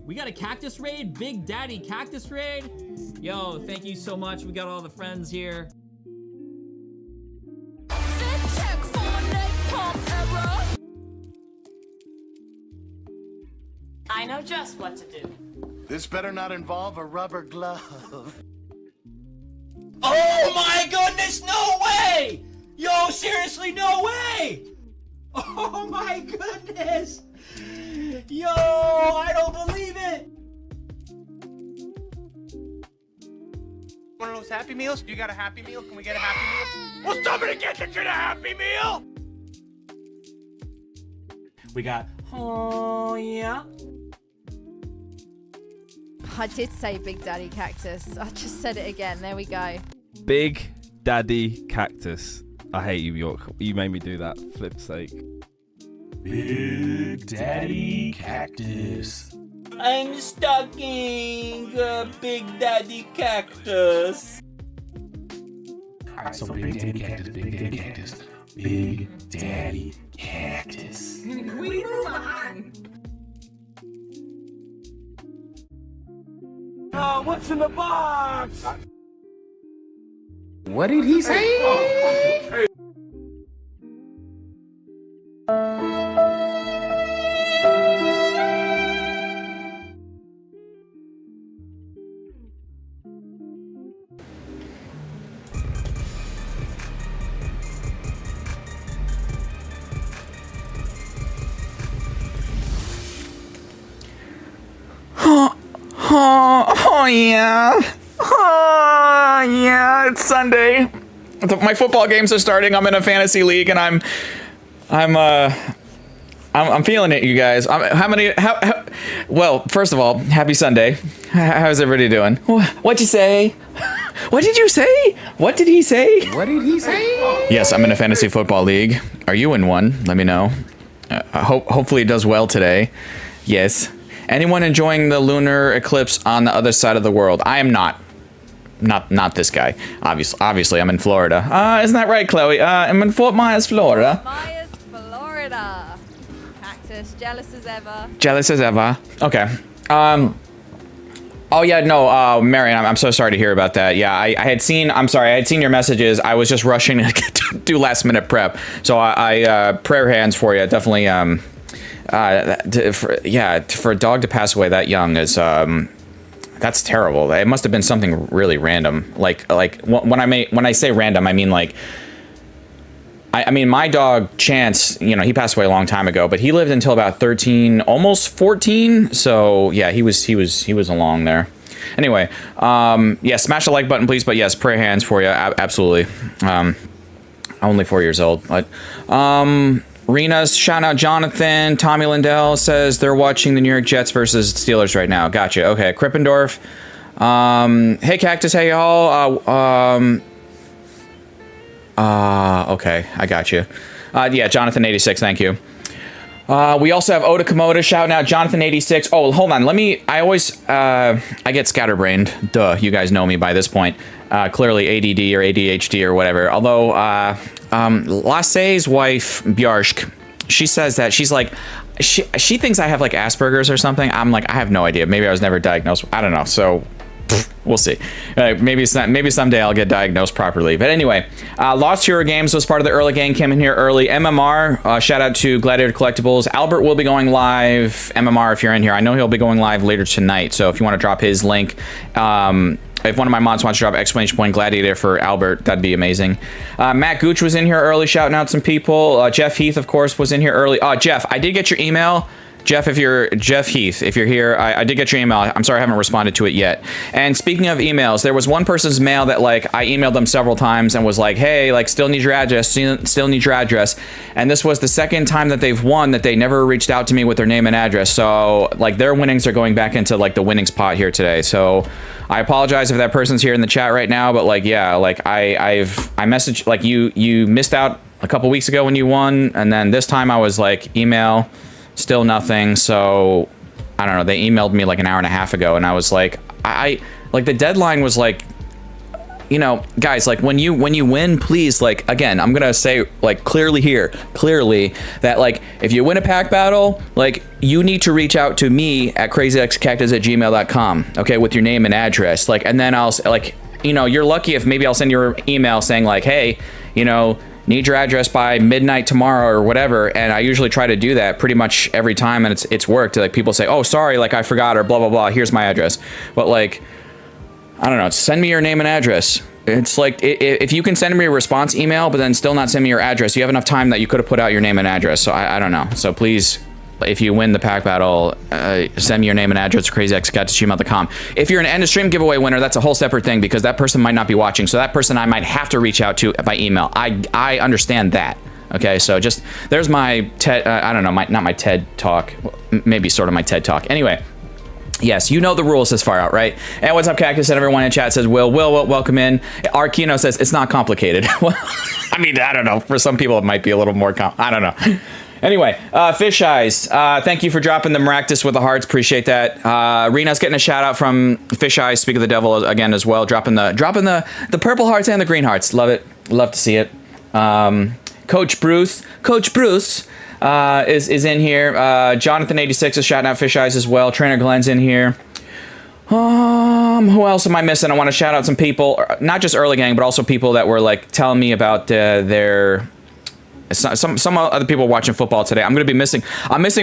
We got a cactus raid, Big Daddy cactus raid. Yo, thank you so much. We got all the friends here. I know just what to do. This better not involve a rubber glove. Oh my goodness, no way! Yo, seriously, no way! Oh my goodness! Yo, I don't believe it! One of those Happy Meals? You got a Happy Meal? Can we get a Happy Meal? Will somebody get the kid a Happy Meal? We got, oh yeah. I did say Big Daddy Cactus. I just said it again. There we go. Big Daddy Cactus. I hate you, York. You made me do that. Flip's sake. Big Daddy Cactus. I'm stalking Big Daddy Cactus. Alright, so Big Daddy Cactus, Big Daddy Cactus, Big Daddy Cactus. We move on. What's in the box? What did he say? Oh yeah. Oh yeah, it's Sunday. My football games are starting. I'm in a fantasy league and I'm feeling it, you guys. Well, first of all, happy Sunday. How's everybody doing? What'd you say? What did you say? What did he say? What did he say? Yes, I'm in a fantasy football league. Are you in one? Let me know. Hopefully it does well today. Yes. Anyone enjoying the lunar eclipse on the other side of the world? I am not. Not this guy. Obviously, I'm in Florida. Isn't that right, Chloe? I'm in Fort Myers, Florida. Myers, Florida. Cactus, jealous as ever. Jealous as ever. Okay. Oh yeah, no, Marion, I'm so sorry to hear about that. Yeah, I had seen. I'm sorry, I had seen your messages. I was just rushing to do last minute prep. So I prayer hands for you. Definitely. For a dog to pass away that young is that's terrible. It must have been something really random. Like when I say random, I mean like I mean my dog Chance, you know, he passed away a long time ago, but he lived until about 13, almost 14. So yeah, he was along there. Anyway, yeah, smash the like button, please. But yes, prayer hands for you, absolutely. Only 4 years old, but Rena's shout out Jonathan. Tommy Lindell says they're watching the New York Jets versus Steelers right now. Gotcha. Okay, Krippendorf. Hey Cactus, hey y'all. Okay, I got you. Yeah, Jonathan 86. Thank you. We also have Oda Komoda shouting out Jonathan 86. Oh, hold on. I get scatterbrained. Duh. You guys know me by this point. Clearly ADD or ADHD or whatever. Although, Lasse's wife, Bjarsk, she says that she's like, she thinks I have like Asperger's or something. I'm like, I have no idea. Maybe I was never diagnosed. I don't know. So we'll see. Maybe someday I'll get diagnosed properly. But anyway, Lost Hero Games was part of the early gang, came in here early. MMR, shout out to Gladiator Collectibles. Albert will be going live. MMR, if you're in here, I know he'll be going live later tonight. So if you want to drop his link, if one of my mods wants to drop exclamation point Gladiator for Albert, that'd be amazing. Matt Gooch was in here early, shouting out some people. Jeff Heath, of course, was in here early. Jeff, I did get your email. Jeff Heath, if you're here, I did get your email. I'm sorry I haven't responded to it yet. And speaking of emails, there was one person's mail that like I emailed them several times and was like, hey, like still need your address, still need your address. And this was the second time that they've won that they never reached out to me with their name and address. So like their winnings are going back into like the winnings pot here today. So I apologize if that person's here in the chat right now, but like yeah, like I messaged like you missed out a couple weeks ago when you won, and then this time I was like email. Still nothing. So I don't know, they emailed me like an hour and a half ago and I was like, like the deadline was like you know, guys, like when you win, please, like, again, I'm gonna say like clearly that like if you win a pack battle, like you need to reach out to me at crazyxcactus@gmail.com, okay, with your name and address, like, and then I'll like, you know, you're lucky if maybe I'll send your email saying like, hey, you know, need your address by midnight tomorrow or whatever, and I usually try to do that pretty much every time, and it's worked. Like people say, oh, sorry, like I forgot, or blah blah blah, here's my address. But like, I don't know, send me your name and address. It's like, if you can send me a response email but then still not send me your address, you have enough time that you could have put out your name and address. So I don't know. So please, if you win the pack battle, send me your name and address to crazyxcat@gmail.com. If you're an end of stream giveaway winner, that's a whole separate thing, because that person might not be watching. So that person I might have to reach out to by email. I understand that. Okay, so just, there's my TED, I don't know, not my TED talk, maybe sort of my TED talk. Anyway. Yes, you know the rules this far out, right? And what's up, Cactus? And everyone in chat says, Will, welcome in. Arkino says, it's not complicated. Well, I mean, I don't know. For some people, it might be a little more I don't know. Anyway, Fish Eyes, thank you for dropping the Maractus with the hearts. Appreciate that. Rena's getting a shout out from Fish Eyes, Speak of the Devil again as well. Dropping the purple hearts and the green hearts. Love it. Love to see it. Coach Bruce is in here. Jonathan86 is shouting out Fish Eyes as well. Trainer Glenn's in here. Who else am I missing? I want to shout out some people, not just early gang, but also people that were like telling me about their some other people watching football today. I'm missing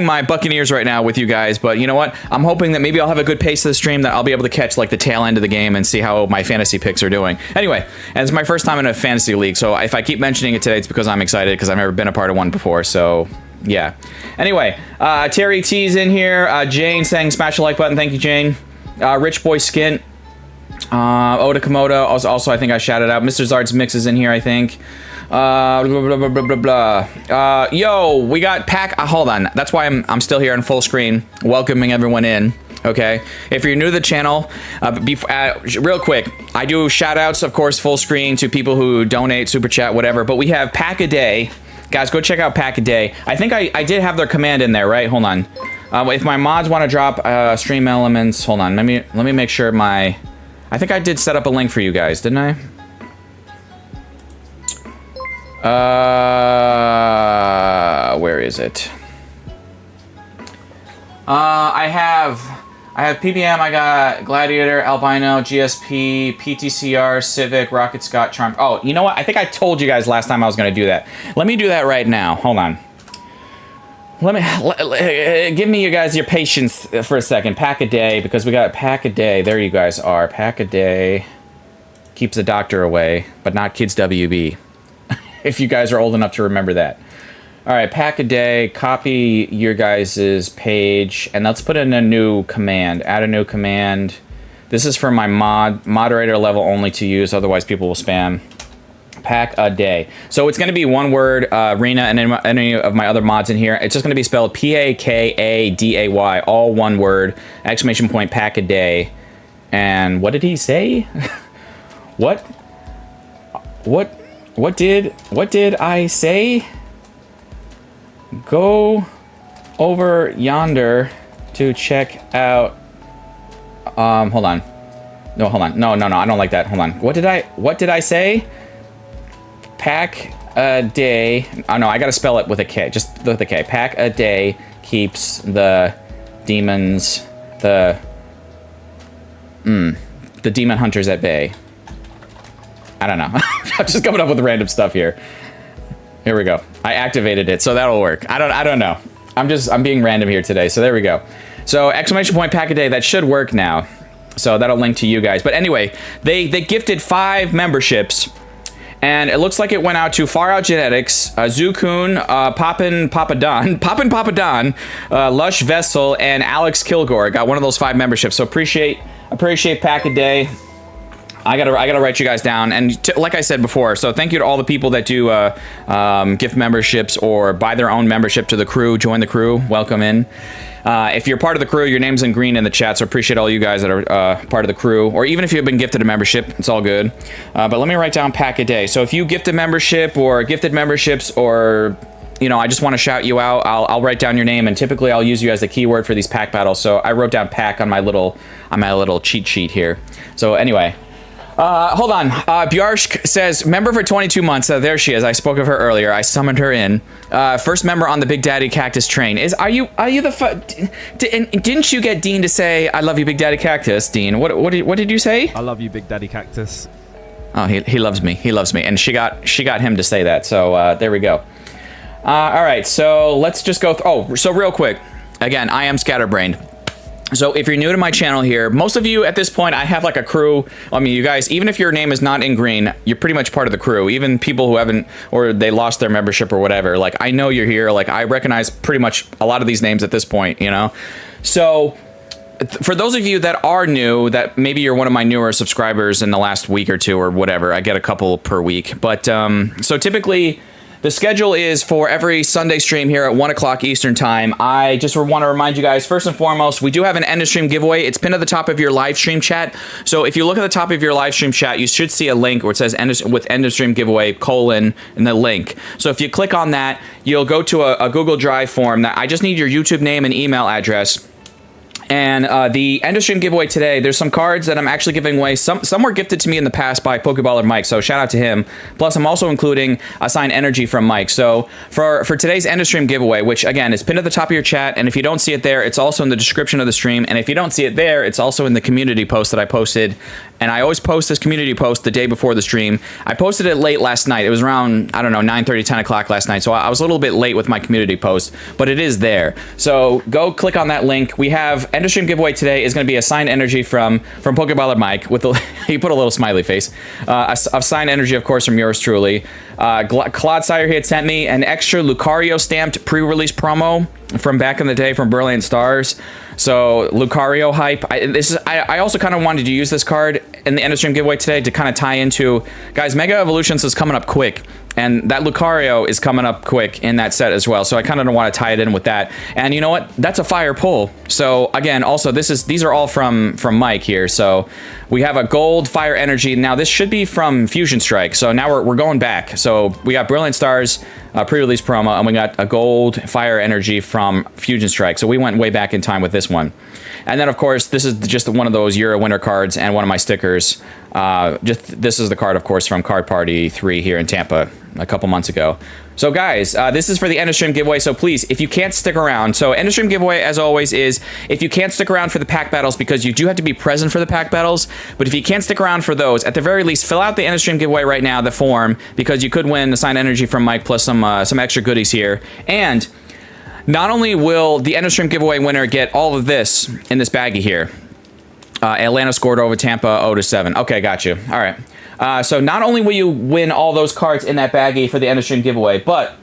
my Buccaneers right now with you guys, but you know what? I'm hoping that maybe I'll have a good pace of the stream, that I'll be able to catch like the tail end of the game and see how my fantasy picks are doing. Anyway, and it's my first time in a fantasy league, so if I keep mentioning it today, it's because I'm excited, because I've never been a part of one before, so yeah. Anyway, Terry T's in here. Jane saying smash the like button. Thank you, Jane. Rich Boy Skint. Oda Komodo. Also, I think I shouted out. Mr. Zard's Mix is in here, I think. Blah, blah, blah, blah, blah, blah. Yo, we got pack. Hold on. That's why I'm still here on full screen, welcoming everyone in. Okay, if you're new to the channel, real quick, I do shout outs, of course, full screen to people who donate, super chat, whatever. But we have Pack a Day. Guys, go check out Pack a Day. I think I did have their command in there, right? Hold on. If my mods want to drop stream elements, hold on. Let me make sure I think I did set up a link for you guys, didn't I? Where is it? I have PBM, I got Gladiator, Albino, GSP, PTCR, Civic, Rocket Scott, Charm. Oh, you know what? I think I told you guys last time I was going to do that. Let me do that right now. Hold on. Give me you guys your patience for a second. Pack a Day, because we got Pack a Day. There you guys are. Pack a Day keeps the doctor away, but not Kids WB. If you guys are old enough to remember that. All right, Pack a Day, copy your guys' page, and let's put in a new command. Add a new command. This is for my moderator level only to use, otherwise people will spam. Pack a Day. So it's going to be one word, Rena, and any of my other mods in here. It's just going to be spelled P-A-K-A-D-A-Y, all one word, exclamation point, Pack a Day. And what did he say? What did I say? Go over yonder to check out. Hold on. No, hold on. No, I don't like that. Hold on. What did I say? Pack a Day. Oh no, I gotta spell it with a K. Just with a K. Pack a Day keeps the demons, the demon hunters at bay. I don't know. I'm just coming up with random stuff here. Here we go. I activated it, so that'll work. I don't know. I'm being random here today, so there we go. So exclamation point Pack a Day, that should work now. So that'll link to you guys. But anyway, they gifted 5 memberships, and it looks like it went out to Far Out Genetics, Zukun, Poppin Papa Don, Lush Vessel, and Alex Kilgore. Got one of those 5 memberships. So appreciate Pack a Day. I gotta write you guys down, and like I said before, so thank you to all the people that do gift memberships or buy their own membership to the crew, join the crew, welcome in. If you're part of the crew, your name's in green in the chat, so appreciate all you guys that are part of the crew, or even if you've been gifted a membership, it's all good. But let me write down Pack a Day. So if you gift a membership or gifted memberships, or you know, I just want to shout you out, I'll write down your name, and typically I'll use you as the keyword for these pack battles. So I wrote down pack on my little cheat sheet here. So anyway. Hold on. Bjarsk says, member for 22 months. There she is. I spoke of her earlier. I summoned her in. First member on the Big Daddy Cactus train. Are you the didn't you get Dean to say, I love you, Big Daddy Cactus, Dean? What did you say? I love you, Big Daddy Cactus. Oh, he loves me. He loves me. And she got him to say that. So there we go. All right. So let's just go. So real quick. Again, I am scatterbrained. So if you're new to my channel here, most of you at this point, I have like a crew. I mean, you guys, even if your name is not in green, you're pretty much part of the crew. Even people who haven't, or they lost their membership or whatever. Like, I know you're here. Like, I recognize pretty much a lot of these names at this point, you know? So for those of you that are new, that maybe you're one of my newer subscribers in the last week or two or whatever, I get a couple per week. But so typically, the schedule is for every Sunday stream here at 1 o'clock Eastern time. I just want to remind you guys, first and foremost, we do have an end of stream giveaway. It's pinned at the top of your live stream chat. So if you look at the top of your live stream chat, you should see a link where it says end of stream giveaway, and the link. So if you click on that, you'll go to a Google Drive form that I just need your YouTube name and email address. And the end of stream giveaway today, there's some cards that I'm actually giving away. Some were gifted to me in the past by Pokeballer Mike, so shout out to him. Plus, I'm also including a signed energy from Mike. So for today's end of stream giveaway, which again is pinned at the top of your chat, and if you don't see it there, it's also in the description of the stream. And if you don't see it there, it's also in the community post that I posted. And I always post this community post the day before the stream. I posted it late last night. It was around, I don't know, 9:30, 10 o'clock last night. So I was a little bit late with my community post, but it is there. So go click on that link. We have end of stream giveaway today is going to be a signed energy from Pokeballer Mike with he put a little smiley face. A signed energy, of course, from yours truly. Claude Sire had sent me an extra Lucario stamped pre-release promo from back in the day from Brilliant Stars. So Lucario hype. I also kind of wanted to use this card in the end of stream giveaway today to kind of tie into, guys, Mega Evolutions is coming up quick. And that Lucario is coming up quick in that set as well. So I kind of don't want to tie it in with that. And you know what? That's a fire pull. So again, also these are all from Mike here. So we have a gold fire energy. Now this should be from Fusion Strike. So now we're going back. So we got Brilliant Stars pre-release promo, and we got a gold fire energy from Fusion Strike. So we went way back in time with this one. And then of course, this is just one of those Euro Winter cards and one of my stickers. This is the card, of course, from Card Party 3 here in Tampa a couple months ago. So guys, this is for the end of stream giveaway. So please, if you can't stick around, so end of stream giveaway, as always, is if you can't stick around for the pack battles, because you do have to be present for the pack battles, but if you can't stick around for those, at the very least, fill out the end of stream giveaway right now, the form, because you could win the signed energy from Mike plus some extra goodies here. And not only will the end of stream giveaway winner get all of this in this baggie here. Atlanta scored over Tampa 0-7. Okay, got you. All right. So not only will you win all those cards in that baggie for the end of stream giveaway, but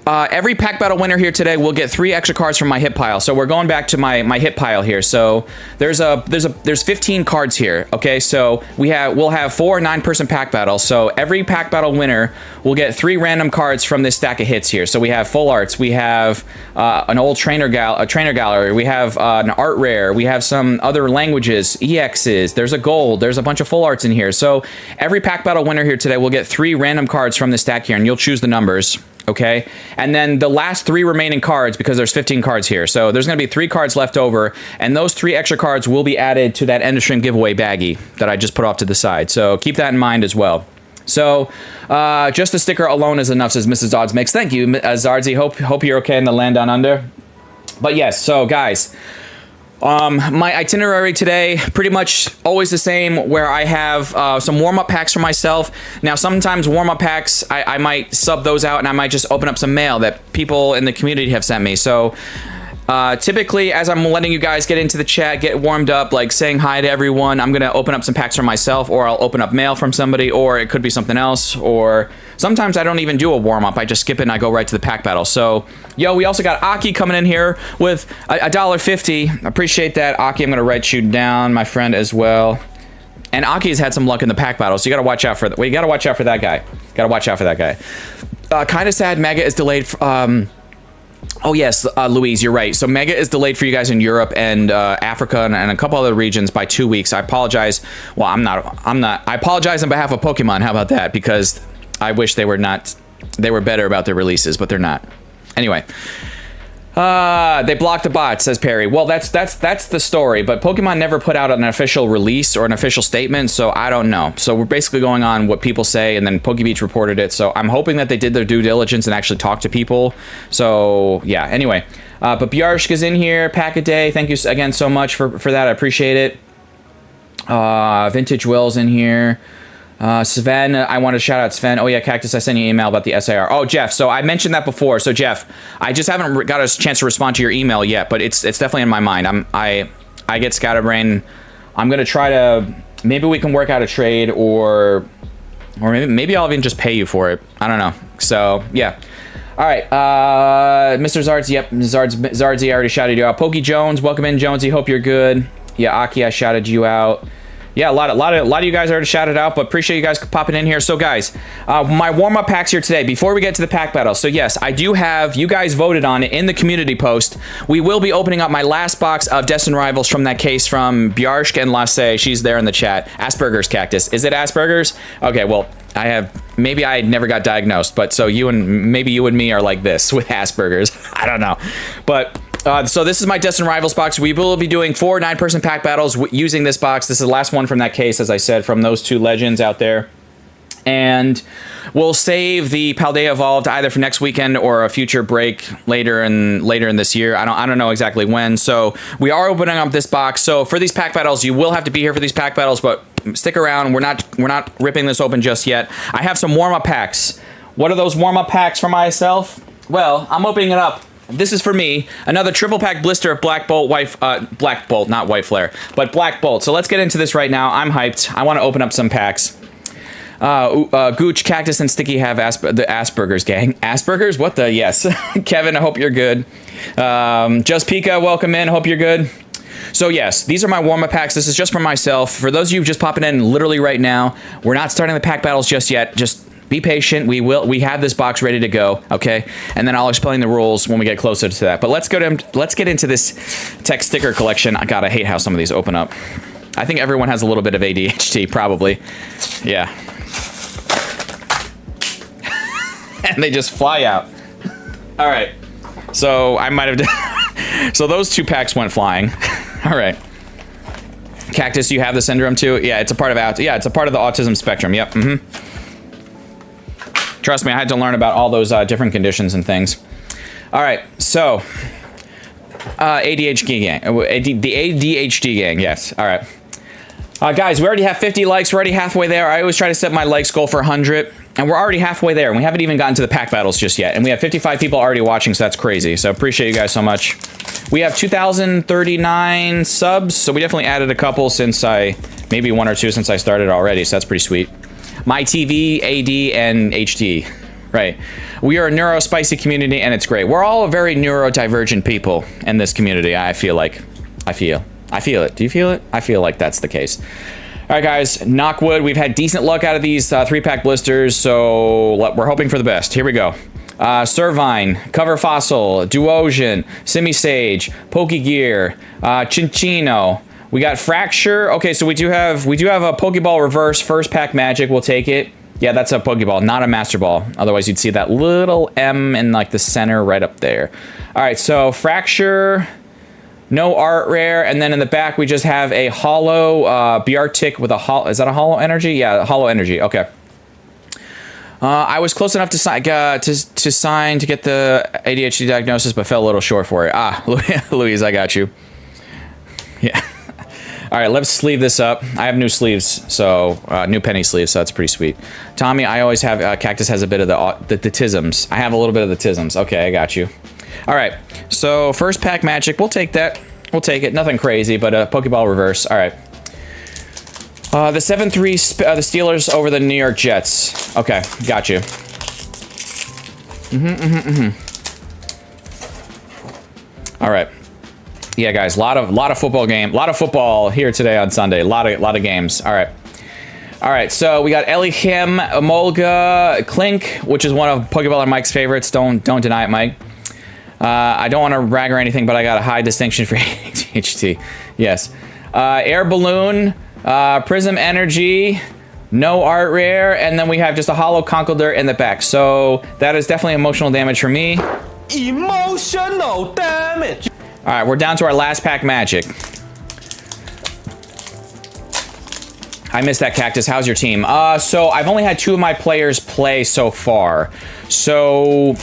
every pack battle winner here today will get 3 extra cards from my hit pile. So we're going back to my hit pile here. So there's 15 cards here. Okay, so we'll have 4 9-person pack battles. So every pack battle winner will get 3 random cards from this stack of hits here. So we have full arts, we have an old trainer gallery, we have an art rare, we have some other languages, EXs, there's a gold, there's a bunch of full arts in here. So every pack battle winner here today will get 3 random cards from this stack here, and you'll choose the numbers. Okay, and then the last 3 remaining cards, because there's 15 cards here, so there's going to be 3 cards left over, and those 3 extra cards will be added to that end of stream giveaway baggie that I just put off to the side. So keep that in mind as well. So just the sticker alone is enough, says Mrs. Odds Mix. Thank you, Zardzy. Hope you're okay in the land down under. But yes, so guys, my itinerary today, pretty much always the same, where I have some warm-up packs for myself. Now, sometimes warm-up packs, I might sub those out, and I might just open up some mail that people in the community have sent me. So typically, as I'm letting you guys get into the chat, get warmed up, like saying hi to everyone, I'm going to open up some packs for myself, or I'll open up mail from somebody, or it could be something else, or sometimes I don't even do a warm-up. I just skip it and I go right to the pack battle. So, yo, we also got Aki coming in here with $1.50. Appreciate that, Aki. I'm going to write you down, my friend, as well. And Aki's had some luck in the pack battle, so you got to watch out for that. Well, you got to watch out for that guy. Got to watch out for that guy. Kind of sad Mega is delayed. Oh yes, Louise, you're right. So Mega is delayed for you guys in Europe and Africa and a couple other regions by 2 weeks. I apologize. Well, I'm not. I apologize on behalf of Pokemon. How about that? Because I wish they were better about their releases, but they're not. Anyway, They blocked the bot, says Perry. Well, that's the story, but Pokemon never put out an official release or an official statement, so I don't know. So we're basically going on what people say, and then PokeBeach reported it, so I'm hoping that they did their due diligence and actually talked to people. So, yeah, anyway. But Bjarshka's in here, Pack a Day, thank you again so much for that, I appreciate it. Vintage Will's in here. Sven, I want to shout out Sven. Oh yeah, Cactus, I sent you an email about the SIR. Oh, Jeff, so I mentioned that before. So Jeff, I just haven't got a chance to respond to your email yet, but it's definitely in my mind. I get scatterbrain. I'm gonna try to, maybe we can work out a trade, or maybe I'll even just pay you for it. I don't know. So yeah. All right, Mr. Zards. Yep, Zardsy, I already shouted you out. Pokey Jones, welcome in, Jonesy. Hope you're good. Yeah, Aki, I shouted you out. Yeah, a lot of you guys already shouted out, but appreciate you guys popping in here. So guys, my warm-up packs here today, before we get to the pack battle. So yes, I do have, you guys voted on it in the community post. We will be opening up my last box of Destined Rivals from that case from Bjarsk and Lasse. She's there in the chat. Asperger's Cactus. Is it Asperger's? Okay, well, maybe I never got diagnosed, but so maybe you and me are like this with Asperger's. I don't know. But so this is my Destined Rivals box. We will be doing 4 9-person pack battles using this box. This is the last one from that case, as I said, from those 2 legends out there. And we'll save the Paldea Evolved either for next weekend or a future break later in this year. I don't know exactly when. So we are opening up this box. So for these pack battles, you will have to be here for these pack battles, but stick around. We're not ripping this open just yet. I have some warm-up packs. What are those warm-up packs for myself? Well, I'm opening it up. This is for me, another triple pack blister of Black Bolt, Black Bolt, not White Flare, but Black Bolt. So let's get into this right now. I'm hyped. I want to open up some packs. Gooch, Cactus, and Sticky have the Asperger's gang. Asperger's? What the? Yes. Kevin, I hope you're good. Just Pika, welcome in. Hope you're good. So yes, these are my warm-up packs. This is just for myself. For those of you just popping in literally right now, we're not starting the pack battles just yet. Just be patient. We have this box ready to go, okay? And then I'll explain the rules when we get closer to that. But let's get into this tech sticker collection. God, I hate how some of these open up. I think everyone has a little bit of ADHD, probably. Yeah. And they just fly out. All right. So I might have so those 2 packs went flying. All right. Cactus, you have the syndrome too? Yeah, it's a part of it's a part of the autism spectrum. Yep. Trust me, I had to learn about all those different conditions and things. All right, so ADHD gang, the ADHD gang. Yes. All right, guys, we already have 50 likes. We're already halfway there. I always try to set my likes goal for 100, and we're already halfway there. And we haven't even gotten to the pack battles just yet. And we have 55 people already watching, so that's crazy. So appreciate you guys so much. We have 2,039 subs, so we definitely added a couple since maybe 1 or 2 since I started already. So that's pretty sweet. My TV, AD, and HD. Right. We are a neuro-spicy community, and it's great. We're all very neurodivergent people in this community, I feel like. I feel it. Do you feel it? I feel like that's the case. All right, guys. Knockwood. We've had decent luck out of these 3-pack blisters, so we're hoping for the best. Here we go. Servine, Cover Fossil, Duosian, Simisage, Pokegear, Chinchino. We got Fracture. Okay, so we do have a Pokeball Reverse first pack magic. We'll take it. Yeah, that's a Pokeball, not a Master Ball. Otherwise, you'd see that little M in like the center right up there. All right, so Fracture, no art rare, and then in the back we just have a Hollow Bjartic with a Hollow. Is that a Hollow Energy? Yeah, Hollow Energy. Okay. I was close enough to sign to get the ADHD diagnosis, but fell a little short for it. Ah, Louise, I got you. Yeah. All right, let's sleeve this up. I have new sleeves, so new penny sleeves, so that's pretty sweet. Tommy, I always have, Cactus has a bit of the tisms. I have a little bit of the tisms. Okay, I got you. All right, so first pack magic, we'll take that. We'll take it. Nothing crazy, but a Pokeball Reverse. All right. The 7-3, the Steelers over the New York Jets. Okay, got you. All right. Yeah, guys, lot of football here today on Sunday. A lot of games. All right. So we got Elohim, Emolga, Clink, which is one of Pokeball and Mike's favorites. Don't deny it, Mike. I don't want to brag or anything, but I got a high distinction for HT. Yes. Air Balloon, Prism Energy, no art rare, and then we have just a Hollow Conkeldurr in the back. So that is definitely emotional damage for me. Emotional damage. All right, we're down to our last pack magic. I missed that, Cactus. How's your team? So I've only had 2 of my players play so far. So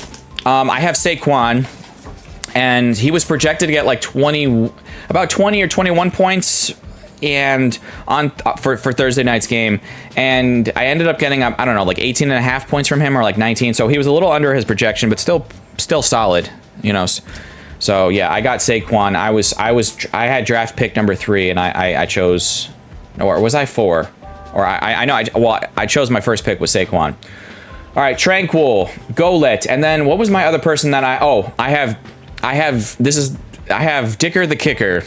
I have Saquon, and he was projected to get like about 20 or 21 points and on for Thursday night's game, and I ended up getting I don't know, like 18 and a half points from him, or like 19. So he was a little under his projection, but still solid, you know. So yeah, I got Saquon. I had draft pick number 3, and I chose, or was I 4? Or I know I chose my first pick was Saquon. All right, Tranquil, Golet, and then what was my other person that I have Dicker the Kicker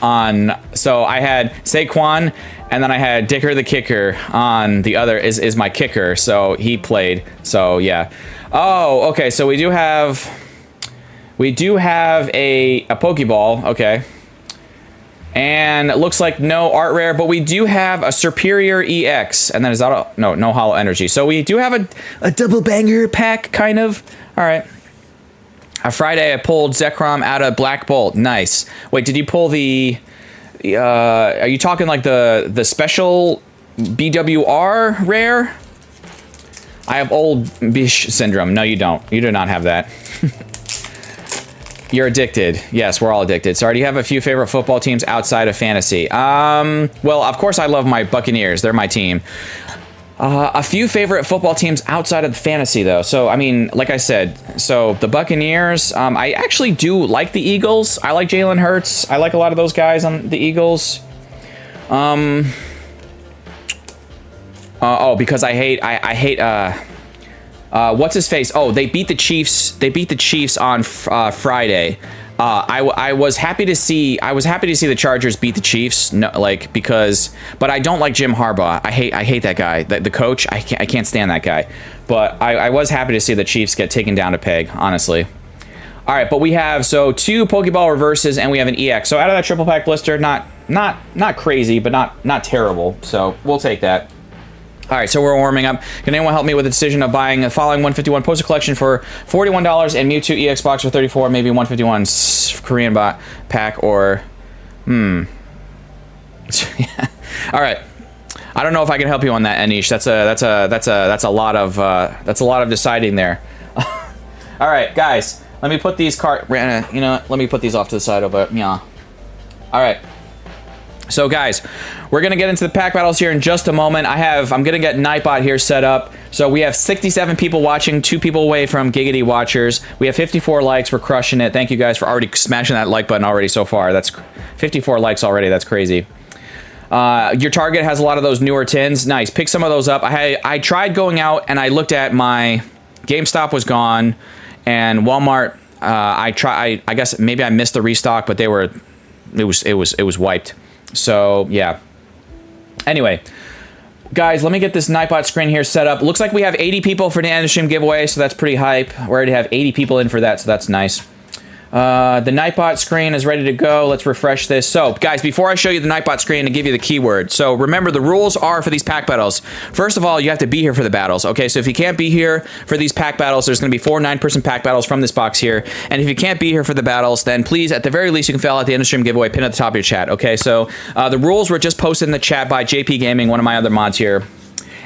on. So I had Saquon, and then I had Dicker the Kicker on the other is my kicker. So he played. So yeah. Oh, okay. So we do have a Pokeball. Okay. And it looks like no art rare, but we do have a Superior EX, and then is that no Hollow Energy. So we do have a double banger pack, kind of. All right. Friday I pulled Zekrom out of Black Bolt. Nice. Wait, did you pull the? Are you talking like the special BWR rare? I have old Bish syndrome. No, you don't. You do not have that. You're addicted. Yes, we're all addicted. Sorry, do you have a few favorite football teams outside of fantasy? Well, of course I love my Buccaneers. They're my team. A few favorite football teams outside of fantasy, though. So, I mean, like I said, so the Buccaneers, I actually do like the Eagles. I like Jalen Hurts. I like a lot of those guys on the Eagles. Because I hate what's his face? Oh, they beat the Chiefs. They beat the Chiefs on Friday. I was happy to see the Chargers beat the Chiefs. No, but I don't like Jim Harbaugh. I hate that guy. The coach. I can't stand that guy. But I was happy to see the Chiefs get taken down a peg, honestly. All right, but we have 2 Pokeball reverses and we have an EX. So out of that triple pack blister, not crazy, but not terrible. So we'll take that. All right, so we're warming up. Can anyone help me with the decision of buying the following 151 poster collection for $41 and Mewtwo EX box for $34, maybe 151 Korean bot pack or All right. I don't know if I can help you on that, Anish. That's a lot of deciding there. All right, guys. Let me put these let me put these off to the side over. Yeah. All right. So guys, we're gonna get into the pack battles here in just a moment. I'm gonna get Nightbot here set up. So we have 67 people watching, 2 people away from Giggity Watchers. We have 54 likes. We're crushing it. Thank you guys for already smashing that like button already so far. That's 54 likes already. That's crazy. Your Target has a lot of those newer tins. Nice. Pick some of those up. I tried going out and I looked at my GameStop was gone, and Walmart. I guess maybe I missed the restock, but it was wiped. So yeah. Anyway, guys, let me get this Nightbot screen here set up. Looks like we have 80 people for the end of stream giveaway, so that's pretty hype. We already have 80 people in for that, so that's nice. The Nightbot screen is ready to go. Let's refresh this. So, guys, before I show you the Nightbot screen and give you the keyword, so remember the rules are for these pack battles. First of all, you have to be here for the battles. Okay, so if you can't be here for these pack battles, there's going to be 4 9-person pack battles from this box here. And if you can't be here for the battles, then please, at the very least, you can fill out the end of stream giveaway pin at the top of your chat. Okay, so the rules were just posted in the chat by JP Gaming, one of my other mods here.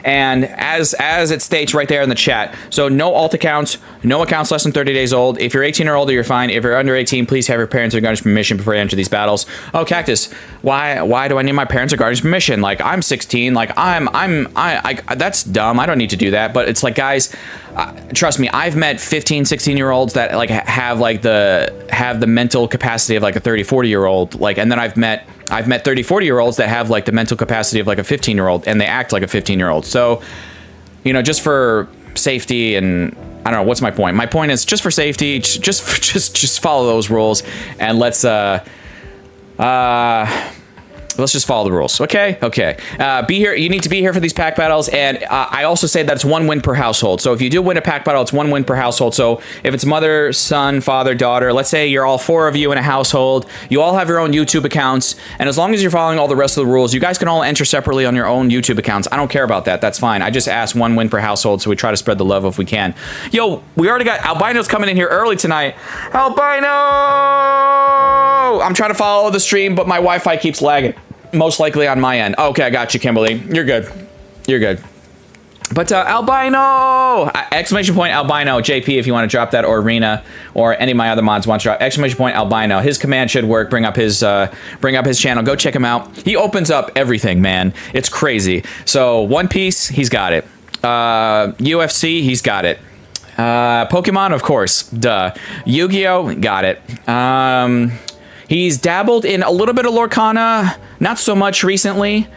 And as it states right there in the chat, so no alt accounts, no accounts less than 30 days old. If you're 18 or older, you're fine. If you're under 18, please have your parents or guardian's permission before you enter these battles. Oh, Cactus, why do I need my parents or guardian's permission? Like, I'm 16. Like, that's dumb. I don't need to do that. But it's like, guys, trust me, I've met 15, 16-year-olds that like have the mental capacity of like a 30, 40-year-old. Like, and then I've met 30, 40-year-olds that have like the mental capacity of like a 15-year-old, and they act like a 15-year-old. So, just for safety, and I don't know, what's my point? My point is just for safety, just follow those rules, and let's Let's just follow the rules, okay? Okay. Be here. You need to be here for these pack battles, and I also say that it's 1 win per household. So if you do win a pack battle, it's 1 win per household. So if it's mother, son, father, daughter, let's say you're all 4 of you in a household, you all have your own YouTube accounts, and as long as you're following all the rest of the rules, you guys can all enter separately on your own YouTube accounts. I don't care about that. That's fine. I just ask 1 win per household, so we try to spread the love if we can. Yo, we already got Albino's coming in here early tonight. Albino! I'm trying to follow the stream, but my Wi-Fi keeps lagging. Most likely on my end. Okay, I got you, Kimberly. You're good. You're good. But Albino! Exclamation point Albino. JP, if you want to drop that, or Rena, or any of my other mods want to drop. Exclamation point Albino. His command should work. Bring up his channel. Go check him out. He opens up everything, man. It's crazy. So One Piece, he's got it. UFC, he's got it. Pokemon, of course. Duh. Yu-Gi-Oh, got it. He's dabbled in a little bit of Lorcana, not so much recently.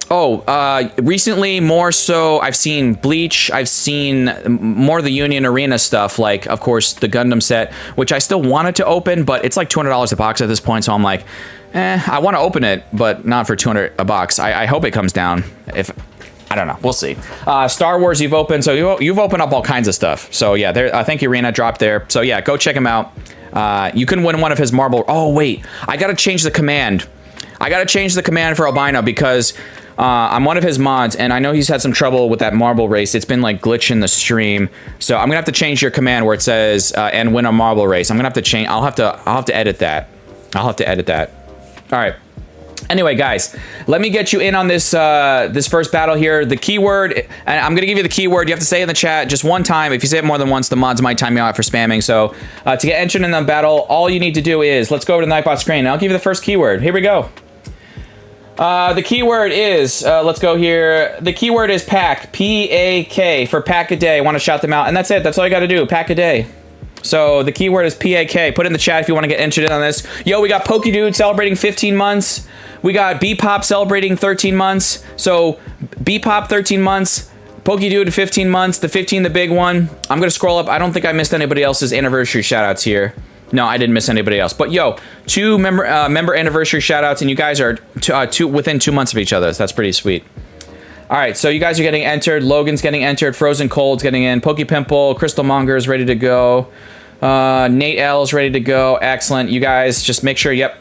Recently more so I've seen Bleach, I've seen more of the Union Arena stuff, like, of course, the Gundam set, which I still wanted to open, but it's like $200 a box at this point, so I'm like, I want to open it, but not for $200 a box. I hope it comes down. I don't know. We'll see. Star Wars you've opened, so you've opened up all kinds of stuff. So yeah, there. Thank you, Rena. Dropped there. So yeah, go check him out. You can win one of his marble. Oh wait, I gotta change the command. I gotta change the command for Albino because I'm one of his mods, and I know he's had some trouble with that marble race. It's been like glitching the stream. So I'm gonna have to change your command where it says and win a marble race. I'm gonna have to change. I'll have to edit that. I'll have to edit that. All right. Anyway, guys, let me get you in on this this first battle here. The keyword, and I'm gonna give you the keyword. You have to say it in the chat just one time. If you say it more than once, the mods might time you out for spamming. So to get entered in the battle, all you need to do is, let's go over to the Nightbot screen, and I'll give you the first keyword. Here we go. The keyword is, let's go here. The keyword is pack, P-A-K, for pack a day. I want to shout them out, and that's it. That's all you got to do, pack a day. So the keyword is P-A-K. Put it in the chat if you want to get entered in on this. Yo, we got PokeDude celebrating 15 months. We got B-Pop celebrating 13 months. So B-Pop 13 months, PokeDude 15 months, the 15 the big one. I'm going to scroll up. I don't think I missed anybody else's anniversary shoutouts here. No, I didn't miss anybody else. But yo, 2 member anniversary shoutouts, and you guys are within 2 months of each other. So that's pretty sweet. All right, so you guys are getting entered. Logan's getting entered. Frozen Cold's getting in. Pokepimple, Crystal Monger's ready to go. Nate L's ready to go. Excellent. You guys just make sure. Yep.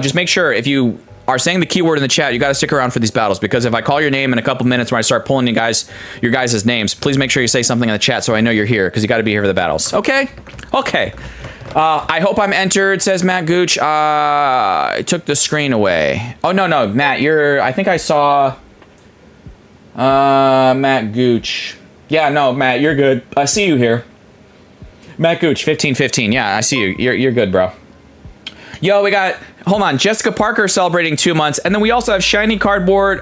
Just make sure if you are saying the keyword in the chat, you got to stick around for these battles, because if I call your name in a couple minutes when I start pulling your guys' names, please make sure you say something in the chat so I know you're here, because you got to be here for the battles. Okay. Okay. I hope I'm entered, says Matt Gooch. I took the screen away. Oh, no, Matt, I think I saw, Matt Gooch. Yeah, no, Matt, you're good. I see you here. Matt Gooch, 1515. Yeah, I see you. You're good, bro. Yo, we got, hold on, Jessica Parker celebrating 2 months, and then we also have Shiny Cardboard,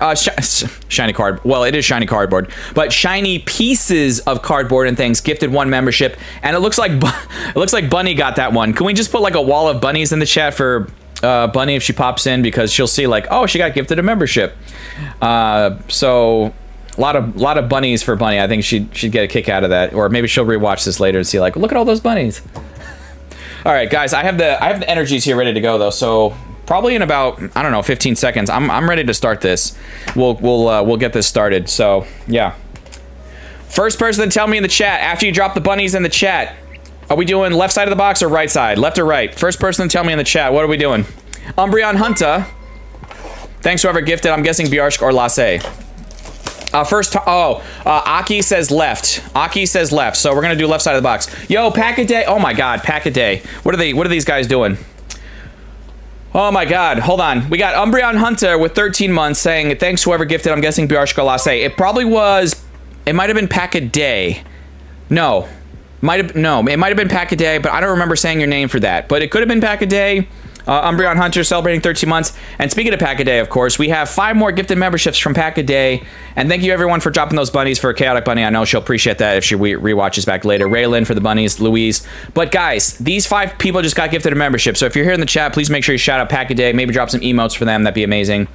Shiny Card, well, it is Shiny Cardboard, but Shiny Pieces of Cardboard and Things gifted 1 membership, and it looks like Bunny got that one. Can we just put like a wall of bunnies in the chat for Bunny if she pops in, because she'll see like, oh, she got gifted a membership. So a lot of bunnies for Bunny. I think she'd get a kick out of that, or maybe she'll rewatch this later and see like, look at all those bunnies. All right, guys, I have the energies here ready to go though, so probably in about, I don't know, 15 seconds, I'm ready to start this. We'll get this started. So yeah, first person to tell me in the chat after you drop the bunnies in the chat. Are we doing left side of the box or right side, left or right? First person to tell me in the chat. What are we doing? Umbreon Hunter. Thanks whoever gifted. I'm guessing Bjarsk or Lasse. Aki says left. Aki says left. So we're gonna do left side of the box. Yo, pack a day. Oh my God, pack a day. What are these guys doing? Oh my God, hold on. We got Umbreon Hunter with 13 months saying thanks whoever gifted. I'm guessing Bjarsk or Lasse. It might have been pack a day. No, it might have been pack a day, but I don't remember saying your name for that. But it could have been pack a day. Umbreon Hunter celebrating 13 months. And speaking of Pack a Day, of course, we have 5 more gifted memberships from Pack a Day. And thank you everyone for dropping those bunnies for Chaotic Bunny. I know she'll appreciate that if she rewatches back later. Raylan for the bunnies, Louise. But guys, these 5 people just got gifted a membership. So if you're here in the chat, please make sure you shout out Pack a Day. Maybe drop some emotes for them. That'd be amazing.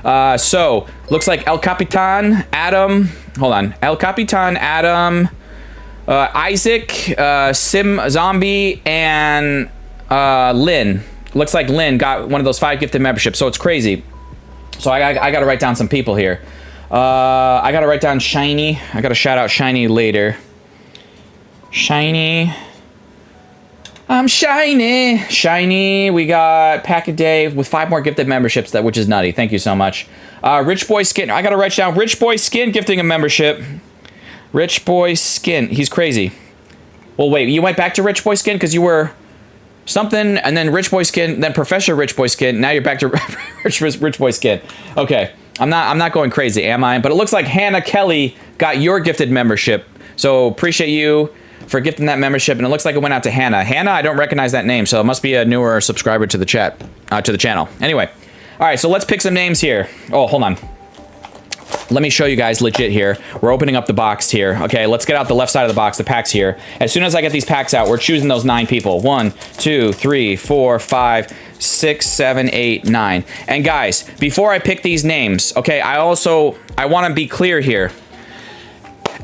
So looks like El Capitan, Adam. Hold on. El Capitan, Adam, Isaac, Sim Zombie, and Lynn. Looks like Lynn got one of those 5 gifted memberships, so it's crazy. So I got to write down some people here. I got to write down Shiny. I got to shout out Shiny later. Shiny. I'm shiny. Shiny. We got Pack a Day with 5 more gifted memberships, which is nutty. Thank you so much. Rich Boy Skin. I got to write down Rich Boy Skin gifting a membership. Rich Boy Skin. He's crazy. Well, wait. You went back to Rich Boy Skin because you were something, and then Rich Boy Skin, then Professor Rich Boy Skin. Now you're back to Rich Boy Skin. Okay. I'm not going crazy, am I? But it looks like Hannah Kelly got your gifted membership. So appreciate you for gifting that membership, and it looks like it went out to Hannah. Hannah, I don't recognize that name, so it must be a newer subscriber to the to the channel. Anyway, all right, so let's pick some names here. Oh, hold on. Let me show you guys legit here. We're opening up the box here. Okay, let's get out the left side of the box, the packs here. As soon as I get these packs out, we're choosing those 9 people. 1, 2, 3, 4, 5, 6, 7, 8, 9. And guys, before I pick these names, okay, I want to be clear here.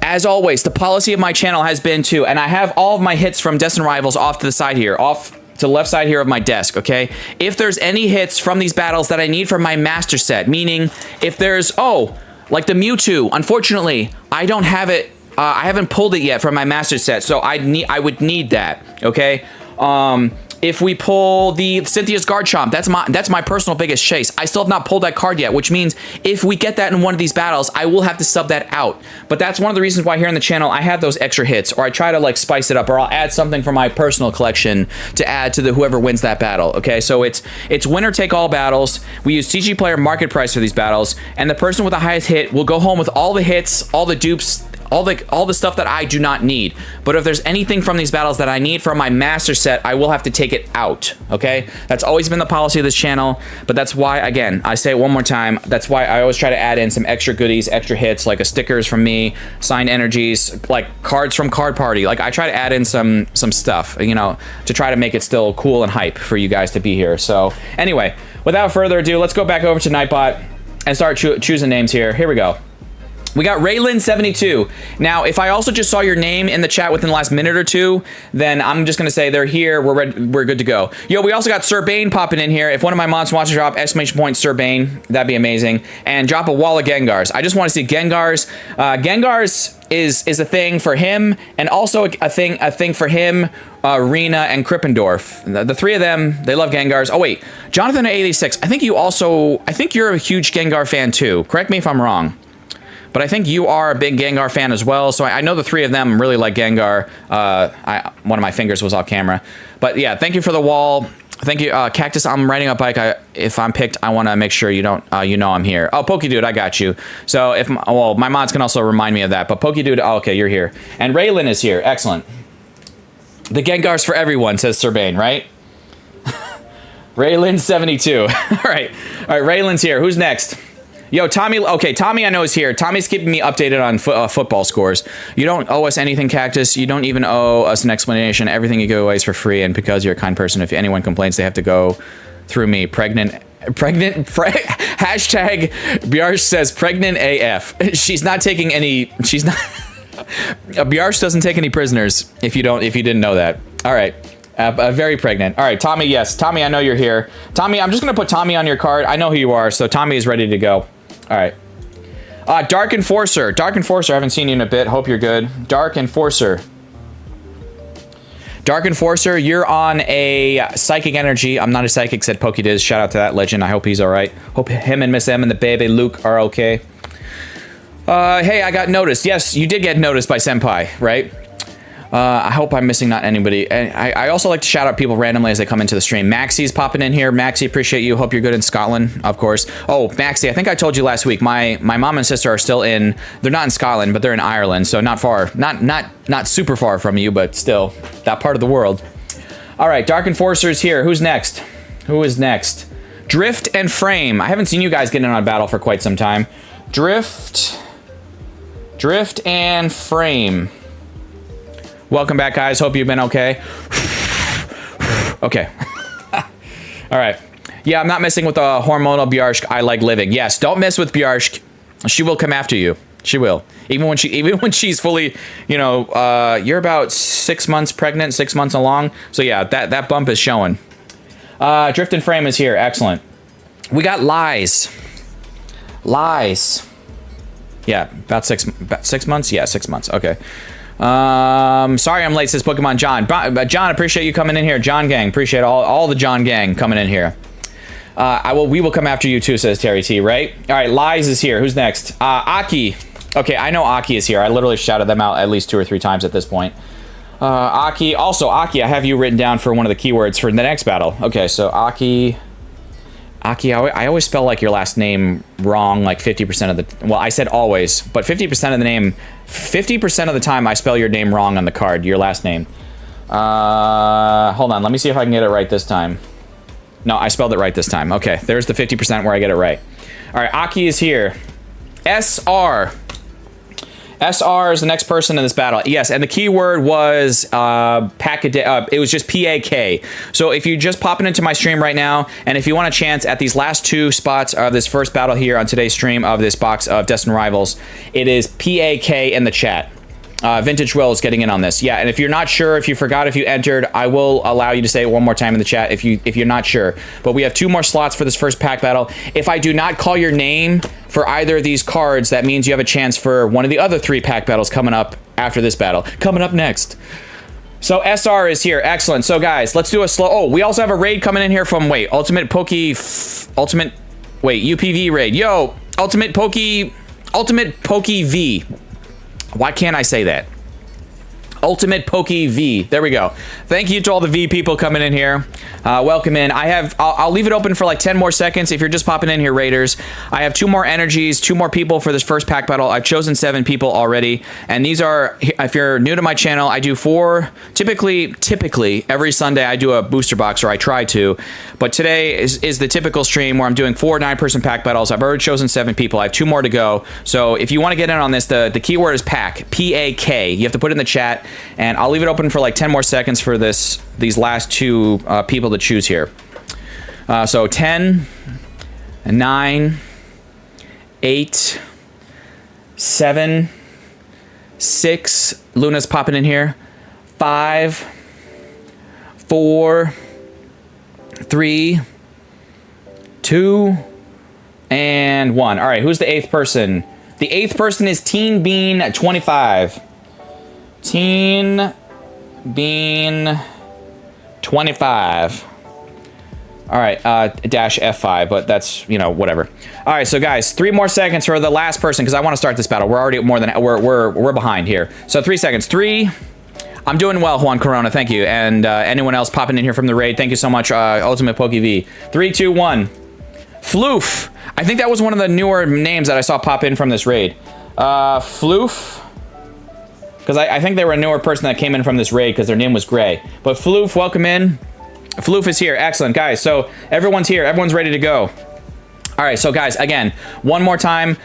As always, the policy of my channel has been to, and I have all of my hits from Destined Rivals off to the side here, off to the left side here of my desk, okay? If there's any hits from these battles that I need for my master set, meaning if there's, like the Mewtwo, unfortunately, I don't have it, I haven't pulled it yet from my master set, so I would need that, okay? If we pull the Cynthia's Garchomp, that's my personal biggest chase. I still have not pulled that card yet, which means if we get that in one of these battles, I will have to sub that out. But that's one of the reasons why here on the channel I have those extra hits, or I try to like spice it up, or I'll add something from my personal collection to add to the whoever wins that battle. Okay, so it's winner take all battles. We use TG player market price for these battles, and the person with the highest hit will go home with all the hits, all the dupes, all the stuff that I do not need. But if there's anything from these battles that I need from my master set, I will have to take it out, okay? That's always been the policy of this channel, but that's why, again, I say it one more time, that's why I always try to add in some extra goodies, extra hits, like stickers from me, signed energies, like cards from Card Party. Like, I try to add in some stuff, you know, to try to make it still cool and hype for you guys to be here. So, anyway, without further ado, let's go back over to Nightbot and start choosing names here. Here we go. We got Raylan72. Now, if I also just saw your name in the chat within the last minute or two, then I'm just gonna say they're here. We're good to go. Yo, we also got Sir Bane popping in here. If one of my mods wants to drop exclamation point Sir Bane, that'd be amazing. And drop a wall of Gengars. I just want to see Gengars. Gengars is a thing for him, and also a thing for him, Rena, and Krippendorf. The 3 of them, they love Gengars. Oh wait, Jonathan86. I think you're a huge Gengar fan too. Correct me if I'm wrong. But I think you are a big Gengar fan as well, so I know the 3 of them really like Gengar. One of my fingers was off camera. But yeah, thank you for the wall. Thank you, Cactus. I'm riding a bike. If I'm picked, I want to make sure you don't, you know I'm here. Oh, Pokedude, I got you. So if, well, my mods can also remind me of that. But Pokedude, oh, okay, you're here. And Raylan is here. Excellent. The Gengars for everyone, says Sir Bane, right? Raylan72. All right, Raylan's here. Who's next? Yo, Tommy, okay, Tommy I know is here. Tommy's keeping me updated on football scores. You don't owe us anything, Cactus. You don't even owe us an explanation. Everything you give away is for free, and because you're a kind person, if anyone complains, they have to go through me. Hashtag Bjarsh says pregnant AF. She's not taking any, Bjarsh doesn't take any prisoners, if you didn't know that. All right. Very pregnant. All right, Tommy, yes. Tommy, I know you're here. Tommy, I'm just going to put Tommy on your card. I know who you are, so Tommy is ready to go. All right. Dark Enforcer. Dark Enforcer, I haven't seen you in a bit. Hope you're good. Dark Enforcer. Dark Enforcer, you're on a Psychic Energy. I'm not a Psychic, said Pokediz. Shout out to that legend. I hope he's all right. Hope him and Miss M and the baby Luke are okay. Hey, I got noticed. Yes, you did get noticed by Senpai, right? I hope I'm missing not anybody. And I also like to shout out people randomly as they come into the stream. Maxie's popping in here. Maxie, appreciate you. Hope you're good in Scotland, of course. Oh, Maxie, I think I told you last week, my mom and sister are still in, they're not in Scotland, but they're in Ireland, so not far, not super far from you, but still, that part of the world. All right, Dark Enforcer's here. Who's next? Who is next? Drift and Frame. I haven't seen you guys get in on a battle for quite some time. Drift and Frame. Welcome back, guys. Hope you've been okay. Okay. All right. Yeah, I'm not messing with a hormonal Bjarsh. I like living. Yes, don't mess with Bjarsh. She will come after you. She will. Even when she's fully, you know, you're about 6 months pregnant, 6 months along. So yeah, that bump is showing. Drift and Frame is here. Excellent. We got Lies. Lies. Yeah, about 6 months? Yeah, 6 months. Okay. Sorry I'm late, says Pokemon John. John, appreciate you coming in here. John Gang, appreciate all the John Gang coming in here. We will come after you too, says Terry T, right? All right, Lies is here. Who's next? Aki. Okay, I know Aki is here. I literally shouted them out at least 2 or 3 times at this point. Aki. Also, Aki, I have you written down for one of the keywords for the next battle. Okay, so Aki, I always spell like your last name wrong like 50% of the... Well, I said always, but 50% of the name... 50% of the time I spell your name wrong on the card, your last name. Hold on, let me see if I can get it right this time. No, I spelled it right this time. Okay, there's the 50% where I get it right. All right, Aki is here. SR. SR is the next person in this battle. Yes, and the keyword was it was just PAK. So if you just popping into my stream right now, and if you want a chance at these last 2 spots of this first battle here on today's stream of this box of Destined Rivals, it is PAK in the chat. Vintage Will is getting in on this. Yeah, and if you're not sure, if you forgot if you entered, I will allow you to say it one more time in the chat if you're not sure. But we have 2 more slots for this first pack battle. If I do not call your name for either of these cards, that means you have a chance for one of the other 3 pack battles coming up after this battle. Coming up next. So SR is here. Excellent. So guys, let's do a slow... Oh, we also have a raid coming in here from... Wait, UPV raid. Yo, Ultimate Pokey V. Why can't I say that? Ultimate Pokey V. There we go. Thank you to all the V people coming in here. Welcome in. I'll leave it open for like 10 more seconds if you're just popping in here, Raiders. I have 2 more energies, 2 more people for this first pack battle. I've chosen 7 people already. And these are, if you're new to my channel, I do 4, typically every Sunday I do a booster box, or I try to. But today is the typical stream where I'm doing 4 9-person pack battles. I've already chosen 7 people. I have 2 more to go. So if you want to get in on this, the keyword is pack, P-A-K. You have to put it in the chat. And I'll leave it open for like 10 more seconds for these last 2 people to choose here. So 10, 9, 8, 7, 6. Luna's popping in here. 5, 4, 3, 2, and 1. All right, who's the 8th person? The 8th person is Teen Bean 25. Teen Bean 25. All right, dash F5, but that's, you know, whatever. All right, so guys, 3 more seconds for the last person because I want to start this battle. We're already we're behind here. So 3 seconds. 3. I'm doing well, Juan Corona. Thank you, and anyone else popping in here from the raid, thank you so much. Ultimate Pokey V. 3, 2, 1. Floof. I think that was one of the newer names that I saw pop in from this raid. Floof. Because I think they were a newer person that came in from this raid because their name was Gray. But Floof, welcome in. Floof is here. Excellent, guys. So everyone's here. Everyone's ready to go. All right, so guys, again, one more time.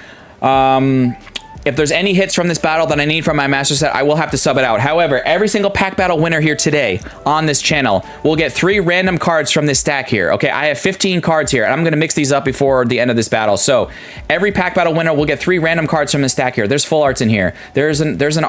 If there's any hits from this battle that I need from my master set, I will have to sub it out. However, every single pack battle winner here today on this channel will get 3 random cards from this stack here. Okay, I have 15 cards here, and I'm gonna mix these up before the end of this battle. So every pack battle winner will get 3 random cards from this stack here. There's full arts in here. There's an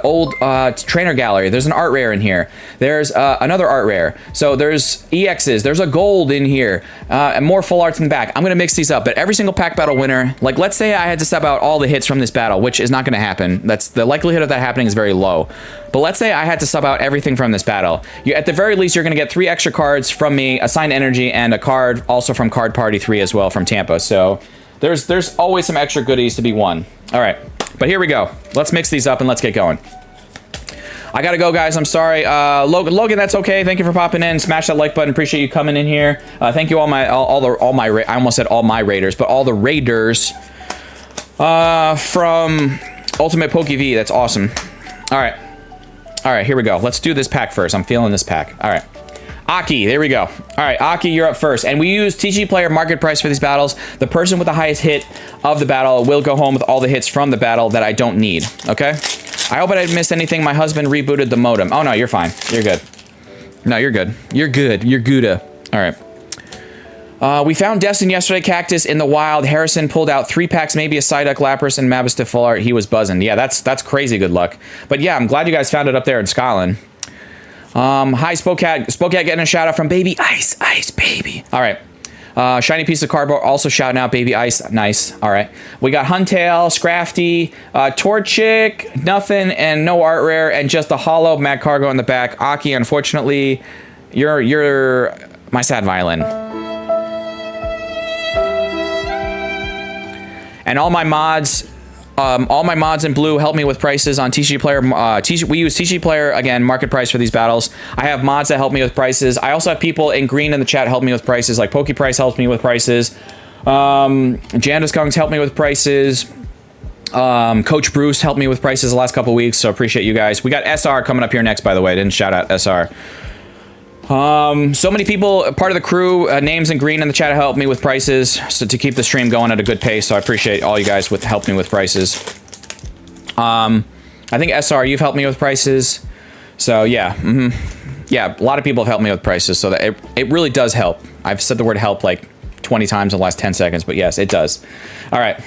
old trainer gallery. There's an art rare in here. There's another art rare. So there's EXs. There's a gold in here, and more full arts in the back. I'm gonna mix these up, but every single pack battle winner, like let's say I had to sub out all the hits from this battle, which is not going to happen. That's the likelihood of that happening is very low. But let's say I had to sub out everything from this battle. At the very least, you're going to get 3 extra cards from me, a signed energy, and a card also from Card Party 3 as well from Tampa. So there's always some extra goodies to be won. All right, but here we go. Let's mix these up and let's get going. I gotta go, guys. I'm sorry. Logan, that's okay. Thank you for popping in. Smash that like button. Appreciate you coming in here. Thank you all my I almost said all my raiders, but all the raiders. From Ultimate Pokey V. That's awesome. All right, here we go. Let's do this pack first. I'm feeling this pack. All right, Aki, there we go. All right, Aki, you're up first. And we use TG player market price for these battles. The person with the highest hit of the battle will go home with all the hits from the battle that I don't need. Okay, I hope I didn't miss anything. My husband rebooted the modem. Oh no, you're fine. You're good. No, you're good. You're good. You're Gouda. All right. We found Destined yesterday, Cactus, in the wild. Harrison pulled out 3 packs, maybe a Psyduck, Lapras, and Mabus to full art. He was buzzing. Yeah, that's crazy good luck. But yeah, I'm glad you guys found it up there in Scotland. Hi, Spokecat. Spokecat getting a shout out from Baby Ice. Ice, baby. All right. Shiny piece of cardboard, also shouting out Baby Ice. Nice. All right. We got Huntail, Scrafty, Torchic, nothing, and no art rare, and just a hollow Mad Cargo in the back. Aki, unfortunately, you're my sad violin. And all my mods in blue help me with prices on TCG Player. We use TCG Player, again, market price for these battles. I have mods that help me with prices. I also have people in green in the chat help me with prices, like PokePrice helps me with prices. Jandis Kongs helped me with prices. Coach Bruce helped me with prices the last couple weeks, so appreciate you guys. We got SR coming up here next, by the way. I didn't shout out SR. So many people, part of the crew, names in green in the chat help me with prices, so to keep the stream going at a good pace. So I appreciate all you guys with helping me with prices. I think SR, you've helped me with prices. So yeah, yeah, a lot of people have helped me with prices, so that it really does help. I've said the word help like 20 times in the last 10 seconds, but yes, it does. All right.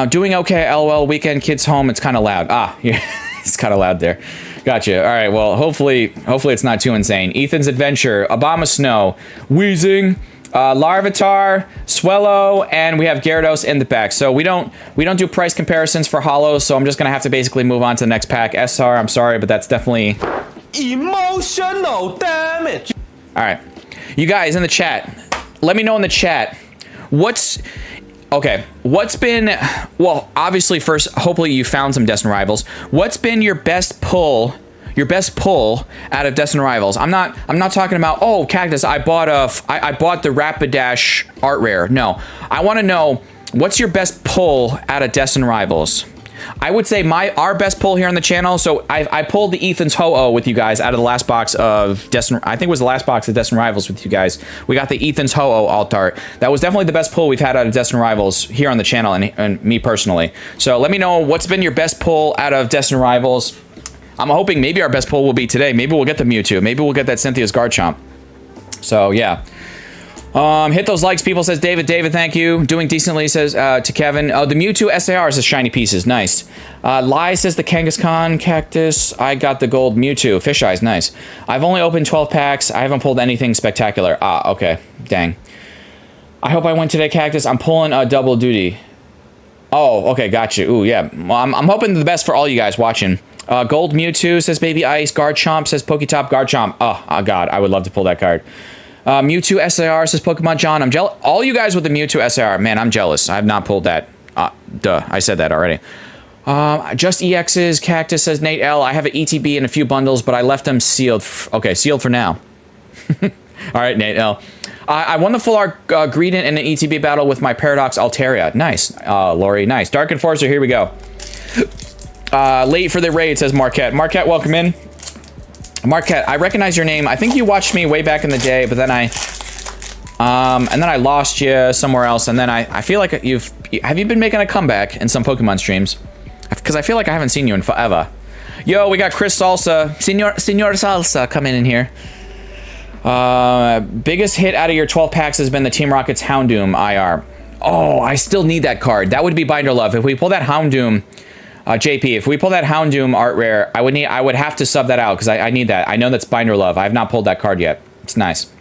Doing okay, LOL, weekend, kids home, it's kind of loud. Yeah, it's kind of loud there. Gotcha. All right. Well, hopefully it's not too insane. Ethan's Adventure, Obama Snow, Wheezing, Larvitar, Swellow, and we have Gyarados in the back. So we don't do price comparisons for hollows. So I'm just gonna have to basically move on to the next pack. SR, I'm sorry, but that's definitely Emotional damage. all right. You guys in the chat, let me know in the chat what's been, well, obviously first, hopefully you found some Destined Rivals. What's been your best pull out of Destined Rivals? I'm not talking about, oh, Cactus, I bought the Rapidash art rare. No, I want to know what's your best pull out of Destined Rivals. I would say our best pull here on the channel. So I pulled the Ethan's Ho-Oh with you guys out of the last box of Destined. I think it was the last box of Destined Rivals with you guys. We got the Ethan's Ho-Oh alt art. That was definitely the best pull we've had out of Destined Rivals here on the channel, and me personally. So let me know what's been your best pull out of Destined Rivals. I'm hoping maybe our best pull will be today. Maybe we'll get the Mewtwo. Maybe we'll get that Cynthia's Garchomp. So yeah. Hit those likes, people, says David. David, thank you. Doing decently, says to Kevin. Oh, the Mewtwo SAR says shiny pieces. Nice. Lai says the Kangaskhan Cactus. I got the gold Mewtwo. Fish Eyes, nice. I've only opened 12 packs. I haven't pulled anything spectacular. Okay. Dang. I hope I win today, Cactus. I'm pulling a double duty. Oh, okay, gotcha. Ooh, yeah. Well, I'm hoping the best for all you guys watching. Gold Mewtwo, says Baby Ice. Garchomp, says Poketop Garchomp. Oh, God, I would love to pull that card. Mewtwo SAR, says Pokemon John. I'm jealous. All you guys with the Mewtwo SAR, man, I'm jealous. I have not pulled that. Duh, I said that already. Just EXs, Cactus, says Nate L. I have an ETB and a few bundles, but I left them sealed. Okay, sealed for now. All right, Nate L. I won the full art Greedent in an ETB battle with my Paradox Altaria. Nice, Lori, nice. Dark Enforcer, here we go. Late for the raid, says Marquette. Marquette, welcome in. Marquette, I recognize your name. I think you watched me way back in the day, but then I lost you somewhere else, and then I feel like have you been making a comeback in some Pokemon streams? Because I feel like I haven't seen you in forever. Yo, we got Chris Salsa, Senor Salsa coming in here. Biggest hit out of your 12 packs has been the Team Rocket's Houndoom IR. Oh, I still need that card. That would be Binder Love. If we pull that Houndoom, JP, if we pull that Houndoom art rare, I would have to sub that out because I need that. I know that's Binder Love. I have not pulled that card yet. It's nice.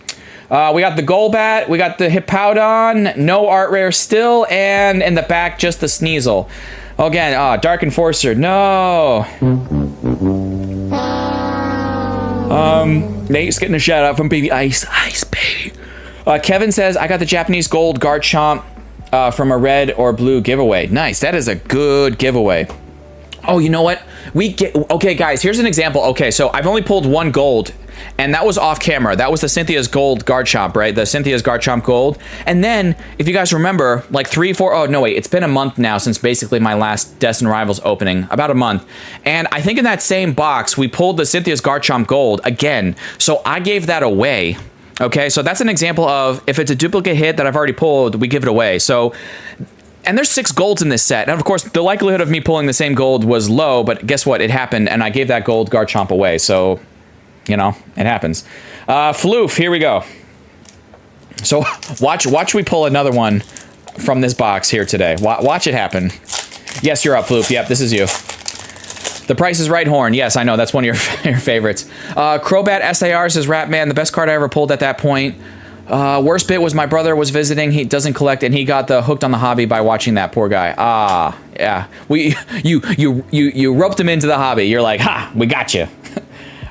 We got the Golbat, we got the Hippowdon, no art rare still, and in the back just the Sneasel. Again, Dark Enforcer, no. Nate's getting a shout out from Baby Ice. Ice, baby. Kevin says, I got the Japanese Gold Garchomp from a red or blue giveaway. Nice, that is a good giveaway. Oh, you know what? Okay, guys, here's an example. Okay, so I've only pulled one gold, and that was off camera. That was the Cynthia's Gold Garchomp, right? The Cynthia's Garchomp Gold. And then, if you guys remember, like it's been a month now since basically my last Destined Rivals opening, about a month. And I think in that same box, we pulled the Cynthia's Garchomp Gold again. So I gave that away. Okay, so that's an example of if it's a duplicate hit that I've already pulled, we give it away. So, and there's 6 golds in this set. And of course, the likelihood of me pulling the same gold was low, but guess what? It happened, and I gave that gold Garchomp away. So, you know, it happens. Floof, here we go. So watch we pull another one from this box here today. Watch it happen. Yes, you're up, Floof. Yep, this is you. The Price is Right horn. Yes, I know. That's one of your favorites. Crobat SIR says, Rap Man, the best card I ever pulled at that point. Worst bit was my brother was visiting. He doesn't collect, and he got the hooked on the hobby by watching that. Poor guy. Yeah. You roped him into the hobby. You're like, ha, we got you.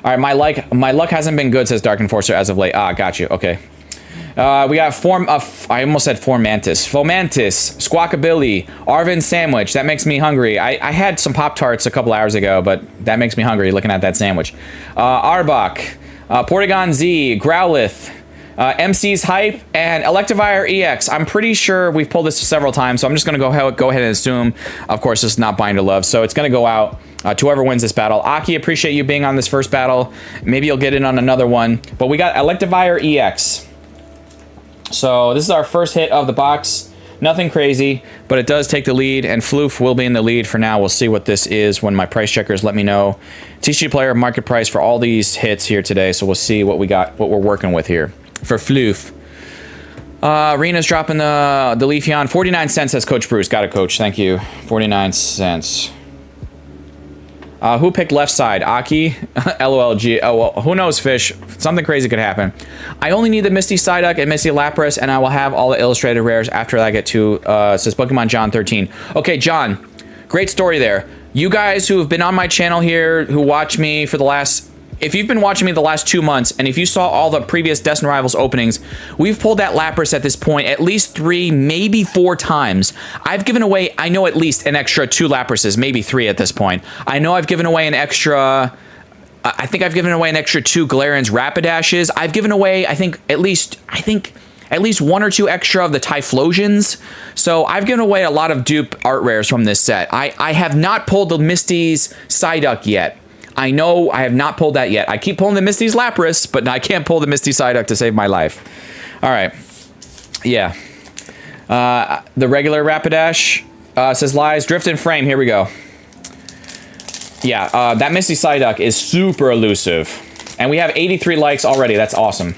All right, my luck hasn't been good, says Dark Enforcer, as of late. Got you. Okay. We got I almost said Fomantis, Squawkabilly, Arvin Sandwich. That makes me hungry. I had some Pop-Tarts a couple hours ago, but that makes me hungry looking at that sandwich. Arbok, Portagon Z, Growlithe, MC's Hype, and Electivire EX. I'm pretty sure we've pulled this several times, so I'm just going to go ahead and assume, of course, this is not Bind to Love, so it's going to go out to whoever wins this battle. Aki, appreciate you being on this first battle. Maybe you'll get in on another one, but we got Electivire EX. So this is our first hit of the box. Nothing crazy, but it does take the lead, and Floof will be in the lead for now. We'll see what this is when my price checkers let me know. TCG player market price for all these hits here today, so we'll see what we got, what we're working with here for Floof. Rena's dropping the Leafeon. 49 cents, says Coach Bruce. Got it, Coach. Thank you. 49 cents. Who picked left side? Aki? LOLG. Oh, well, who knows, Fish? Something crazy could happen. I only need the Misty Psyduck and Misty Lapras, and I will have all the illustrated rares after I get to, says Pokemon John 13. Okay, John, great story there. You guys who have been on my channel here, who watch me for the last... If you've been watching me the last 2 months, and if you saw all the previous Destined Rivals openings, we've pulled that Lapras at this point at least 3, maybe 4 times. I've given away, I know, at least an extra 2 Laprases, maybe 3 at this point. I know I've given away an extra... I think I've given away an extra 2 Galarian's Rapidashes. I've given away, I think at least 1 or 2 extra of the Typhlosions. So I've given away a lot of dupe art rares from this set. I have not pulled the Misty's Psyduck yet. I know I have not pulled that yet. I keep pulling the Misty's Lapras, but I can't pull the Misty Psyduck to save my life. All right. Yeah. The regular Rapidash says lies. Drift and Frame. Here we go. Yeah, that Misty Psyduck is super elusive. And we have 83 likes already. That's awesome.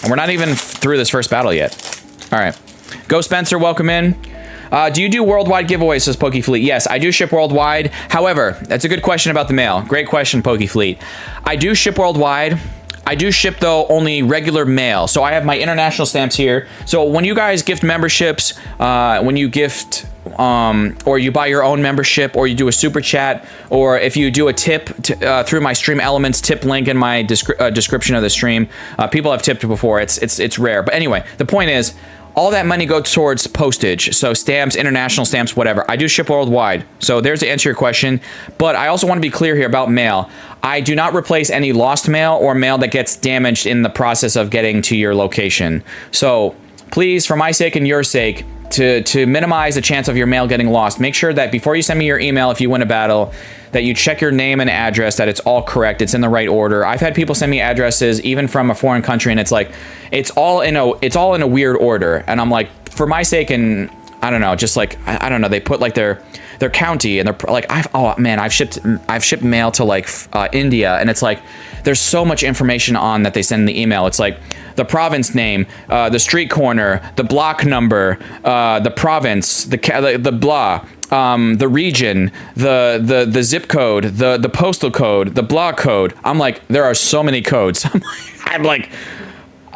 And we're not even through this first battle yet. All right. Go Spencer, welcome in. Do you do worldwide giveaways, says Pokefleet? Yes, I do ship worldwide. However, that's a good question about the mail. Great question, Pokefleet. I do ship worldwide. I do ship, though, only regular mail. So I have my international stamps here. So when you guys gift memberships, when you gift... or you buy your own membership, or you do a super chat, or if you do a tip through my Stream Elements tip link in my description of the stream, people have tipped before. It's rare, but anyway, the point is, all that money goes towards postage. So stamps, international stamps, whatever. I do ship worldwide. So there's the answer to your question. But I also want to be clear here about mail. I do not replace any lost mail or mail that gets damaged in the process of getting to your location. So please, for my sake and your sake, to minimize the chance of your mail getting lost, make sure that before you send me your email, if you win a battle, that you check your name and address, that it's all correct, it's in the right order. I've had people send me addresses even from a foreign country, and it's like it's all in a weird order, and I'm like, for my sake, and I don't know, just like I don't know, they put like their county, and they're like, I've shipped mail to like India, and it's like there's so much information on that they send in the email. It's like the province name, the street corner, the block number, the province, the blah, the region, the zip code, the postal code, the block code. I'm like, there are so many codes. I'm like,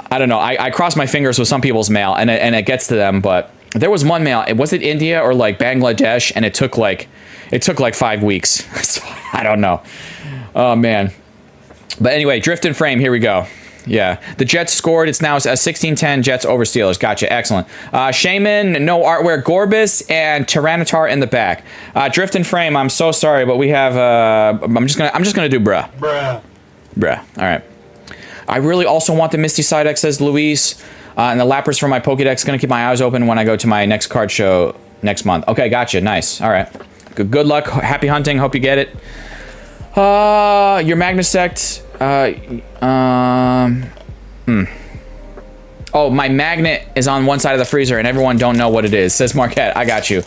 I don't know. I cross my fingers with some people's mail, and it gets to them, but there was one mail. Was it India or like Bangladesh? And it took like 5 weeks. So, I don't know. Oh man. But anyway, Drift and Frame. Here we go. Yeah, the Jets scored. It's now a 16-10 Jets over Steelers. Gotcha, excellent. Shaman, no artwork, Gorbis, and Tyranitar in the back. Drift and Frame. I'm so sorry, but we have. I'm just gonna do bruh. Bruh. All right. I really also want the Misty Psyduck, says Luis, and the Lapras for my Pokédex. Gonna keep my eyes open when I go to my next card show next month. Okay, gotcha. Nice. All right. Good luck. Happy hunting. Hope you get it. Your Magnesect. Oh, my magnet is on one side of the freezer and everyone don't know what it is, says Marquette. I got you.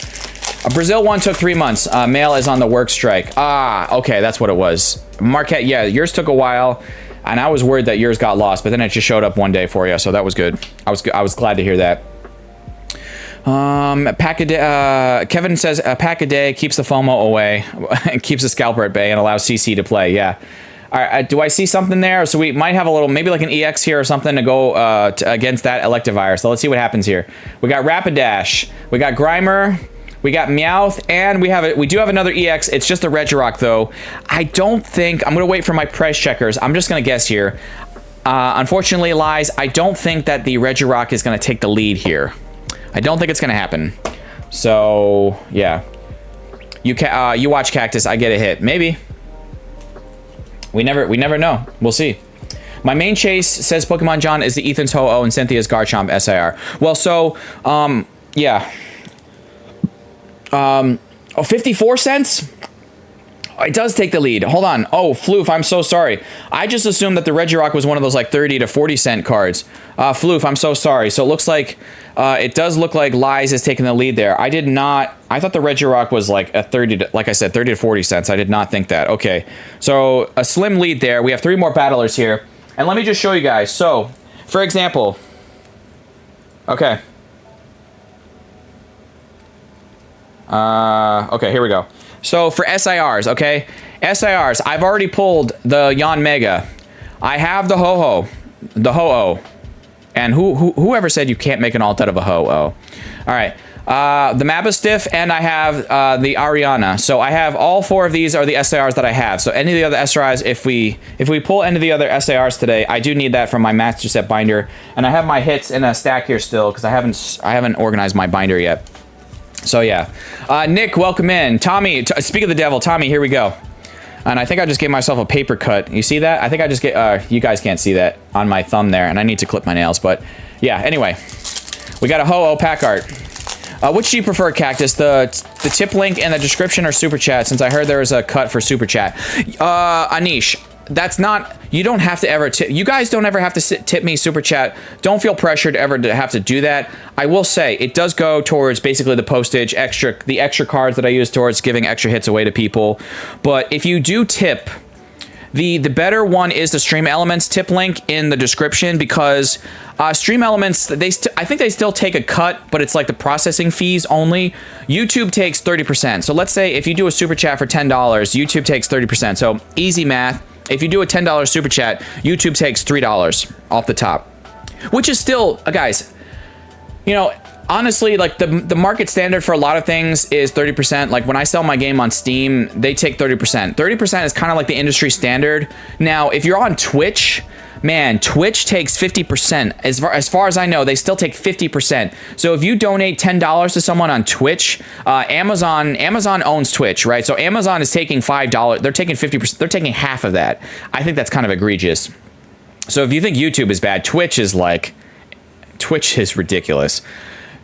Brazil one took 3 months. Mail is on the work strike. Okay, that's what it was. Marquette, yeah, yours took a while, and I was worried that yours got lost, but then it just showed up one day for you, so that was good. I was glad to hear that. Pack a day, Kevin says a pack a day keeps the FOMO away, and keeps the scalper at bay, and allows CC to play. Yeah. All right. Do I see something there? So we might have a little, maybe like an EX here or something to go against that Electivire. So let's see what happens here. We got Rapidash. We got Grimer. We got Meowth, and we do have another EX. It's just a Regirock though. I don't think I'm gonna wait for my price checkers. I'm just gonna guess here. Unfortunately, Lies, I don't think that the Regirock is gonna take the lead here. I don't think it's gonna happen. So yeah, you watch Cactus. I get a hit, maybe. We never know. We'll see. My main chase, says Pokemon John, is the Ethan's Ho-Oh and Cynthia's Garchomp SIR. Well, so yeah. 54 cents. It does take the lead. Hold on. Oh, Floof, I'm so sorry. I just assumed that the Regirock was one of those like 30 to 40 cent cards. Floof, I'm so sorry. So it looks like, it does look like Lies is taking the lead there. I did not, I thought the Regirock was like a 30 to, like I said, 30 to 40 cents. I did not think that. Okay. So a slim lead there. We have 3 more battlers here. And let me just show you guys. So, for example, okay. Okay, here we go. So for SIRs, okay? SIRs, I've already pulled the Yon Mega. I have the Ho-Oh. And whoever said you can't make an alt out of a Ho-Oh. All right. The Mabastiff, and I have the Ariana. So I have all 4 of these are the SIRs that I have. So any of the other SIRs, if we pull any of the other SIRs today, I do need that from my Master Set binder. And I have my hits in a stack here still because I haven't organized my binder yet. So yeah, Nick, welcome in. Tommy, speak of the devil. Tommy, here we go. And I think I just gave myself a paper cut. You see that? I think I just get. You guys can't see that on my thumb there, and I need to clip my nails. But yeah, anyway, we got a Ho-Oh pack art. Which do you prefer, Cactus? The tip link in the description or super chat? Since I heard there was a cut for super chat. Anish, that's not. You don't have to ever tip. You guys don't ever have to tip me super chat. Don't feel pressured ever to have to do that. I will say it does go towards basically the postage, the extra cards that I use towards giving extra hits away to people. But if you do tip, the better one is the Stream Elements tip link in the description because Stream Elements, I think they still take a cut, but it's like the processing fees only. YouTube takes 30%. So let's say if you do a super chat for $10, YouTube takes 30%. So easy math. If you do a $10 super chat, YouTube takes $3 off the top, which is still, guys, you know, honestly, like the market standard for a lot of things is 30%. Like when I sell my game on Steam, they take 30%. 30% is kind of like the industry standard. Now, if you're on Twitch, man, Twitch takes 50%. As far as I know, they still take 50%. So if you donate $10 to someone on Twitch, Amazon owns Twitch, right? So Amazon is taking $5. They're taking 50%. They're taking half of that. I think that's kind of egregious. So if you think YouTube is bad, Twitch is ridiculous.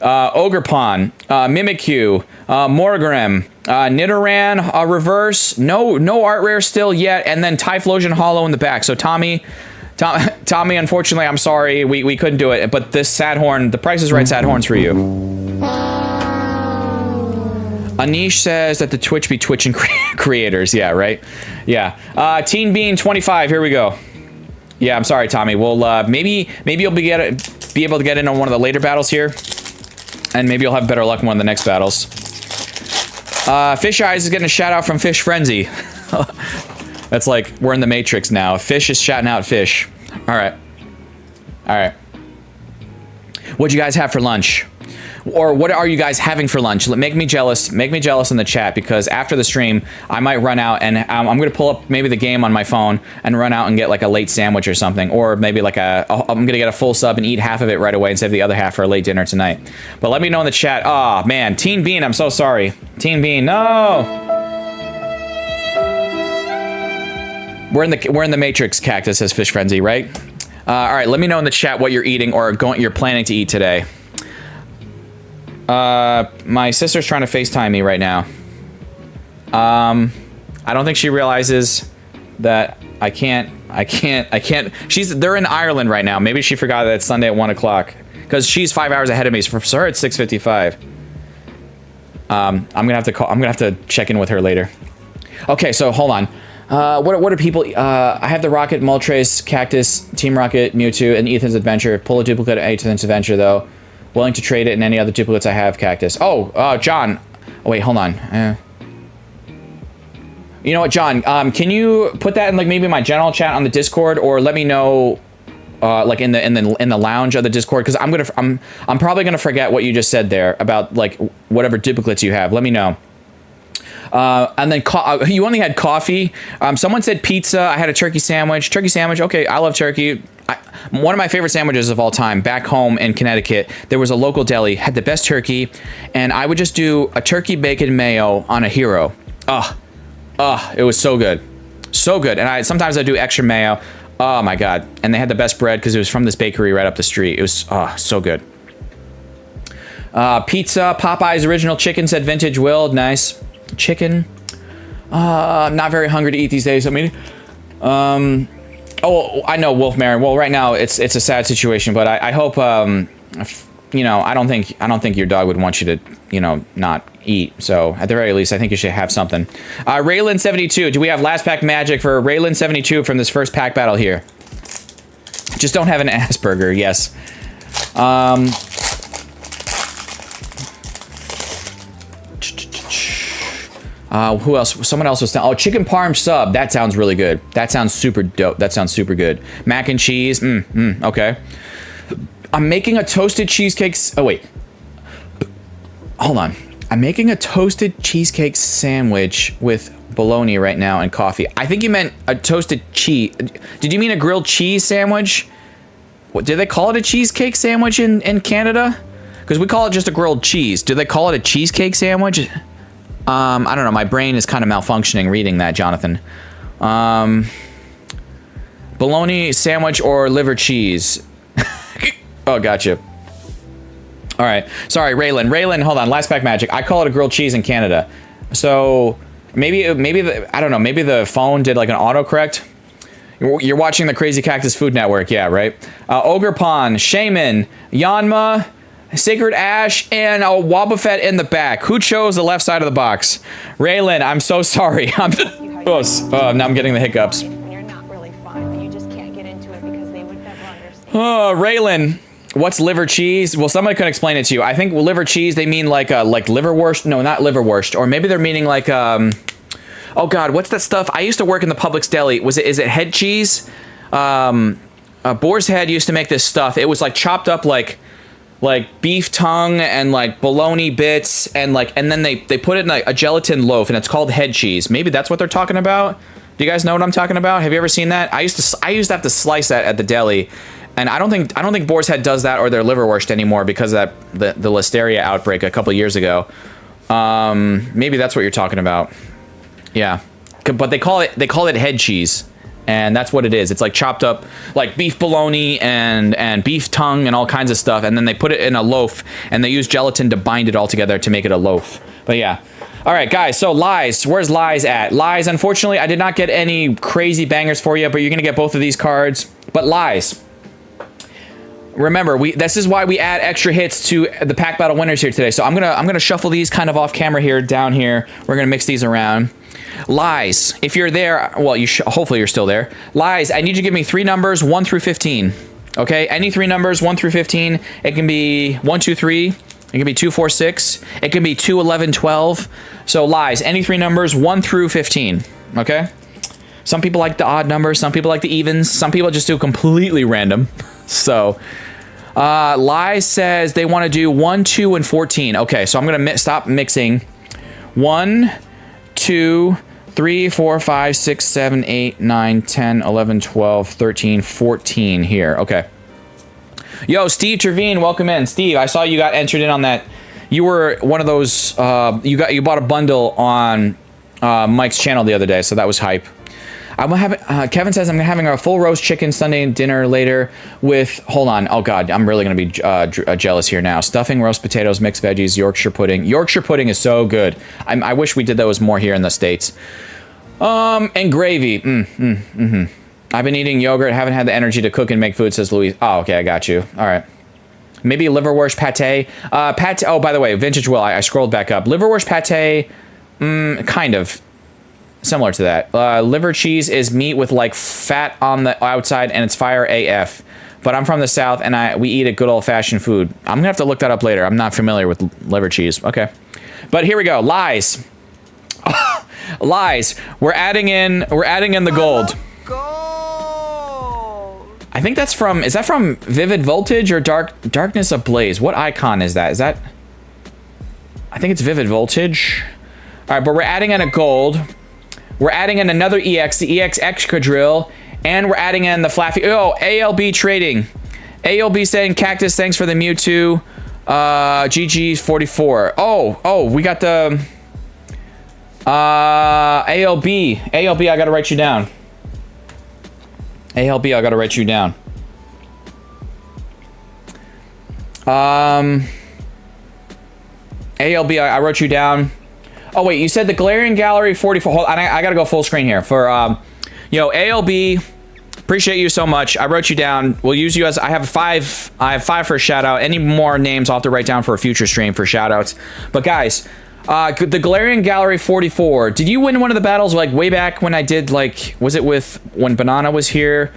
Ogerpon, Mimikyu, Morgrem, Nidoran, Reverse, no art rare still yet, and then Typhlosion Hollow in the back. So Tommy, unfortunately, I'm sorry, we couldn't do it, but this Sadhorn, the Price is Right Sadhorn's for you. Anish says that the Twitch be twitching creators, yeah, right? Yeah. Teen Bean 25, here we go. Yeah, I'm sorry, Tommy. Well, maybe you'll be able to get in on one of the later battles here, and maybe you'll have better luck in one of the next battles. Fish Eyes is getting a shout out from Fish Frenzy. That's like we're in the Matrix now. Fish is shouting out Fish. All right. What'd you guys have for lunch? Or what are you guys having for lunch? Make me jealous. Make me jealous in the chat because after the stream, I might run out and I'm going to pull up maybe the game on my phone and run out and get like a late sandwich or something. Or maybe like I'm going to get a full sub and eat half of it right away and save the other half for a late dinner tonight. But let me know in the chat. Oh, man. Teen Bean, I'm so sorry. Teen Bean, no. We're in the Matrix, Cactus, says Fish Frenzy, right? All right, let me know in the chat what you're eating or you're planning to eat today. My sister's trying to FaceTime me right now. I don't think she realizes that I can't. They're in Ireland right now. Maybe she forgot that it's Sunday at 1 o'clock because she's 5 hours ahead of me. So for her, it's 6:55. I'm gonna have to check in with her later. Okay, so hold on. What are people? I have the Rocket, Moltres, Cactus, Team Rocket, Mewtwo, and Ethan's Adventure. Pull a duplicate of Ethan's Adventure though. Willing to trade it and any other duplicates I have, Cactus. Oh, John. Oh, wait, hold on. You know what, John? Can you put that in like maybe my general chat on the Discord, or let me know, like in the lounge of the Discord? Because I'm probably gonna forget what you just said there about like whatever duplicates you have. Let me know. And then you only had coffee. Someone said pizza. I had a turkey sandwich. Turkey sandwich. Okay, I love turkey. One of my favorite sandwiches of all time, back home in Connecticut, there was a local deli, had the best turkey, and I would just do a turkey bacon mayo on a hero. It was so good. So good. And sometimes I do extra mayo. Oh my God. And they had the best bread because it was from this bakery right up the street. It was so good. Pizza, Popeye's original chicken, said Vintage Will. Nice. Chicken. I'm not very hungry to eat these days. I mean, oh, I know, Wolfmare. Well, right now it's a sad situation, but I hope, you know, I don't think your dog would want you to, you know, not eat. So at the very least, I think you should have something. Raylan 72. Do we have last pack magic for Raylan 72 from this first pack battle here? Just don't have an Asperger. Yes. Who else? Someone else was down. Oh, chicken parm sub. That sounds really good. That sounds super dope. That sounds super good. Mac and cheese. Okay. I'm making a toasted cheesecake. Oh, wait. Hold on. I'm making a toasted cheesecake sandwich with bologna right now and coffee. I think you meant a toasted cheese. Did you mean a grilled cheese sandwich? What, do they call it a cheesecake sandwich in Canada? Because we call it just a grilled cheese. Do they call it a cheesecake sandwich? I don't know. My brain is kind of malfunctioning reading that, Jonathan. Bologna sandwich or liver cheese? Oh, gotcha. All right. Sorry, Raylan. Raylan, hold on. Last pack magic. I call it a grilled cheese in Canada. So maybe I don't know. Maybe the phone did like an autocorrect. You're watching the Crazy Cactus Food Network. Yeah, right. Ogre Pond, Shaman, Yanma, Sacred Ash, and a Wobbuffet in the back. Who chose the left side of the box? Raylan, I'm so sorry. Now I'm getting the hiccups. You're not really fun, but you just can't get into it because they would never understand. Oh, Raylan, what's liver cheese? Well, somebody could explain it to you. I think liver cheese, they mean like liverwurst. No, not liverwurst. Or maybe they're meaning like, oh God, what's that stuff? I used to work in the Publix deli. Is it head cheese? Boar's Head used to make this stuff. It was like chopped up like beef tongue and like bologna bits and then they put it in a gelatin loaf and it's called head cheese. Maybe that's what they're talking about. Do you guys know what I'm talking about? Have you ever seen that? I used to have to slice that at the deli, and I don't think Boar's Head does that or their liverwurst anymore because of the listeria outbreak a couple years ago. Maybe that's what you're talking about. Yeah, but they call it head cheese. And that's what it is. It's like chopped up like beef bologna and beef tongue and all kinds of stuff. And then they put it in a loaf and they use gelatin to bind it all together to make it a loaf. But yeah. All right, guys. So Lies, where's Lies at? Lies, unfortunately, I did not get any crazy bangers for you, but you're going to get both of these cards. But Lies, remember, this is why we add extra hits to the pack battle winners here today. So I'm gonna shuffle these kind of off camera here, down here. We're going to mix these around. Lies, if you're there, well, hopefully you're still there. Lies, I need you to give me 3 numbers, 1 through 15. Okay, any 3 numbers, 1 through 15. It can be 1, 2, 3. It can be 2, 4, 6. It can be 2, 11, 12. So Lies, any 3 numbers, 1 through 15. Okay. Some people like the odd numbers. Some people like the evens. Some people just do completely random. So, Lies says they want to do 1, 2, and 14. Okay, so I'm gonna stop mixing. 1, 2, 3, 4, 5, 6, 7, 8, 9, 10, 11, 12, 13, 14 here. Okay. Yo, Steve Trevine, welcome in. Steve, I saw you got entered in on that. You were one of those, you bought a bundle on Mike's channel the other day, so that was hype. Kevin says I'm having a full roast chicken Sunday dinner later with, hold on, oh God, I'm really going to be jealous here now. Stuffing, roast potatoes, mixed veggies, Yorkshire pudding. Yorkshire pudding is so good. I wish we did those more here in the States. And gravy. I've been eating yogurt, haven't had the energy to cook and make food, says Louise. Oh, okay, I got you. All right. Maybe liverwurst pate. Oh, by the way, Vintage Will, I scrolled back up. Liverwurst pate, kind of. Similar to that. Liver cheese is meat with like fat on the outside and it's fire AF. but I'm from the South and we eat a good old-fashioned food. I'm gonna have to look that up later. I'm not familiar with liver cheese. Okay, but here we go. Lies. Lies. We're adding in the gold. I think that's from, is that from Vivid Voltage or Darkness Ablaze? What icon is that? Is that, I think it's Vivid Voltage. All right, but we're adding in a gold. We're adding in another EX, the EX Extra Drill, and we're adding in the Flaffy. Oh, ALB Trading. ALB saying, Cactus, thanks for the Mewtwo. GG44. Oh, we got the ALB. ALB, I gotta write you down. ALB, I gotta write you down. ALB, I wrote you down. Oh wait, you said the Galarian Gallery 44. Hold on, I gotta go full screen here for yo, ALB. Appreciate you so much. I wrote you down. We'll use you as I have five for a shout out. Any more names I'll have to write down for a future stream for shout outs. But guys, the Galarian Gallery 44. Did you win one of the battles like way back when I did, like, was it with when Banana was here?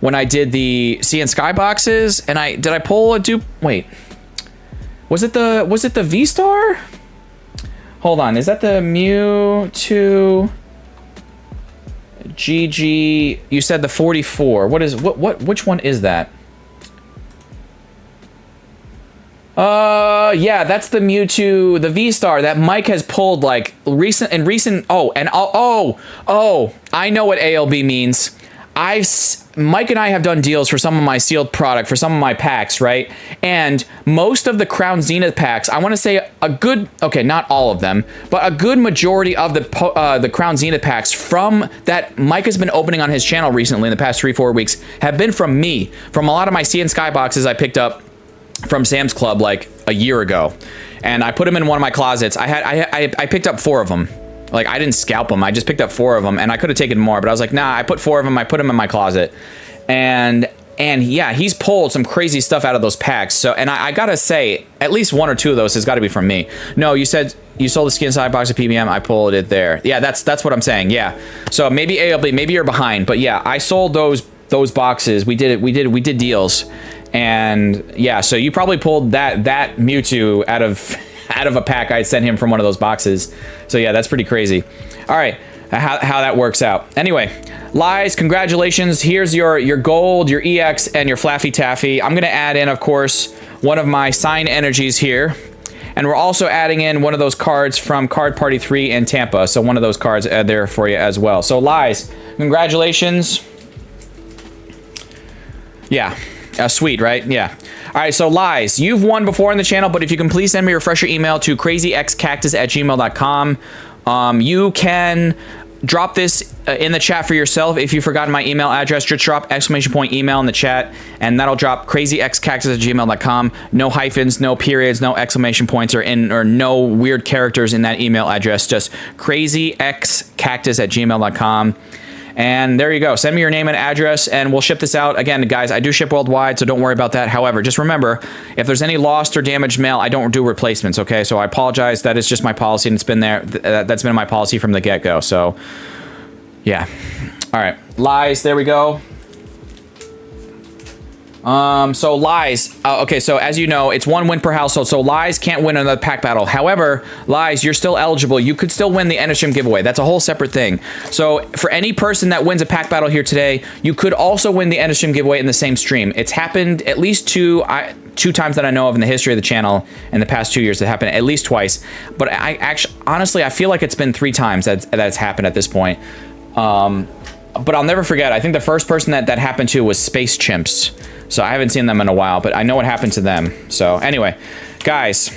When I did the Sea and Sky boxes? And did I pull a dupe? Wait. Was it the V-Star? Hold on, is that the Mewtwo GG? You said the 44. Which one is that? Yeah, that's the Mewtwo, the V-Star that Mike has pulled like recent. Oh, I know what ALB means. Mike and I have done deals for some of my sealed product, for some of my packs, right? And most of the Crown Zenith packs, I want to say a good, okay, not all of them, but a good majority of the Crown Zenith packs from that Mike has been opening on his channel recently in the past 3-4 weeks have been from me, from a lot of my Sea and Sky boxes I picked up from Sam's Club like a year ago. And I put them in one of my closets. I picked up 4 of them. Like, I didn't scalp them. I just picked up 4 of them, and I could have taken more, but I was like, nah, I put 4 of them. I put them in my closet. And yeah, he's pulled some crazy stuff out of those packs. So, and I gotta say, at least 1 or 2 of those has got to be from me. No, you said you sold the skin side box of PBM. I pulled it there. Yeah, that's what I'm saying. Yeah. So maybe ALB, maybe you're behind, but yeah, I sold those boxes. We did deals, and yeah, so you probably pulled that Mewtwo out of a pack I sent him from one of those boxes. So yeah, that's pretty crazy. All right, how that works out. Anyway, Lies, congratulations. Here's your gold, your EX, and your Flaffy Taffy. I'm gonna add in, of course, one of my sign energies here. And we're also adding in one of those cards from Card Party 3 in Tampa. So one of those cards there for you as well. So Lies, congratulations. Yeah, sweet, right? Yeah. All right, so Lies, you've won before in the channel, but if you can please send me a refresher email to crazyxcactus@gmail.com. You can drop this in the chat for yourself if you've forgotten my email address. Just drop !email in the chat, and that'll drop crazyxcactus@gmail.com. No hyphens, no periods, no exclamation points, or no weird characters in that email address. Just crazyxcactus@gmail.com. And there you go. Send me your name and address, and we'll ship this out. Again, guys, I do ship worldwide, so don't worry about that. However, just remember, if there's any lost or damaged mail, I don't do replacements, okay? So I apologize. That is just my policy, and it's been there. That's been my policy from the get-go. So, yeah. All right. Lies. There we go. So Lies, okay, so as you know, it's 1 win per household, so Lies can't win another pack battle. However, Lies, you're still eligible. You could still win the Ender Stream giveaway. That's a whole separate thing. So for any person that wins a pack battle here today, you could also win the Ender Stream giveaway in the same stream. It's happened at least two times that I know of in the history of the channel in the past 2 years. It happened at least twice, but honestly, I feel like it's been 3 times that's happened at this point. But I'll never forget, I think the first person that happened to was Space Chimps. So I haven't seen them in a while, but I know what happened to them. So anyway, guys,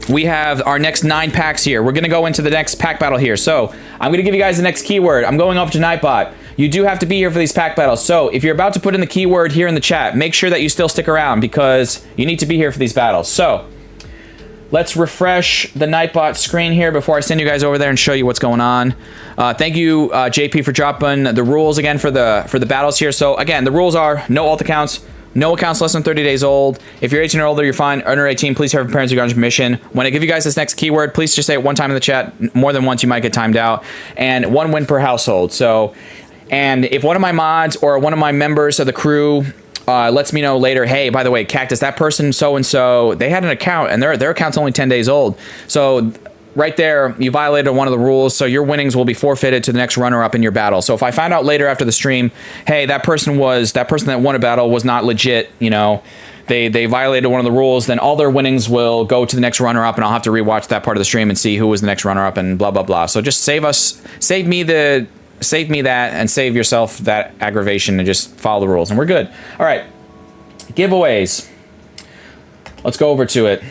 we have our next 9 packs here. We're gonna go into the next pack battle here. So I'm gonna give you guys the next keyword. I'm going up to Nightbot. You do have to be here for these pack battles. So if you're about to put in the keyword here in the chat, make sure that you still stick around because you need to be here for these battles. So let's refresh the Nightbot screen here before I send you guys over there and show you what's going on. Thank you, JP, for dropping the rules again for the battles here. So again, the rules are no alt accounts, no accounts less than 30 days old. If you're 18 or older, you're fine. Under 18, please have your parents or guardian's permission. When I give you guys this next keyword, please just say it 1 time in the chat. More than once, you might get timed out. And 1 win per household. So, and if one of my mods or one of my members of the crew lets me know later, hey, by the way, Cactus, that person so-and-so, they had an account, and their account's only 10 days old. So right there, you violated one of the rules, so your winnings will be forfeited to the next runner-up in your battle. So if I find out later after the stream, hey, that person that won a battle was not legit, you know, they violated one of the rules, then all their winnings will go to the next runner-up, and I'll have to rewatch that part of the stream and see who was the next runner-up and blah, blah, blah. So just save me that, and save yourself that aggravation, and just follow the rules, and we're good. All right, giveaways. Let's go over to it.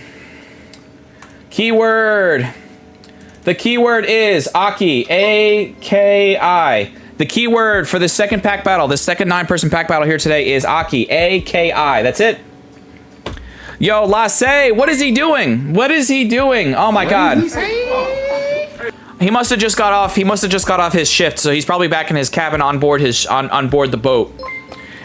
Keyword. The keyword is Aki, A-K-I. The keyword for the second pack battle, the second 9-person pack battle here today is Aki, A-K-I. That's it. Yo, Lasse, what is he doing? What is he doing? Oh my God. He must have just got off. He must have just got off his shift, so he's probably back in his cabin on board on board the boat.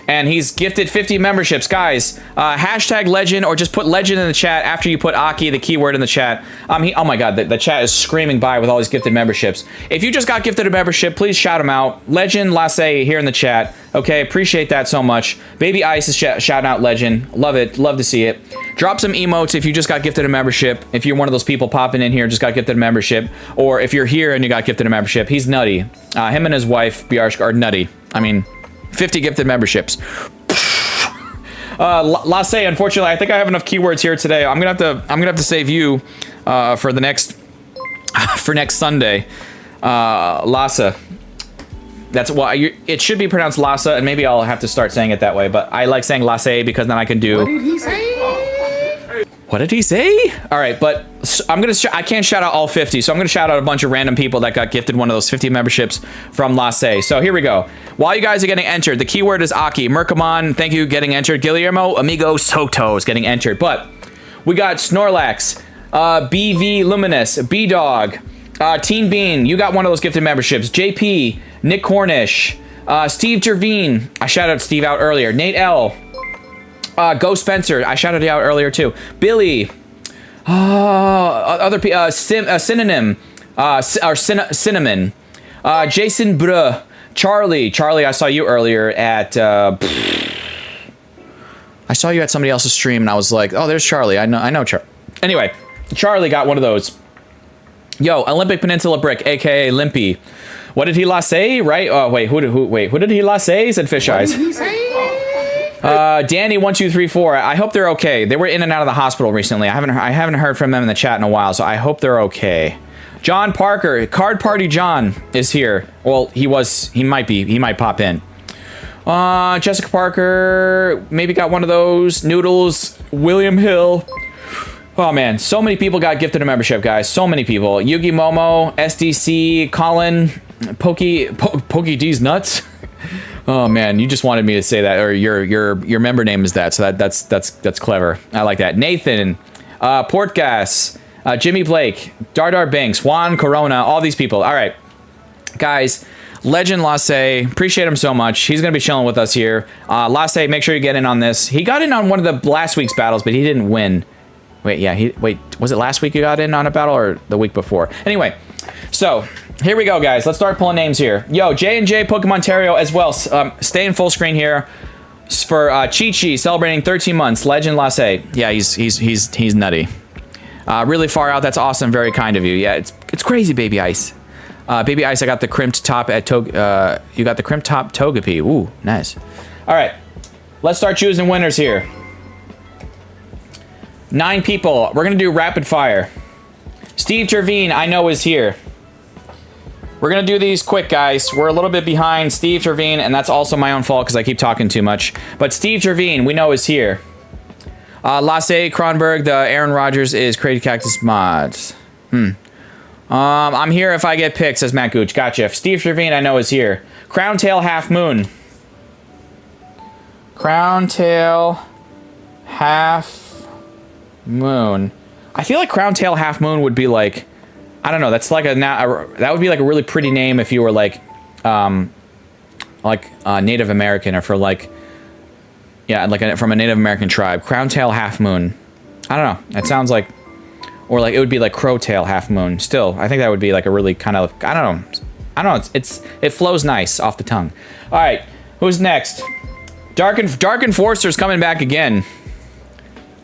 And he's gifted 50 memberships. Guys, hashtag legend, or just put legend in the chat after you put Aki, the keyword, in the chat. Oh my God, the chat is screaming by with all these gifted memberships. If you just got gifted a membership, please shout him out. Legend Lasse here in the chat. Okay, appreciate that so much. Baby Ice is shouting out Legend. Love it, love to see it. Drop some emotes if you just got gifted a membership. If you're one of those people popping in here and just got gifted a membership. Or if you're here and you got gifted a membership, he's nutty. Him and his wife, Biarsk, are nutty. I mean, 50 gifted memberships. Lasse, unfortunately, I think I have enough keywords here today. I'm gonna have to save you for the next Sunday. Lasse. That's why it should be pronounced Lasse, and maybe I'll have to start saying it that way. But I like saying Lasse because then I can do. What did he say? What did he say? All right, but I can't shout out all 50, so I'm gonna shout out a bunch of random people that got gifted one of those 50 memberships from Lasse. So here we go. While you guys are getting entered, the keyword is Aki. Merkamon, thank you, getting entered. Guillermo Amigo Soto is getting entered. But we got Snorlax, BV Luminous, B-Dog, Teen Bean, you got one of those gifted memberships. JP, Nick Cornish, Steve Jervine, I shouted Steve out earlier. Nate L, Go Spencer, I shouted you out earlier too. Billy, other people, Synonym, or Cinnamon, Jason Bruh, Charlie, I saw you earlier at, I saw you at somebody else's stream and I was like, oh, there's Charlie, I know Charlie. Anyway, Charlie got one of those. Yo, Olympic Peninsula Brick, aka Limpy. What did he say? Right? Oh, wait, who did he say? Said Fish Eyes. Danny 1234. I hope they're okay. They were in and out of the hospital recently. I haven't heard from them in the chat in a while, so I hope they're okay. John Parker, Card Party John is here. Well, he might pop in. Jessica Parker maybe got one of those. Noodles, William Hill. Oh man, so many people got gifted a membership, guys. So many people. Yugi Momo, SDC, Colin, Pokey D's nuts. Oh man, you just wanted me to say that, or your member name is that, so that's clever. I like that. Nathan, Portgas, Jimmy Blake, Dardar Banks, Juan Corona, all these people. All right, guys. Legend Lasse, appreciate him so much. He's gonna be chilling with us here. Lasse, make sure you get in on this. He got in on one of the last week's battles, but he didn't win. Wait, yeah, was it last week you got in on a battle or the week before? Anyway, so here we go, guys. Let's start pulling names here. Yo, J&J Pokemon Terrio as well. Stay in full screen here for Chi-Chi celebrating 13 months. Legend Lasse. Yeah, he's nutty. Really far out. That's awesome. Very kind of you. Yeah, it's crazy, Baby Ice. Baby Ice, I got the crimped top at you got the crimped top Togepi. Ooh, nice. All right, let's start choosing winners here. 9 people. We're gonna do rapid fire. Steve Jervine, I know, is here. We're gonna do these quick, guys. We're a little bit behind Steve Jervine, and that's also my own fault because I keep talking too much. But Steve Jervine, we know, is here. Lasse Kronberg, the Aaron Rodgers is Crazy Cactus Mods. I'm here if I get picked, says Matt Gooch. Gotcha. Steve Jervine, I know, is here. Crowntail Half Moon. Crowntail Half Moon. I feel like Crowntail Half Moon would be like, I don't know, that's like that would be like a really pretty name if you were like Native American, or for like, yeah, like from a Native American tribe. Crowntail Half Moon. I don't know. It sounds like, or like it would be like Crowtail Half Moon. Still, I think that would be like a really kind of, I don't know. It flows nice off the tongue. All right, who's next? Dark Enforcer's coming back again.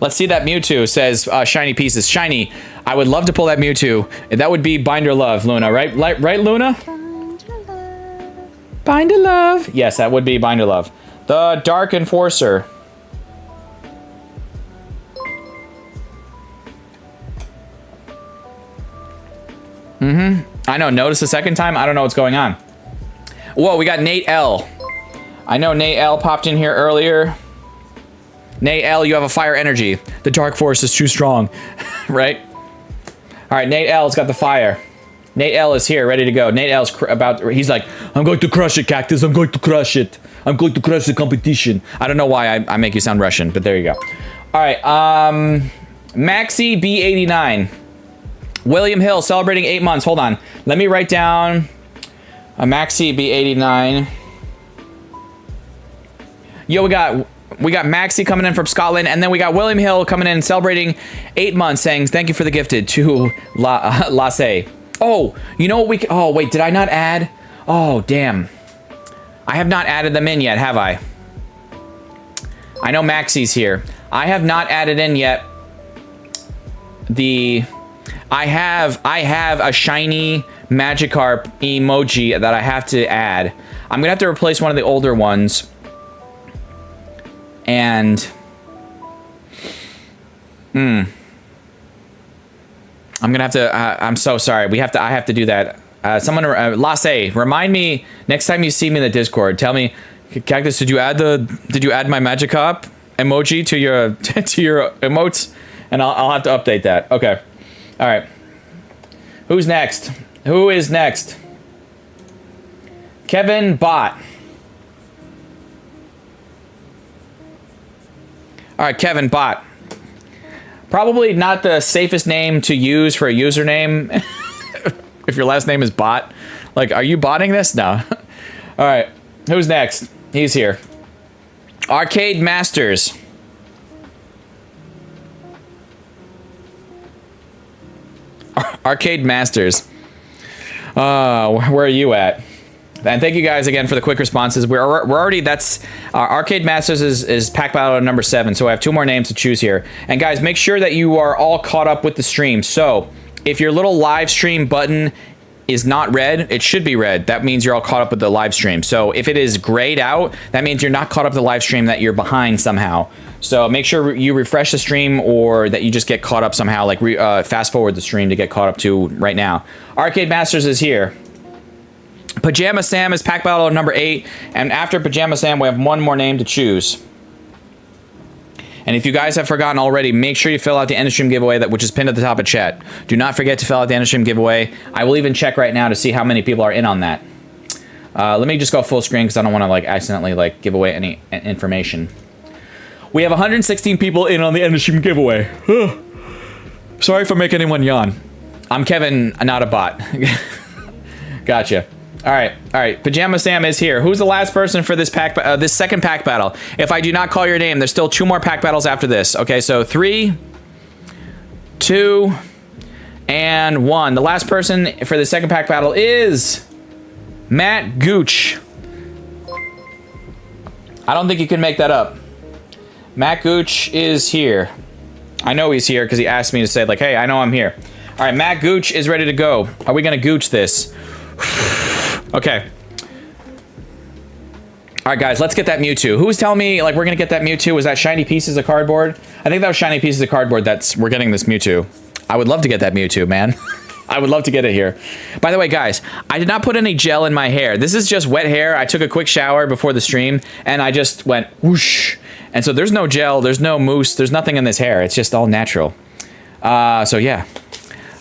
Let's see that Mewtwo, says Shiny Pieces. Shiny, I would love to pull that Mewtwo. That would be Binder Love, Luna, right? Right, Luna? Binder Love. Yes, that would be Binder Love. The Dark Enforcer. I know, notice the second time? I don't know what's going on. Whoa, we got Nate L. I know Nate L popped in here earlier. Nate L, you have a fire energy. The dark force is too strong, right? All right, Nate L's got the fire. Nate L is here, ready to go. Nate L's he's like, I'm going to crush it, Cactus. I'm going to crush it. I'm going to crush the competition. I don't know why I make you sound Russian, but there you go. All right, Maxi B89. William Hill celebrating 8 months. Hold on. Let me write down a Maxi B89. Yo, we got Maxi coming in from Scotland, and then we got William Hill coming in celebrating 8 months, saying thank you for the gifted to Lasse. Oh, you know what we can, oh wait, did I not add? Oh, damn. I have not added them in yet, have I? I know Maxi's here. I have not added in yet I have a shiny Magikarp emoji that I have to add. I'm gonna have to replace one of the older ones. And I'm gonna have to I'm so sorry. I have to do that. Someone Lasse, remind me next time you see me in the Discord, tell me, Cactus, did you add my Magikarp emoji to your emotes? And I'll have to update that. Okay. All right. Who's next? Who is next? Kevin Bot. All right, Kevin Bot. Probably not the safest name to use for a username. If your last name is Bot. Like, are you botting this? No. All right. Who's next? He's here. Arcade Masters. Arcade Masters. Where are you at? And thank you guys again for the quick responses. We're already, that's Arcade Masters is pack battle number 7, so I have 2 more names to choose here. And guys, make sure that you are all caught up with the stream. So if your little live stream button is not red, it should be red. That means you're all caught up with the live stream. So if it is grayed out, that means you're not caught up with the live stream, that you're behind somehow. So make sure you refresh the stream, or that you just get caught up somehow, like fast forward the stream to get caught up to right now. Arcade Masters is here. Pajama Sam is pack battle number 8, and after Pajama Sam we have 1 more name to choose. And if you guys have forgotten already, make sure you fill out the end of stream giveaway, which is pinned at the top of chat. Do not forget to fill out the end of stream giveaway. I will even check right now to see how many people are in on that. Let me just go full screen because I don't want to like accidentally like give away any information. We have 116 people in on the end of stream giveaway. Sorry for making anyone yawn. I'm Kevin, not a bot. Gotcha. All right. Pajama Sam is here. Who's the last person for this this second pack battle? If I do not call your name, there's still 2 more pack battles after this. Okay, so 3, 2, and 1. The last person for the second pack battle is Matt Gooch. I don't think you can make that up. Matt Gooch is here. I know he's here because he asked me to say, like, hey, I know I'm here. All right, Matt Gooch is ready to go. Are we gonna Gooch this? Okay. All right, guys, let's get that Mewtwo. Who was telling me, like, we're gonna get that Mewtwo? Was that Shiny Pieces of Cardboard? I think that was Shiny Pieces of Cardboard we're getting this Mewtwo. I would love to get that Mewtwo, man. I would love to get it here. By the way, guys, I did not put any gel in my hair. This is just wet hair. I took a quick shower before the stream, and I just went whoosh. And so there's no gel, there's no mousse, there's nothing in this hair. It's just all natural. So yeah.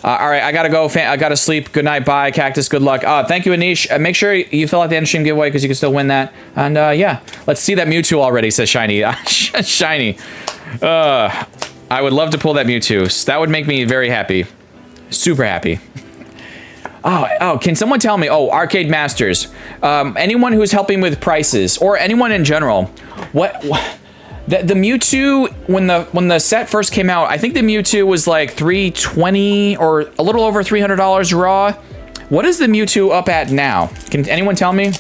All right, I gotta go. I gotta sleep. Good night. Bye, Cactus. Good luck. Thank you, Anish. Make sure you fill out the end stream giveaway because you can still win that. And yeah, let's see that Mewtwo already, says Shiny. Shiny. I would love to pull that Mewtwo. That would make me very happy. Super happy. Oh, can someone tell me? Oh, Arcade Masters. Anyone who's helping with prices, or anyone in general, what the Mewtwo, when the set first came out, I think the Mewtwo was like $320 or a little over $300 raw. What is the Mewtwo up at now? Can anyone tell me?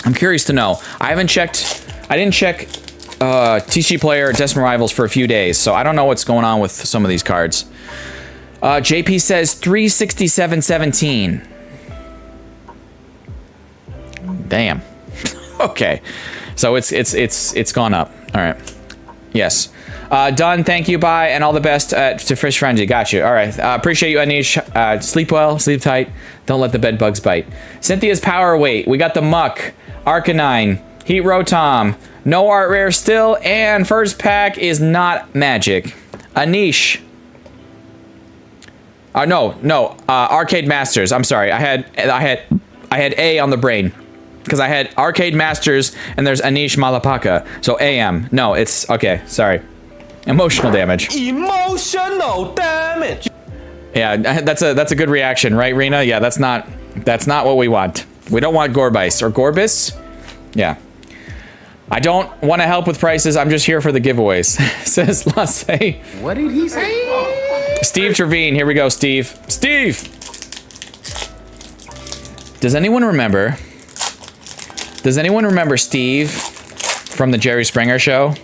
I'm curious to know. I haven't checked I didn't check TC Player Destined Rivals for a few days, so I don't know what's going on with some of these cards. JP says 367.17. Damn. Okay. So it's gone up. All right. Yes. Done. Thank you. Bye. And all the best to Fish Frenzy. Got you. All right. Appreciate you, Anish. Sleep well. Sleep tight. Don't let the bed bugs bite. Cynthia's Power Weight. We got the Muck. Arcanine. Heat Rotom. No art rare still. And first pack is not magic. Anish. No. Arcade Masters. I'm sorry. I had A on the brain. Because I had Arcade Masters and there's Anish Malapaka. So AM. No, it's okay. Sorry. Emotional damage. Emotional damage. Yeah, that's a good reaction, right, Rena? Yeah, that's not what we want. We don't want Gorbis or Gorbis. Yeah. I don't want to help with prices. I'm just here for the giveaways. Says Lasse. What did he say? Steve Trevine. Here we go, Steve. Steve. Does anyone remember Steve from the Jerry Springer show?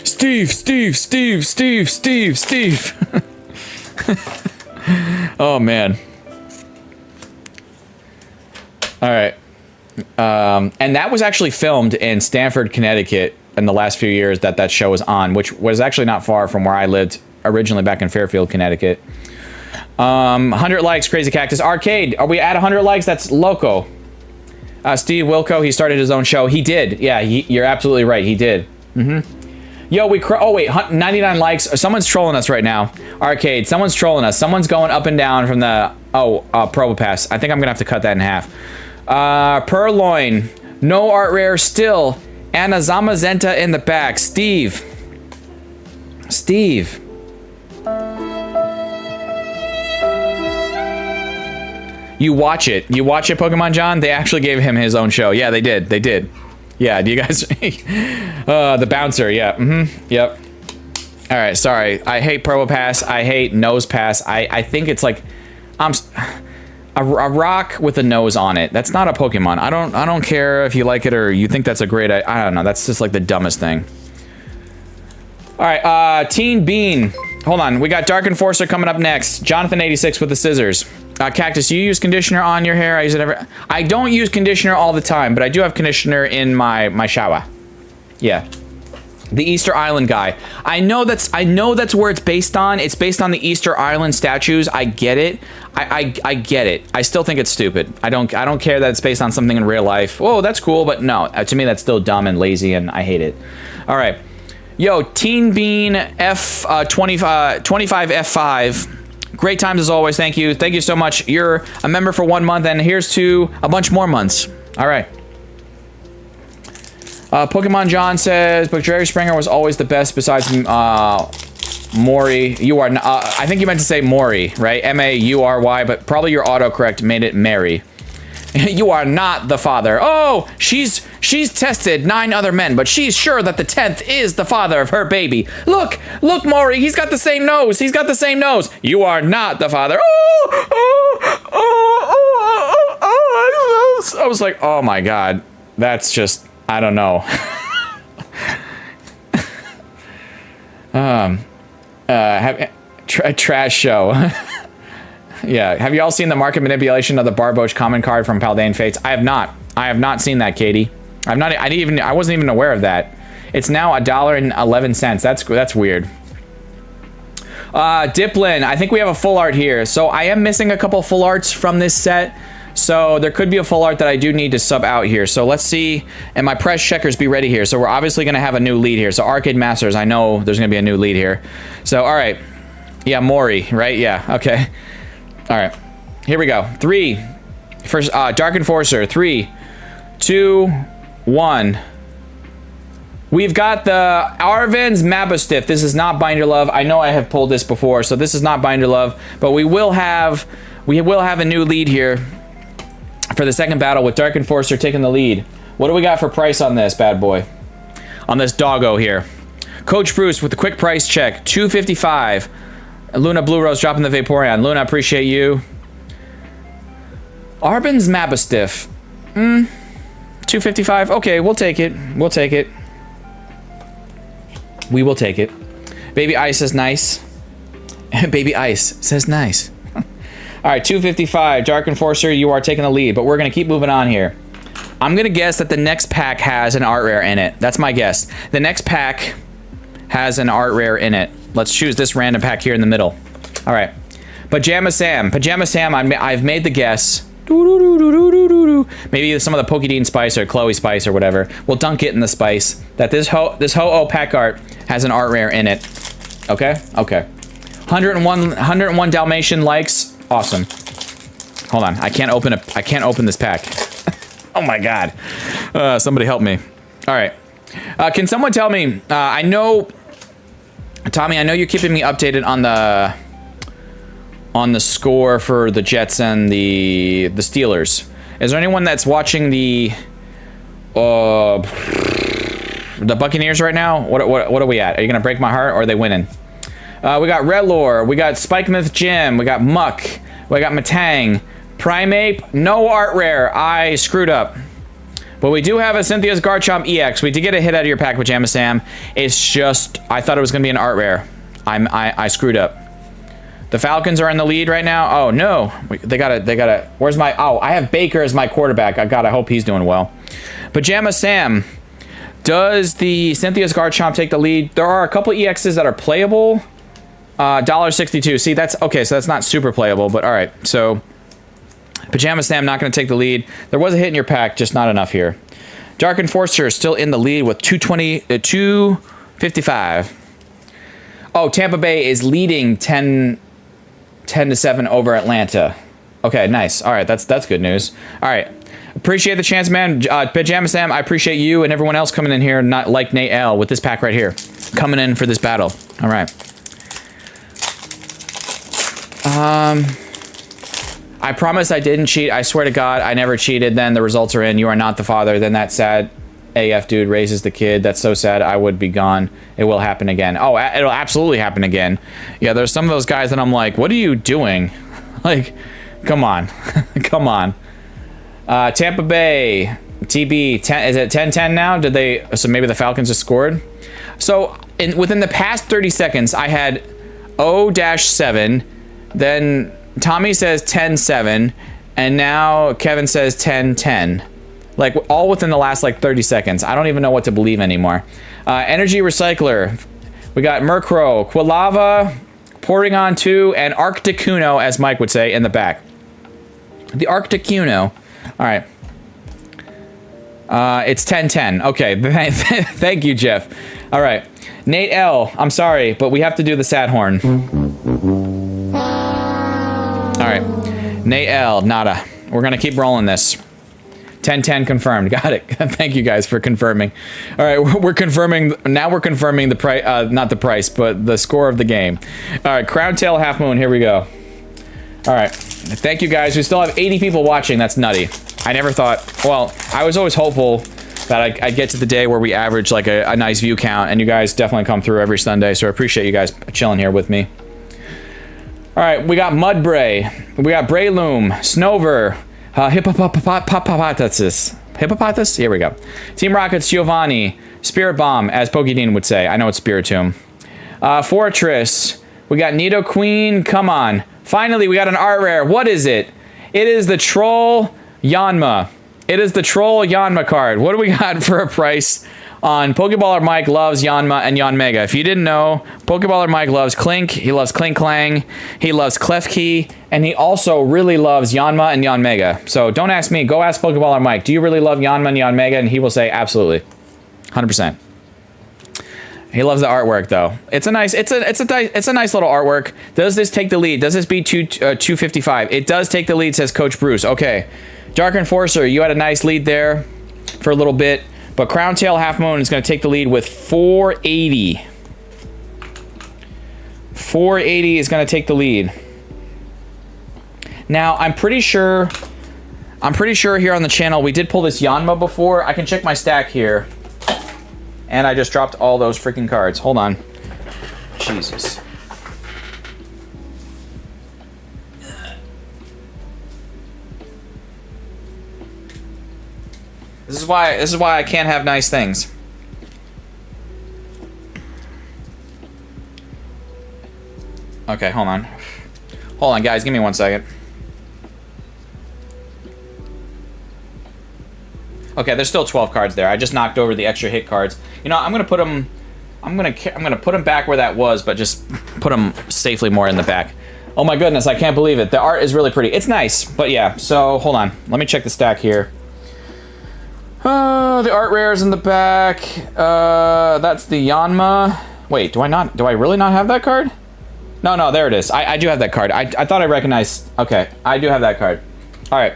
Steve. Oh, man. All right. And that was actually filmed in Stamford, Connecticut in the last few years that show was on, which was actually not far from where I lived originally back in Fairfield, Connecticut. 100 likes, Crazy Cactus. Arcade, are we at 100 likes? That's loco. Steve Wilco, he started his own show. He did. Yeah, you're absolutely right. He did. Yo, oh, wait, 99 likes. Someone's trolling us right now. Arcade, someone's trolling us. Someone's going up and down from the... Probopass. I think I'm going to have to cut that in half. Purloin. No art rare still. Anna Zamazenta in the back. Steve. You watch it, Pokemon John? They actually gave him his own show. Yeah, they did. Yeah, do you guys... the bouncer, yeah. Yep. All right, sorry. I hate Probopass. I hate Nose Pass. I think it's like... a rock with a nose on it. That's not a Pokemon. I don't care if you like it or you think that's a great... I don't know. That's just like the dumbest thing. All right, Teen Bean. Hold on. We got Dark Enforcer coming up next. Jonathan86 with the scissors. Cactus, you use conditioner on your hair? I use it every... I don't use conditioner all the time, but I do have conditioner in my shower. Yeah. The Easter Island guy. I know that's where it's based on. It's based on the Easter Island statues. I get it. I get it. I still think it's stupid. I don't care that it's based on something in real life. Whoa, that's cool, but no. To me, that's still dumb and lazy, and I hate it. All right. Yo, Teen Bean F25 F5. Great times as always. Thank you. Thank you so much. You're a member for 1 month, and here's to a bunch more months. All right. Pokemon John says, but Jerry Springer was always the best besides Maury. You are not, I think you meant to say Maury, right? M-A-U-R-Y, but probably your autocorrect made it Mary. You are not the father. Oh, she's tested 9 other men, but she's sure that the 10th is the father of her baby. Look, Maury, he's got the same nose. You are not the father. I was like, oh my God, that's just, I don't know. Trash show. Yeah, have you all seen the market manipulation of the Barboach common card from Paldean Fates? I have not. I have not seen that, Katie. I wasn't even aware of that. It's now $1.11. That's weird. Diplin, I think we have a full art here. So I am missing a couple full arts from this set. So there could be a full art that I do need to sub out here. So let's see. And my press checkers be ready here. So we're obviously going to have a new lead here. So Arcade Masters, I know there's going to be a new lead here. So, all right. Yeah, Maury, right? Yeah, okay. All right. Here we go. First, Dark Enforcer. 3, 2, 1. We've got the Arven's Mabustiff. This is not Binder Love. I know I have pulled this before, so this is not Binder Love. But we will have a new lead here for the second battle with Dark Enforcer taking the lead. What do we got for price on this bad boy? On this doggo here. Coach Bruce with the quick price check. $255. Luna Blue Rose dropping the Vaporeon. Luna, appreciate you. Arben's Mabustiff. $2 255. Okay, we'll take it. We'll take it. We will take it. Baby Ice says nice. Baby Ice says nice. All right, 255. Dark Enforcer, you are taking the lead, but we're going to keep moving on here. I'm going to guess that the next pack has an art rare in it. That's my guess. The next pack has an art rare in it. Let's choose this random pack here in the middle. All right. Pajama Sam. Pajama Sam, I've made the guess. Maybe some of the Pokédean Spice or Chloe Spice or whatever. We'll dunk it in the spice. That this Ho-Oh pack art has an art rare in it. Okay? Okay. 101 Dalmatian likes. Awesome. Hold on. I can't open this pack. Oh my god. Somebody help me. All right. Can someone tell me, I know, Tommy, I know you're keeping me updated on the score for the Jets and the Steelers. Is there anyone that's watching the Buccaneers right now? What are we at? Are you gonna break my heart, or are they winning? We got Redlore, we got Spikemouth Jim, we got Muck, we got Matang, Primeape, no art rare. I screwed up. But we do have a Cynthia's Garchomp EX. We did get a hit out of your pack, Pajama Sam. It's just, I thought it was gonna be an art rare. I screwed up. The Falcons are in the lead right now. Oh no, they gotta, where's my, oh, I have Baker as my quarterback. I hope he's doing well. Pajama Sam, does the Cynthia's Garchomp take the lead? There are a couple EXs that are playable. $1.62. See, that's, okay, so that's not super playable, but all right. So, Pajama Sam not gonna take the lead. There was a hit in your pack, just not enough here. Dark Enforcer still in the lead with 255. Oh, Tampa Bay is leading 10-7 over Atlanta. Okay, nice. All right, that's good news. All right, appreciate the chance, man. Pajama Sam, I appreciate you and everyone else coming in here, not like Nate L with this pack right here, coming in for this battle. All right. I promise I didn't cheat. I swear to God, I never cheated. Then the results are in. You are not the father. Then that sad AF dude raises the kid. That's so sad. I would be gone. It will happen again. Oh, it'll absolutely happen again. Yeah, there's some of those guys that I'm like, what are you doing? Like, come on. Come on. Tampa Bay, TB, is it 10-10 now? Did they, so maybe the Falcons just scored? So, within the past 30 seconds, I had O-7, then Tommy says 10-7, and now Kevin says 10-10. Like, all within the last, like, 30 seconds. I don't even know what to believe anymore. Energy Recycler. We got Murkrow, Quilava, Porygon 2, and Arcticuno, as Mike would say, in the back. The Arcticuno. All right. It's 10-10. Okay. Thank you, Jeff. All right. Nate L, I'm sorry, but we have to do the sad horn. All right. Nate L, nada. We're going to keep rolling this. 10-10 confirmed. Got it. Thank you guys for confirming. All right, we're confirming. Now we're confirming the price, not the price, but the score of the game. All right, Crown Tail Half Moon. Here we go. All right. Thank you guys. We still have 80 people watching. That's nutty. I never thought. Well, I was always hopeful that I'd get to the day where we average like a nice view count, and you guys definitely come through every Sunday. So I appreciate you guys chilling here with me. All right, we got Mudbray. We got Breloom, Snover. Hippopotamus. Here we go. Team Rockets, Giovanni. Spirit Bomb, as Pokédean would say. I know it's Spiritomb. Fortress. We got Nidoqueen. Come on. Finally, we got an art rare. What is it? It is the Troll Yanma. It is the Troll Yanma card. What do we got for a price on Pokeballer Mike loves Yanma and Yanmega? If you didn't know, Pokeballer Mike loves Clink, he loves Clink Clang, he loves Klefki, and he also really loves Yanma and Yanmega. So don't ask me, go ask Pokeballer Mike, do you really love Yanma and Yanmega? And he will say absolutely. 100%. He loves the artwork though. It's a nice little artwork. Does this take the lead? Does this beat 255? It does take the lead, says Coach Bruce. Okay. Dark Enforcer, you had a nice lead there for a little bit. But Crown Tail Half Moon is going to take the lead with 480. 480 is going to take the lead. Now, I'm pretty sure here on the channel we did pull this Yanma before. I can check my stack here. And I just dropped all those freaking cards. Hold on. Jesus. This is why I can't have nice things. Okay, hold on. Hold on, guys. Give me 1 second. Okay, there's still 12 cards there. I just knocked over the extra hit cards. You know, I'm gonna put them. I'm gonna put them back where that was, but just put them safely more in the back. Oh my goodness, I can't believe it. The art is really pretty. It's nice, but yeah. So hold on. Let me check the stack here. The art rares in the back. That's the Yanma. Wait, do I really not have that card? No, there it is. I do have that card. I thought I recognized. Okay, I do have that card. All right.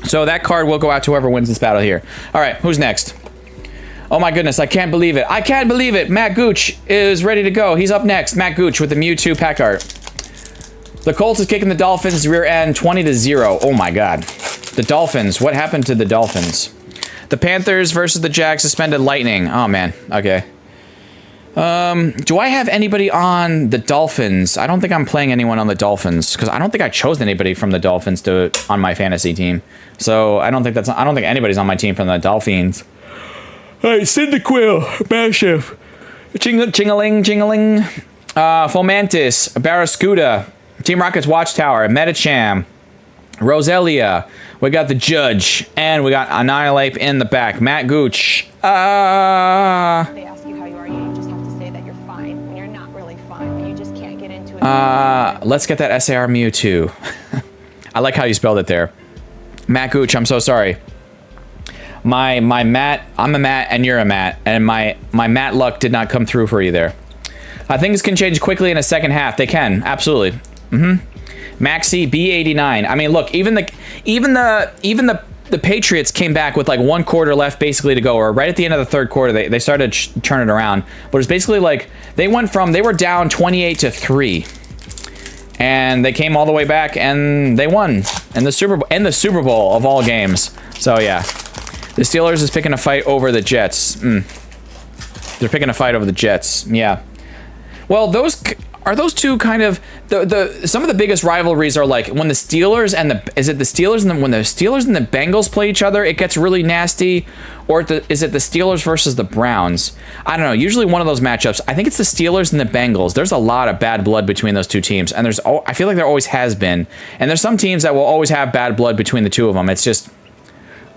So that card will go out to whoever wins this battle here. All right, who's next? Oh my goodness, I can't believe it. I can't believe it. Matt Gooch is ready to go. He's up next. Matt Gooch with the Mewtwo pack art. The Colts is kicking the Dolphins rear end 20-0. Oh my God. The Dolphins. What happened to the Dolphins? The Panthers versus the Jags suspended Lightning. Oh man. Okay. Do I have anybody on the Dolphins? I don't think I'm playing anyone on the Dolphins because I don't think I chose anybody from the Dolphins on my fantasy team. So I don't think anybody's on my team from the Dolphins. All right, Cyndaquil, Massive, Chingaling, Fomantis, Barraskewda, Team Rocket's Watchtower, Metacham, Roselia. We got the Judge, and we got Annihilate in the back. Matt Gooch. They ask you how you are, you just have to say that you're fine when you're not really fine, but you just can't get into it. Let's get that SAR Mewtwo. I like how you spelled it there. Matt Gooch, I'm so sorry. My Matt, I'm a Matt and you're a Matt, and my Matt luck did not come through for you there. Things can change quickly in a second half. They can, absolutely. Maxi B89. I mean, look, even the Patriots came back with like 1 quarter left basically to go, or right at the end of the third quarter, they started turning it around. But it's basically like they were down 28-3. And they came all the way back and they won in the Super Bowl of all games. So yeah, the Steelers is picking a fight over the Jets. They're picking a fight over the Jets. Yeah. Well, those two kind of some of the biggest rivalries are like when the Steelers and when the Steelers and the Bengals play each other, it gets really nasty. Or is it the Steelers versus the Browns? I don't know. Usually one of those matchups. I think it's the Steelers and the Bengals. There's a lot of bad blood between those two teams, and I feel like there always has been. And there's some teams that will always have bad blood between the two of them. It's just,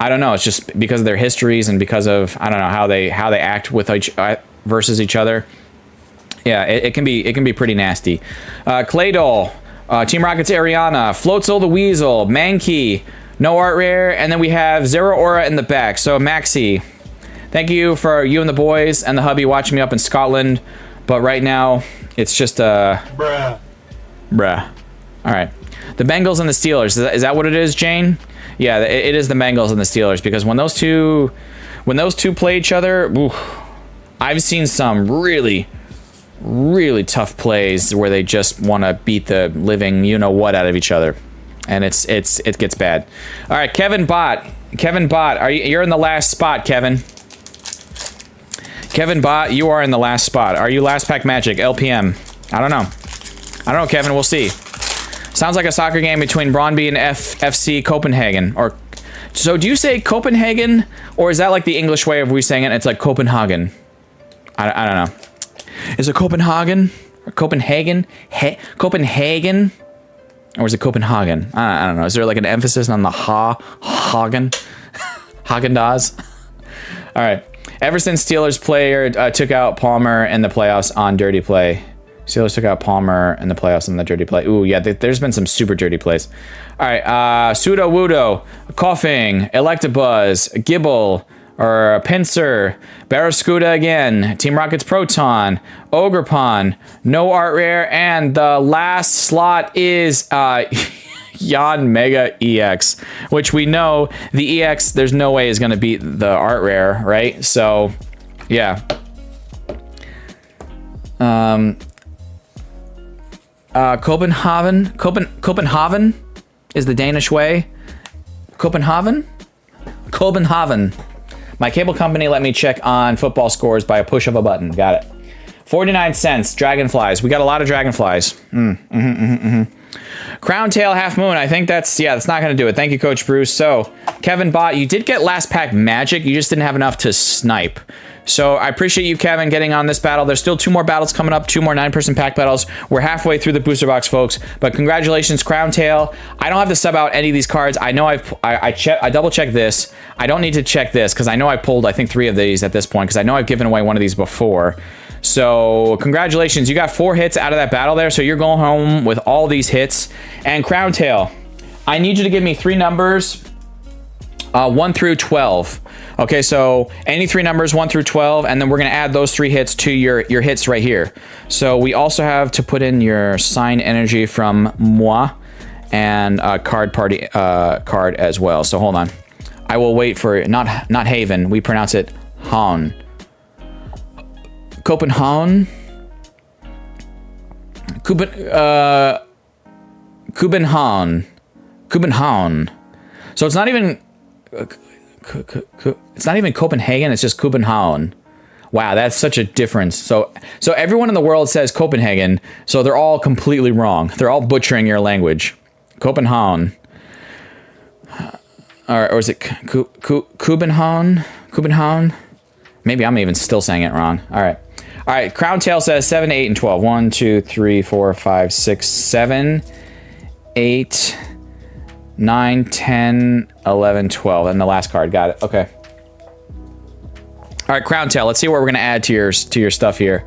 I don't know. It's just because of their histories and because of, I don't know, how they act with versus each other. Yeah, it can be pretty nasty. Claydol, Team Rocket's Ariana, Floatzel the Weasel, Mankey, no art rare, and then we have Zero Aura in the back. So Maxi, thank you for you and the boys and the hubby watching me up in Scotland, but right now it's just bruh. All right, the Bengals and the Steelers. Is that what it is, Jane? Yeah, it is the Bengals and the Steelers, because when those two play each other, I've seen some really tough plays where they just want to beat the living you-know-what out of each other. And it gets bad. All right, Kevin Bott, you're in the last spot, Kevin. Kevin Bott, you are in the last spot. Are you Last Pack Magic, LPM? I don't know, Kevin, we'll see. Sounds like a soccer game between Brøndby and FC Copenhagen. So do you say Copenhagen, or is that like the English way of we saying it? It's like Copenhagen. I don't know. Is it Copenhagen? Or Copenhagen? Copenhagen? Or is it Copenhagen? I don't know. Is there like an emphasis on the Hagen? Haagen-Dazs? All right. Ever since Steelers player took out Palmer in the playoffs on dirty play. Steelers took out Palmer in the playoffs on the dirty play. Ooh, yeah, there's been some super dirty plays. All right. Pseudo Wudo, Coughing, Electabuzz, Gibble, or Pinsir, Barraskewda again, Team Rocket's Proton, Ogrepon, no art rare, and the last slot is Yon Mega EX, which we know the EX, there's no way is going to beat the art rare, right? So, yeah. Copenhagen is the Danish way. Copenhagen. My cable company let me check on football scores by a push of a button. Got it. 49 cents. Dragonflies. We got a lot of dragonflies. Crown Tail Half Moon. I think that's not going to do it. Thank you, Coach Bruce. So, Kevin Bot, you did get last pack magic. You just didn't have enough to snipe. So, I appreciate you, Kevin, getting on this battle. There's still 2 more battles coming up, 2 more 9-person pack battles. We're halfway through the booster box, folks. But congratulations, Crown Tail. I don't have to sub out any of these cards. I know I double checked this. I don't need to check this because I know I pulled, I think, 3 of these at this point because I know I've given away one of these before. So, congratulations. You got 4 hits out of that battle there, so you're going home with all these hits. And Crown Tail, I need you to give me 3 numbers, 1 through 12. Okay, so any 3 numbers, 1 through 12, and then we're going to add those 3 hits to your hits right here. So, we also have to put in your sign energy from moi and card party card as well. So, hold on. I will wait for, not Haven, we pronounce it Han. Copenhagen. Copenhagen. So it's not even Copenhagen, it's just Copenhagen. Wow, that's such a difference. So everyone in the world says Copenhagen, so they're all completely wrong. They're all butchering your language. Copenhagen. Or is it Copenhagen? Copenhagen? Maybe I'm even still saying it wrong. All right, Crown Tail says 7, 8, and 12. 1, 2, 3, 4, 5, 6, 7, 8, 9, 10, 11, 12. And the last card. Got it. Okay. All right, Crown Tail. Let's see what we're going to add to your stuff here.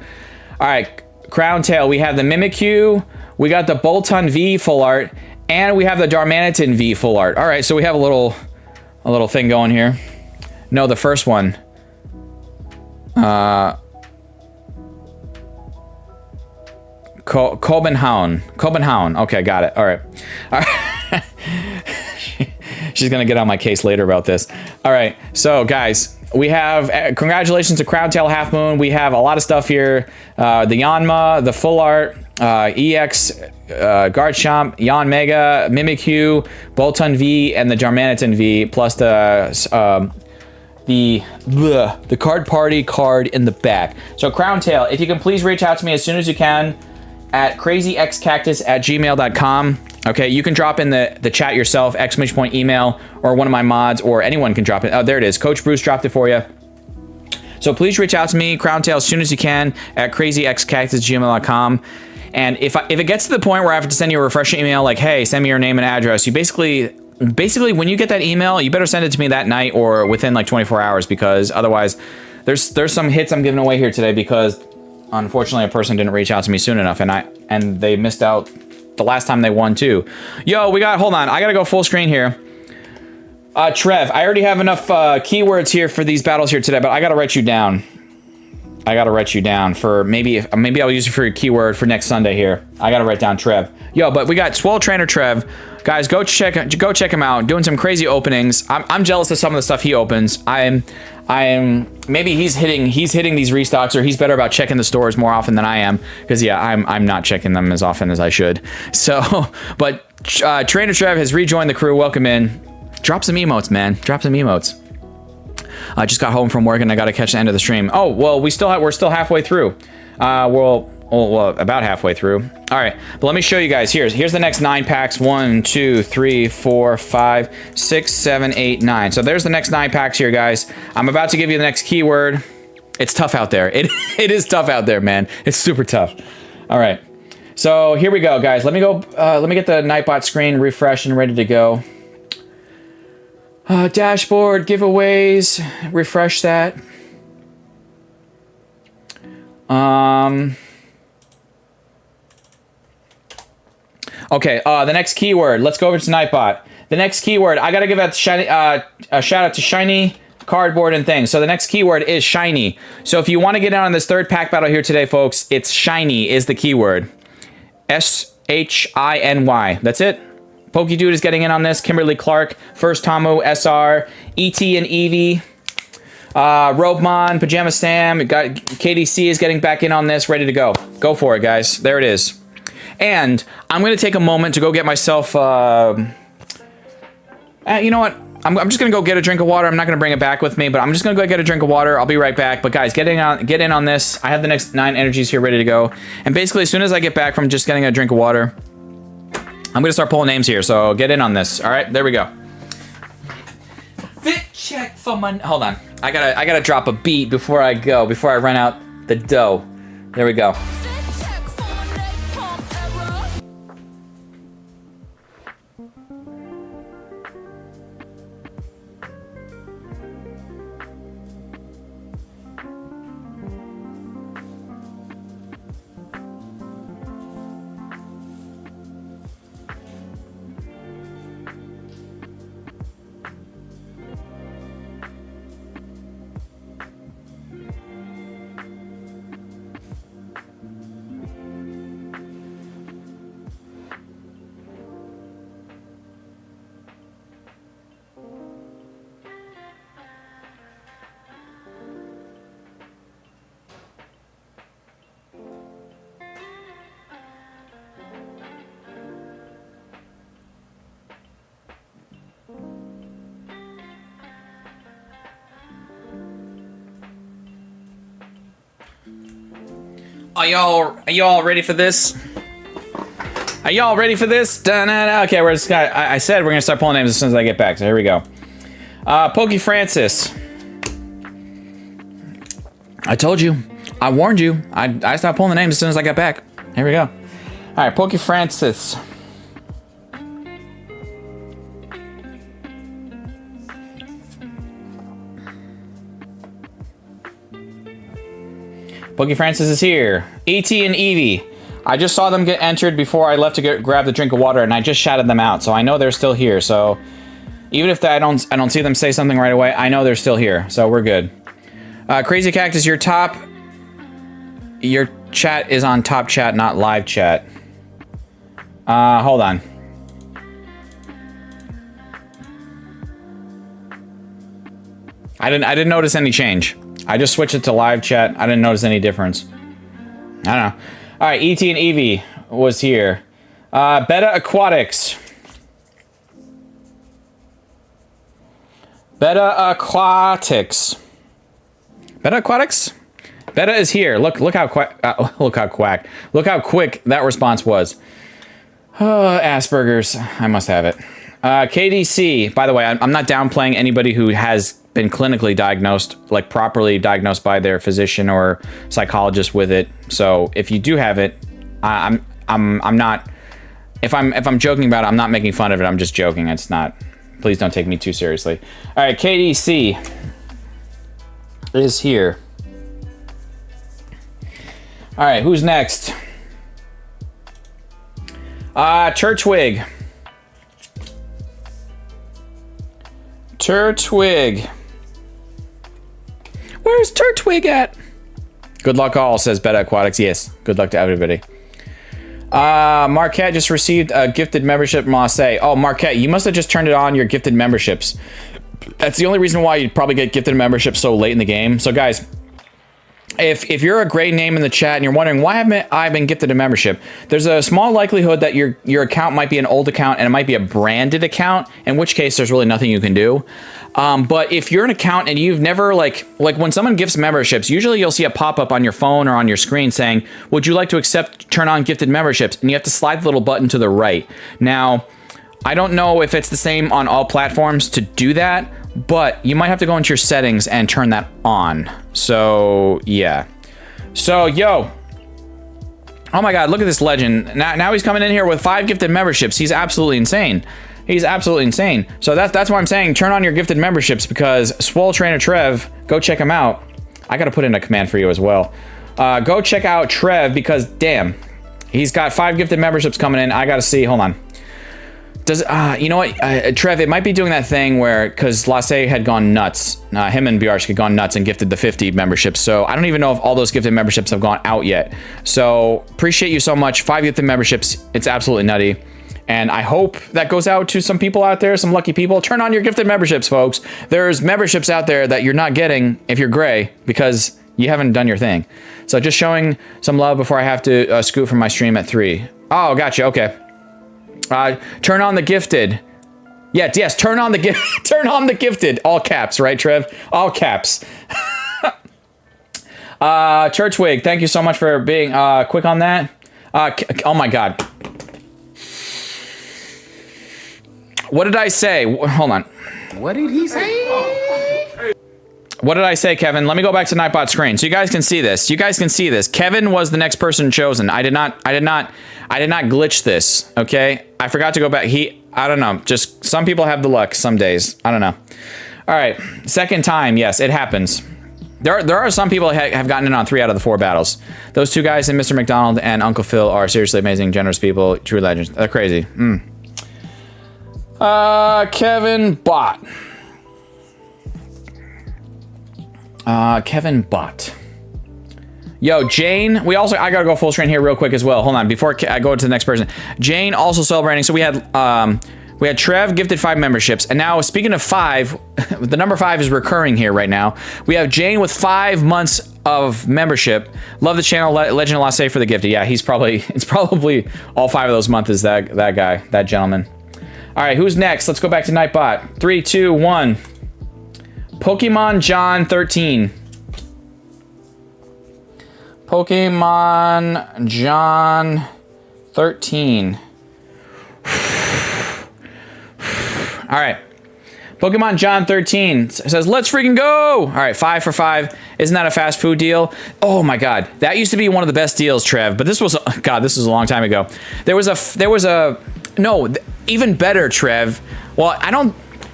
All right, Crown Tail. We have the Mimikyu. We got the Bolton V full art. And we have the Darmanitan V full art. All right, so we have a little thing going here. No, the first one. Copenhagen. Okay, got it. All right. She's gonna get on my case later about this. All right. So, guys, we have congratulations to Crown Tail Half Moon. We have a lot of stuff here. The Yanma, the full art, EX, Garchomp, Yanmega, Mimikyu, Bolton V, and the Darmanitan V, plus the card party card in the back. So, Crown Tail, if you can please reach out to me as soon as you can at crazyxcactus@gmail.com. Okay, you can drop in the chat yourself, ! email, or one of my mods, or anyone can drop it. Oh, there it is. Coach Bruce dropped it for you. So please reach out to me, Crown Tail, as soon as you can at crazyxcactus@gmail.com. And if it gets to the point where I have to send you a refresher email, like, hey, send me your name and address, you basically when you get that email, you better send it to me that night or within like 24 hours, because otherwise there's some hits I'm giving away here today because unfortunately a person didn't reach out to me soon enough, and they missed out the last time they won too. Yo, hold on, I gotta go full screen here. Trev, I already have enough keywords here for these battles here today, but I gotta write you down. For maybe I'll use it for your keyword for next Sunday here. I gotta write down Trev. Yo, but we got Swole Trainer Trev. Guys, go check him out. Doing some crazy openings. I'm jealous of some of the stuff he opens. I am maybe he's hitting these restocks, or he's better about checking the stores more often than I am. Because yeah, I'm not checking them as often as I should. So, but Trainer Trev has rejoined the crew. Welcome in. Drop some emotes, man. Drop some emotes. I just got home from work and I got to catch the end of the stream. Oh, well, we're still halfway through. Well, about halfway through. All right, but let me show you guys. Here's the next 9 packs. 1, 2, 3, 4, 5, 6, 7, 8, 9. So there's the next 9 packs here, guys. I'm about to give you the next keyword. It's tough out there. It is tough out there, man. It's super tough. All right, so here we go, guys. Let me go. Let me get the Nightbot screen refreshed and ready to go. Dashboard, giveaways, refresh that. Okay, the next keyword. Let's go over to Nightbot. The next keyword, I gotta give a shout out to Shiny, Cardboard, and things. So the next keyword is Shiny. So if you want to get in on this third pack battle here today, folks, it's Shiny is the keyword. SHINY. That's it. Pokey Dude is getting in on this. Kimberly Clark, First Tomo, SR, ET and Eevee, Robemon, Pajama Sam, got KDC is getting back in on this, ready to go. Go for it, guys. There it is. And I'm going to take a moment to go get myself, you know what? I'm just going to go get a drink of water. I'm not going to bring it back with me, but I'm just going to go get a drink of water. I'll be right back. But guys, get in on this. I have the next 9 energies here ready to go. And basically, as soon as I get back from just getting a drink of water, I'm gonna start pulling names here, so get in on this. All right, there we go. Fit check for my. Hold on, I gotta drop a beat before I go, before I run out the dough. There we go. Are y'all ready for this? Are y'all ready for this? Okay, we're just I said we're gonna start pulling names as soon as I get back, so here we go. Pokey Francis. I told you. I warned you. I stopped pulling the names as soon as I got back. Here we go. Alright, Pokey Francis. Pokey Francis is here. E.T. and Evie. I just saw them get entered before I left to grab the drink of water, and I just shouted them out, so I know they're still here. So even if I don't see them say something right away, I know they're still here. So we're good. Crazy Cactus, your chat is on top chat, not live chat. Hold on. I didn't notice any change. I just switched it to live chat. I didn't notice any difference. I don't know. All right, E.T. and Evie was here. Beta Aquatics. Beta Aquatics. Beta Aquatics? Beta is here. Look how quick that response was. Oh, Asperger's. I must have it. KDC. By the way, I'm not downplaying anybody who has been clinically diagnosed, like properly diagnosed by their physician or psychologist with it. So if you do have it, I'm not. If I'm joking about it, I'm not making fun of it. I'm just joking. It's not. Please don't take me too seriously. All right, KDC is here. All right, who's next? Turtwig. Turtwig. Where's Turtwig at? Good luck all, says Beta Aquatics. Yes, good luck to everybody. Marquette just received a gifted membership from Marseille. Oh, Marquette, you must have just turned it on your gifted memberships. That's the only reason why you'd probably get gifted memberships so late in the game. So guys, if you're a great name in the chat and you're wondering why haven't I been gifted a membership, there's a small likelihood that your account might be an old account and it might be a branded account, in which case there's really nothing you can do. But if you're an account and you've never like when someone gifts memberships, usually you'll see a pop-up on your phone or on your screen saying, would you like to turn on gifted memberships? And you have to slide the little button to the right. Now, I don't know if it's the same on all platforms to do that, but you might have to go into your settings and turn that on. So, yeah. So, yo. Oh my god, look at this legend. Now he's coming in here with 5 gifted memberships. He's absolutely insane. He's absolutely insane. So that's why I'm saying turn on your gifted memberships, because Swole Trainer Trev, go check him out. I gotta put in a command for you as well. Go check out Trev, because damn, he's got 5 gifted memberships coming in. I gotta see, hold on. Does you know what, Trev, it might be doing that thing where, because Lasse had gone nuts, him and Bjarsk had gone nuts and gifted the 50 memberships, so I don't even know if all those gifted memberships have gone out yet. So appreciate you so much. 5 gifted memberships, it's absolutely nutty, and I hope that goes out to some people out there, some lucky people. Turn on your gifted memberships, folks. There's memberships out there that you're not getting if you're gray, because you haven't done your thing. So just showing some love before I have to scoot from my stream at 3. Oh, gotcha, okay. Turn on the gifted. Yes, turn on the turn on the gifted. All caps, right, Trev? All caps. Churchwig, thank you so much for being quick on that. Oh my god. What did I say? Hold on. What did he say? What did I say, Kevin? Let me go back to Nightbot's screen so you guys can see this. You guys can see this. Kevin was the next person chosen. I did not glitch this. Okay, I forgot to go back. I don't know. Just some people have the luck some days. I don't know. All right, second time. Yes, it happens. There are some people that have gotten in on 3 out of the 4 battles. Those 2 guys and Mr. McDonald and Uncle Phil are seriously amazing, generous people, true legends. They're crazy. Kevin Bot. Kevin Bot. Yo, Jane. I gotta go full screen here real quick as well. Hold on, before I go to the next person. Jane also celebrating. So we had Trev gifted 5 memberships, and now speaking of 5, the number 5 is recurring here right now. We have Jane with 5 months of membership. Love the channel, Legend of Lost Save for the gifted. Yeah, it's probably all 5 of those months is that guy, that gentleman. All right, who's next? Let's go back to Nightbot. 3, 2, 1. Pokemon John 13. Pokemon John 13. All right. Pokemon John 13 says, let's freaking go. All right, 5 for 5. Isn't that a fast food deal? Oh my God. That used to be one of the best deals, Trev, but this was a long time ago. There was even better, Trev. Well,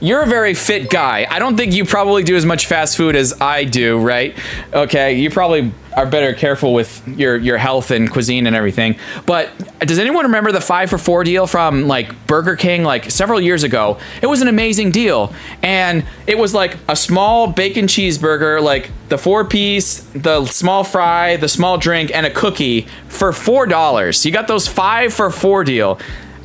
you're a very fit guy. I don't think you probably do as much fast food as I do, right? Okay, you probably are better careful with your health and cuisine and everything. But does anyone remember the 5 for 4 deal from like Burger King like several years ago? It was an amazing deal. And it was like a small bacon cheeseburger, like the 4-piece, the small fry, the small drink, and a cookie for $4. You got those 5 for 4 deal.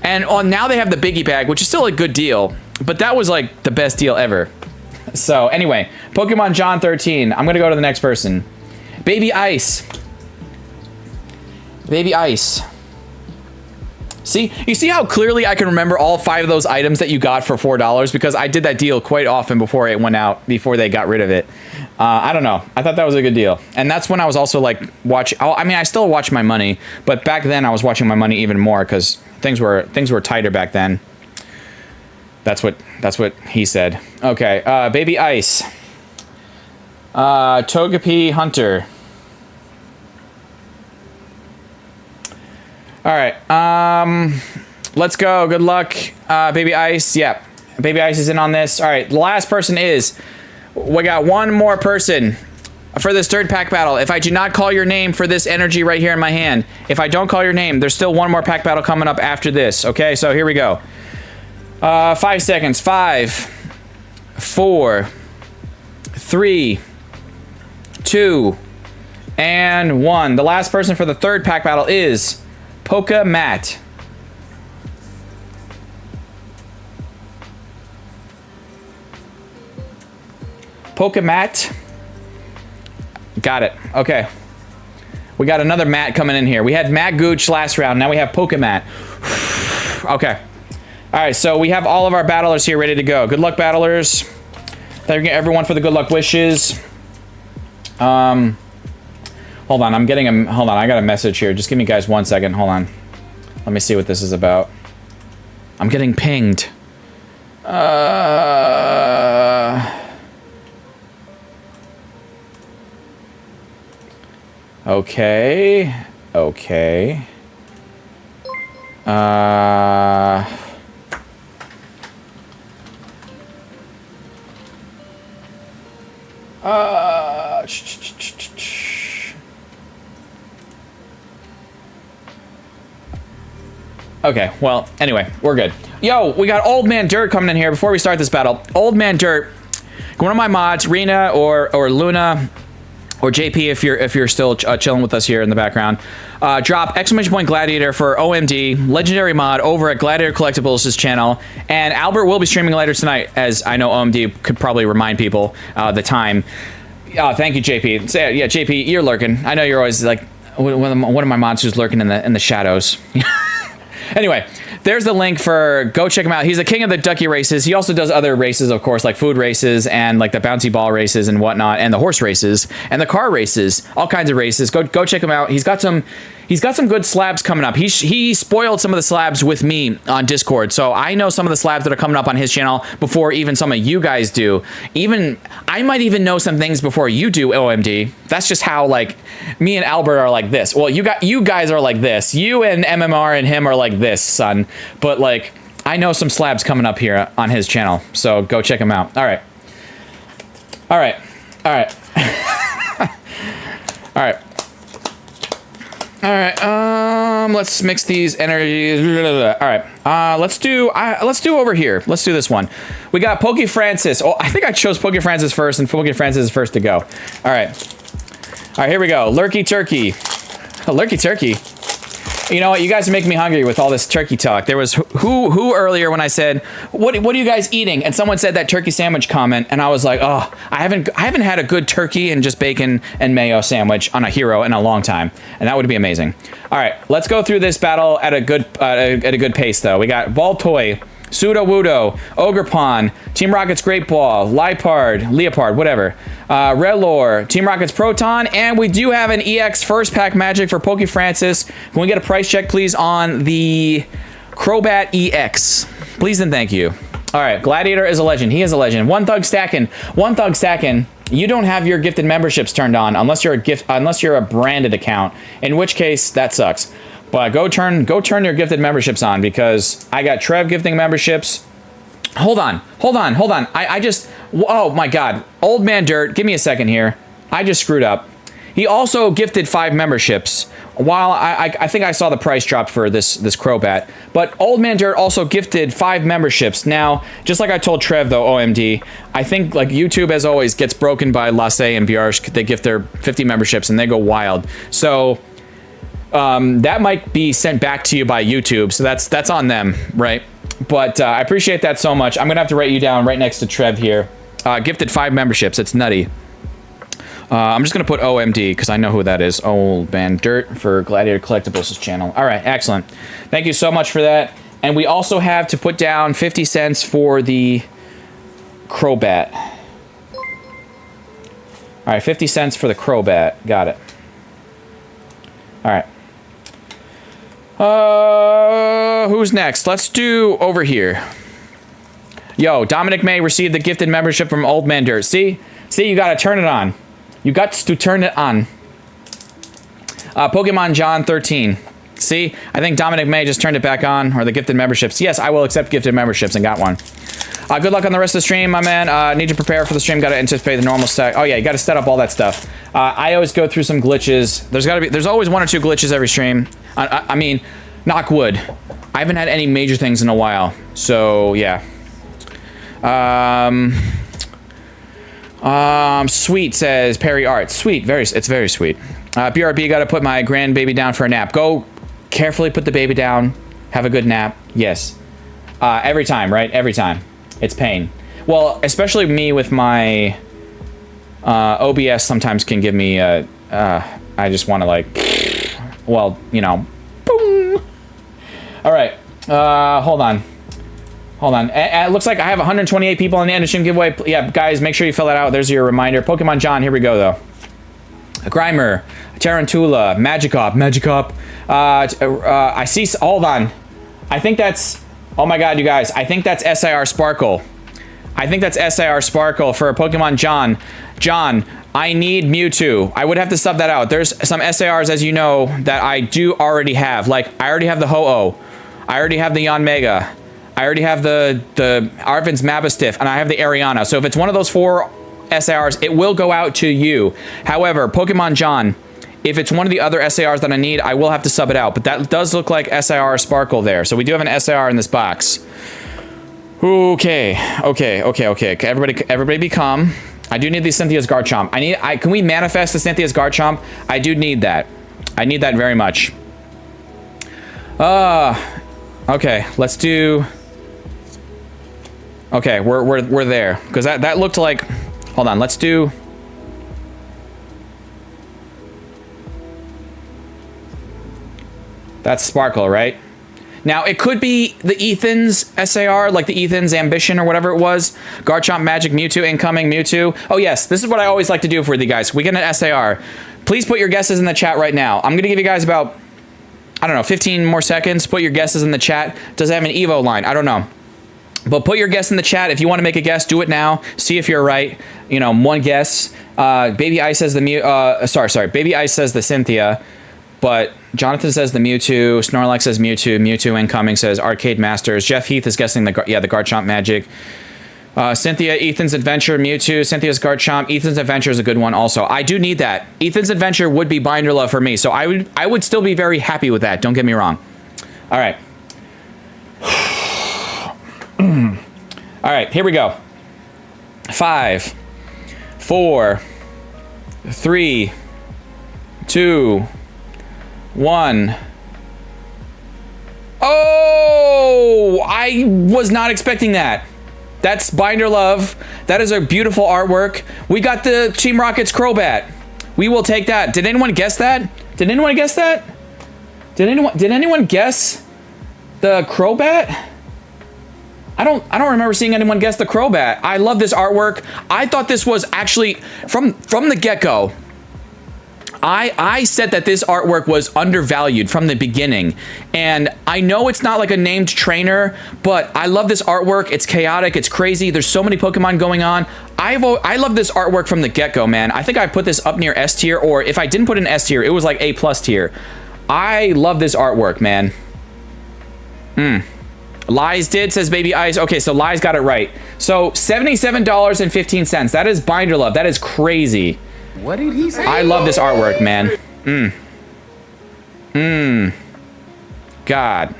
And now they have the biggie bag, which is still a good deal. But that was like the best deal ever. So anyway, Pokemon John 13. I'm gonna go to the next person. Baby Ice. Baby Ice. See, you see how clearly I can remember all 5 of those items that you got for $4 because I did that deal quite often before it went out, before they got rid of it. I don't know. I thought that was a good deal. And that's when I was also like watching. I mean, I still watch my money, but back then I was watching my money even more because things were tighter back then. That's what he said. Okay, Baby Ice. Togepi Hunter. All right, let's go. Good luck, Baby Ice. Yeah, Baby Ice is in on this. All right, the last person is. We got one more person for this 3rd pack battle. If I do not call your name for this energy right here in my hand, if I don't call your name, there's still one more pack battle coming up after this. Okay, so here we go. 5 seconds. 5, 4, 3, 2, and 1. The last person for the 3rd pack battle is Pokemat. Pokemat. Got it. Okay. We got another Matt coming in here. We had Matt Gooch last round. Now we have Pokemat. Okay. All right, so we have all of our battlers here ready to go. Good luck, battlers. Thank you everyone for the good luck wishes. Hold on, I'm getting a... Hold on, I got a message here. Just give me guys 1 second. Hold on. Let me see what this is about. I'm getting pinged. Okay. Okay. Okay, well, anyway, we're good. Yo, we got Old Man Dirt coming in here before we start this battle. Old Man Dirt, one of my mods, Rena or Luna or JP if you're still chilling with us here in the background. Drop !! Gladiator for OMD, legendary mod over at Gladiator Collectibles' channel. And Albert will be streaming later tonight, as I know OMD could probably remind people the time. Thank you, JP. So, yeah, JP, you're lurking. I know you're always like one of my mods who's lurking in the shadows. Anyway, there's the link for go check him out. He's the king of the ducky races. He also does other races, of course, like food races and like the bouncy ball races and whatnot, and the horse races and the car races, all kinds of races. Go check him out. He's got some He's got some good slabs coming up. He spoiled some of the slabs with me on Discord, so I know some of the slabs that are coming up on his channel before even some of you guys do. I might even know some things before you do, OMD. That's just how, like, me and Albert are like this. Well, you guys are like this. You and MMR and him are like this, son. But, like, I know some slabs coming up here on his channel, so go check him out. All right. All right. All right. All right. All right. Let's mix these energies. All right. Let's do over here. Let's do this one. We got Poke Francis. Oh, I think I chose Poke Francis first, and Poke Francis is first to go. All right. All right. Here we go. Lurky Turkey. Oh, Lurky Turkey. You know what? You guys are making me hungry with all this turkey talk. There was who earlier when I said, "What are you guys eating?" And someone said that turkey sandwich comment, and I was like, "Oh, I haven't had a good turkey and just bacon and mayo sandwich on a hero in a long time, and that would be amazing." All right, let's go through this battle at a good pace, though. We got Baltoy, Pseudo Wudo, Ogrepon, Team Rocket's Great Ball, Leopard, whatever. Relor, Team Rocket's Proton, and we do have an EX first pack magic for Poke Francis. Can we get a price check, please, on the Crobat EX? Please and thank you. All right, Gladiator is a legend. He is a legend. One Thug stacking. You don't have your gifted memberships turned on unless you're a branded account, in which case that sucks. But go turn your gifted memberships on, because I got Trev gifting memberships. Hold on. Oh my God. Old Man Dirt, give me a second here. I just screwed up. He also gifted 5 memberships, while I think I saw the price drop for this Crobat. But Old Man Dirt also gifted 5 memberships. Now, just like I told Trev, though, OMD, I think, like, YouTube, as always, gets broken by Lasse and Bjarsk. They gift their 50 memberships, and they go wild. So that might be sent back to you by YouTube, so that's on them, right? But I appreciate that so much. I'm gonna have to write you down right next to Trev here. Gifted 5 memberships. It's nutty. I'm just gonna put OMD because I know who that is. Old Man Dirt for Gladiator Collectibles' channel. All right, excellent. Thank you so much for that. And we also have to put down 50 cents for the Crobat. All right, 50 cents for the Crobat. Got it. All right. Who's next? Let's do over here. Yo, Dominic May received the gifted membership from Old Man Dirt. See, you gotta turn it on. You got to turn it on. Pokemon John 13. See, I think Dominic May just turned it back on, or the gifted memberships. Yes, I will accept gifted memberships, and got one. Good luck on the rest of the stream, my man. Need to prepare for the stream. Got to anticipate the normal set. Oh yeah, you got to set up all that stuff. I always go through some glitches. There's always 1 or 2 glitches every stream. I mean, knock wood. I haven't had any major things in a while, so yeah. Sweet, says Perry Art. Sweet, it's very sweet. BRB, got to put my grandbaby down for a nap. Go carefully put the baby down. Have a good nap. Yes. Every time, right? Every time. It's pain. Well, especially me with my OBS sometimes can give me I just want to, like, well, you know, boom. All right. Hold on. It looks like I have 128 people in the end of stream giveaway. Yeah, guys, make sure you fill that out. There's your reminder. Pokemon John, here we go, though. Grimer, Tarantula, Magikarp. I see, hold on. I think that's, oh my God, you guys. I think that's SIR Sparkle. I think that's SIR Sparkle for Pokemon John. John, I need Mewtwo. I would have to sub that out. There's some SIRs, as you know, that I do already have. Like, I already have the Ho-Oh. I already have the Yanmega. I already have the Arvin's Mabastiff, and I have the Ariana. So if it's one of those 4 SIRs, it will go out to you. However, Pokemon John, if it's one of the other SIRs that I need, I will have to sub it out. But that does look like SIR Sparkle there. So we do have an SIR in this box. Okay. Everybody be calm. I do need the Cynthia's Garchomp. Can we manifest the Cynthia's Garchomp? I do need that. I need that very much. Okay, let's do... Okay, we're there. Because that looked like... Hold on, let's do... That's Sparkle, right? Now, it could be the Ethan's SAR, like the Ethan's Ambition or whatever it was. Garchomp Magic Mewtwo, incoming Mewtwo. Oh, yes, this is what I always like to do for you guys. We get an SAR. Please put your guesses in the chat right now. I'm going to give you guys about I don't know, 15 more seconds. Put your guesses in the chat. Does it have an Evo line? I don't know. But put your guess in the chat. If you want to make a guess, do it now. See if you're right. You know, one guess. Baby Ice says the Baby Ice says the Cynthia. But Jonathan says the Mewtwo. Snorlax says Mewtwo. Mewtwo Incoming says Arcade Masters. Jeff Heath is guessing the Garchomp Magic. Cynthia, Ethan's Adventure, Mewtwo, Cynthia's Garchomp. Ethan's Adventure is a good one also. I do need that. Ethan's Adventure would be Binder Love for me, so I would still be very happy with that. Don't get me wrong. All right. All right, here we go. 5, 4, 3, 2, 1. Oh, I was not expecting that. That's Binder Love. That is a beautiful artwork. We got the Team Rocket's Crobat. We will take that. Did anyone guess that? Did anyone guess that? Did anyone guess the Crobat? I don't remember seeing anyone guess the Crobat. I love this artwork. I thought this was actually from the get-go. I said that this artwork was undervalued from the beginning, and I know it's not like a named trainer, but I love this artwork. It's chaotic, it's crazy, there's so many Pokemon going on. I love this artwork from the get-go, man. I think I put this up near S tier, or if I didn't put an S tier, it was like A+ tier. I love this artwork, man. Lies did, says Baby Ice. Okay, so Lies got it right. So $77.15. That is Binder Love. That is crazy. What did he say? I love this artwork, man. God.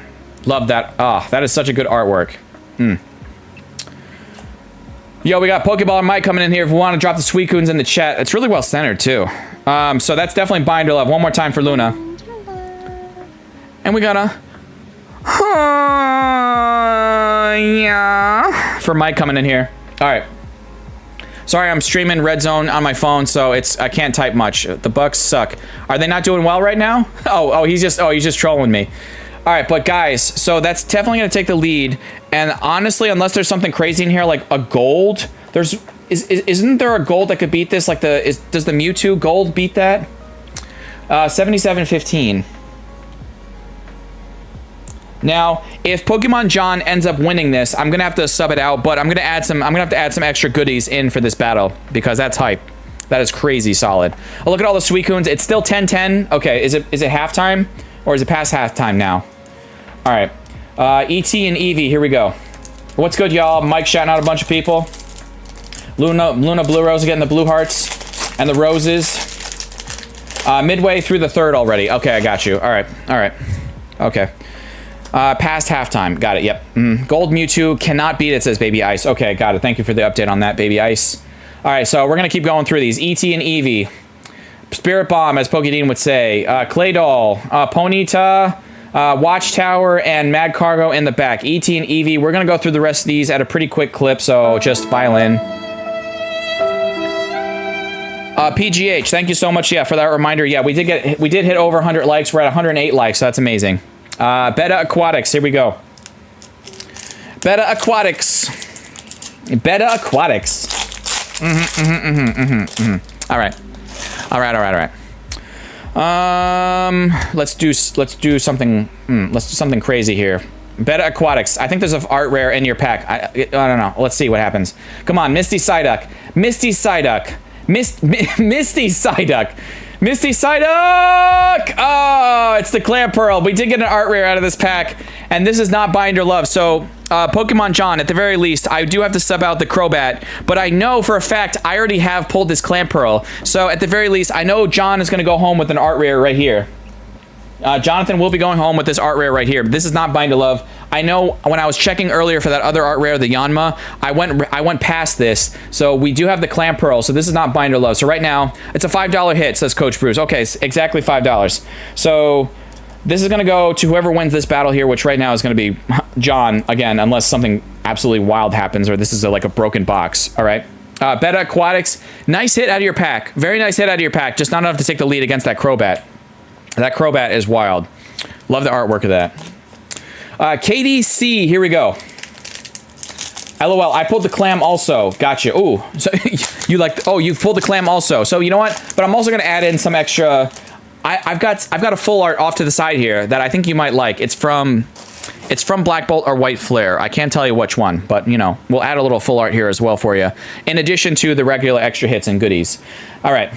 Love that. Oh, that is such a good artwork. Yo, we got Pokeball and Mike coming in here. If we want to drop the Suicunes in the chat. It's really well centered, too. So that's definitely Binder Love. One more time for Luna. And we got a... yeah. For Mike coming in here. All right. Sorry, I'm streaming Red Zone on my phone, so I can't type much. The Bucks suck. Are they not doing well right now? Oh, he's just trolling me. All right, but guys, so that's definitely gonna take the lead. And honestly, unless there's something crazy in here, like a gold, isn't there a gold that could beat this? Like does the Mewtwo gold beat that? 77.15. Now, if Pokemon John ends up winning this, I'm gonna have to sub it out, but I'm gonna have to add some extra goodies in for this battle because that's hype. That is crazy solid. Oh, look at all the Suicunes. It's still 10-10. Okay, is it halftime or is it past halftime now? All right, ET and Eevee. Here we go. What's good, y'all? Mike shouting out a bunch of people. Luna Blue Rose getting the blue hearts and the roses. Midway through the third already. Okay, I got you. All right. Okay. Past halftime. Got it. Yep. Gold Mewtwo cannot beat it, says Baby Ice. Okay, got it. Thank you for the update on that, Baby Ice. All right, so we're going to keep going through these. ET and Eevee. Spirit Bomb, as Pokédean would say. Claydol. Ponyta. Watchtower and Mad Cargo in the back. ET and Eevee. We're going to go through the rest of these at a pretty quick clip, so just file in. PGH, thank you so much, for that reminder. Yeah, we did hit over 100 likes. We're at 108 likes, so that's amazing. Beta Aquatics, here we go. Beta Aquatics. All right. Let's do something crazy here. Beta Aquatics. I think there's an art rare in your pack. I don't know. Let's see what happens. Come on, Misty Psyduck. Misty Psyduck. Oh, it's the Clamperl. We did get an art rare out of this pack, and this is not Binder Love. So, Pokemon John, at the very least, I do have to sub out the Crobat, but I know for a fact I already have pulled this Clamperl. So, at the very least, I know John is going to go home with an art rare right here. Jonathan will be going home with this art rare right here. But this is not Binder Love. I know when I was checking earlier for that other art rare, the Yanma, I went past this. So we do have the Clamperl. So this is not Binder Love. So right now, it's a $5 hit, says Coach Bruce. Okay, it's exactly $5. So this is going to go to whoever wins this battle here, which right now is going to be John, again, unless something absolutely wild happens or this is like a broken box. All right. Beta Aquatics, nice hit out of your pack. Very nice hit out of your pack. Just not enough to take the lead against that Crobat. That Crobat is wild. Love the artwork of that. KDC, here we go. LOL, I pulled the clam also. Gotcha. Ooh, so you pulled the clam also. So you know what? But I'm also going to add in some extra I've got a full art off to the side here that I think you might like. It's from Black Bolt or White Flare. I can't tell you which one, but you know, we'll add a little full art here as well for you, in addition to the regular extra hits and goodies. All right.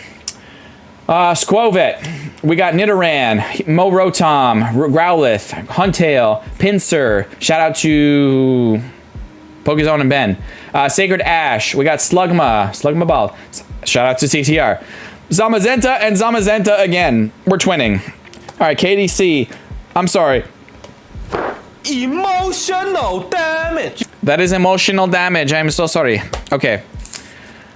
Squovet, we got Nidoran, Mo Rotom, Growlithe, Huntail, Pinsir, shout out to Pokezone and Ben. Sacred Ash, we got Slugma Ball, shout out to CTR. Zamazenta and Zamazenta again, we're twinning. All right, KDC, I'm sorry. Emotional damage. That is emotional damage, I'm so sorry. Okay.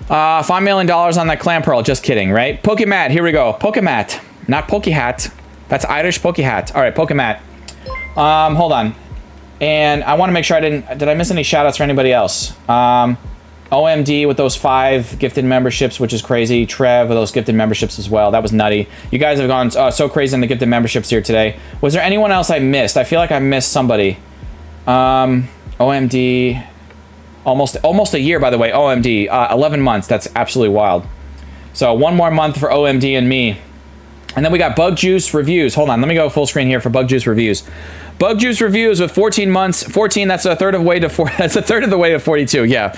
$5 million on that Clamperl. Just kidding, right? Pokemat, here we go. Pokemat, not Pokehat. That's Irish Pokehat. All right, Pokemat. Hold on. And I want to make sure did I miss any shout outs for anybody else? OMD with those 5 gifted memberships, which is crazy. Trev with those gifted memberships as well. That was nutty. You guys have gone so crazy in the gifted memberships here today. Was there anyone else I missed? I feel like I missed somebody. OMD. Almost a year, by the way. OMD, 11 months. That's absolutely wild. So 1 more month for OMD and me. And then we got Bug Juice reviews. Hold on, let me go full screen here for Bug Juice reviews. Bug Juice reviews with 14 months. 14. That's a third of the way to 4. That's a third of the way to 42. Yeah.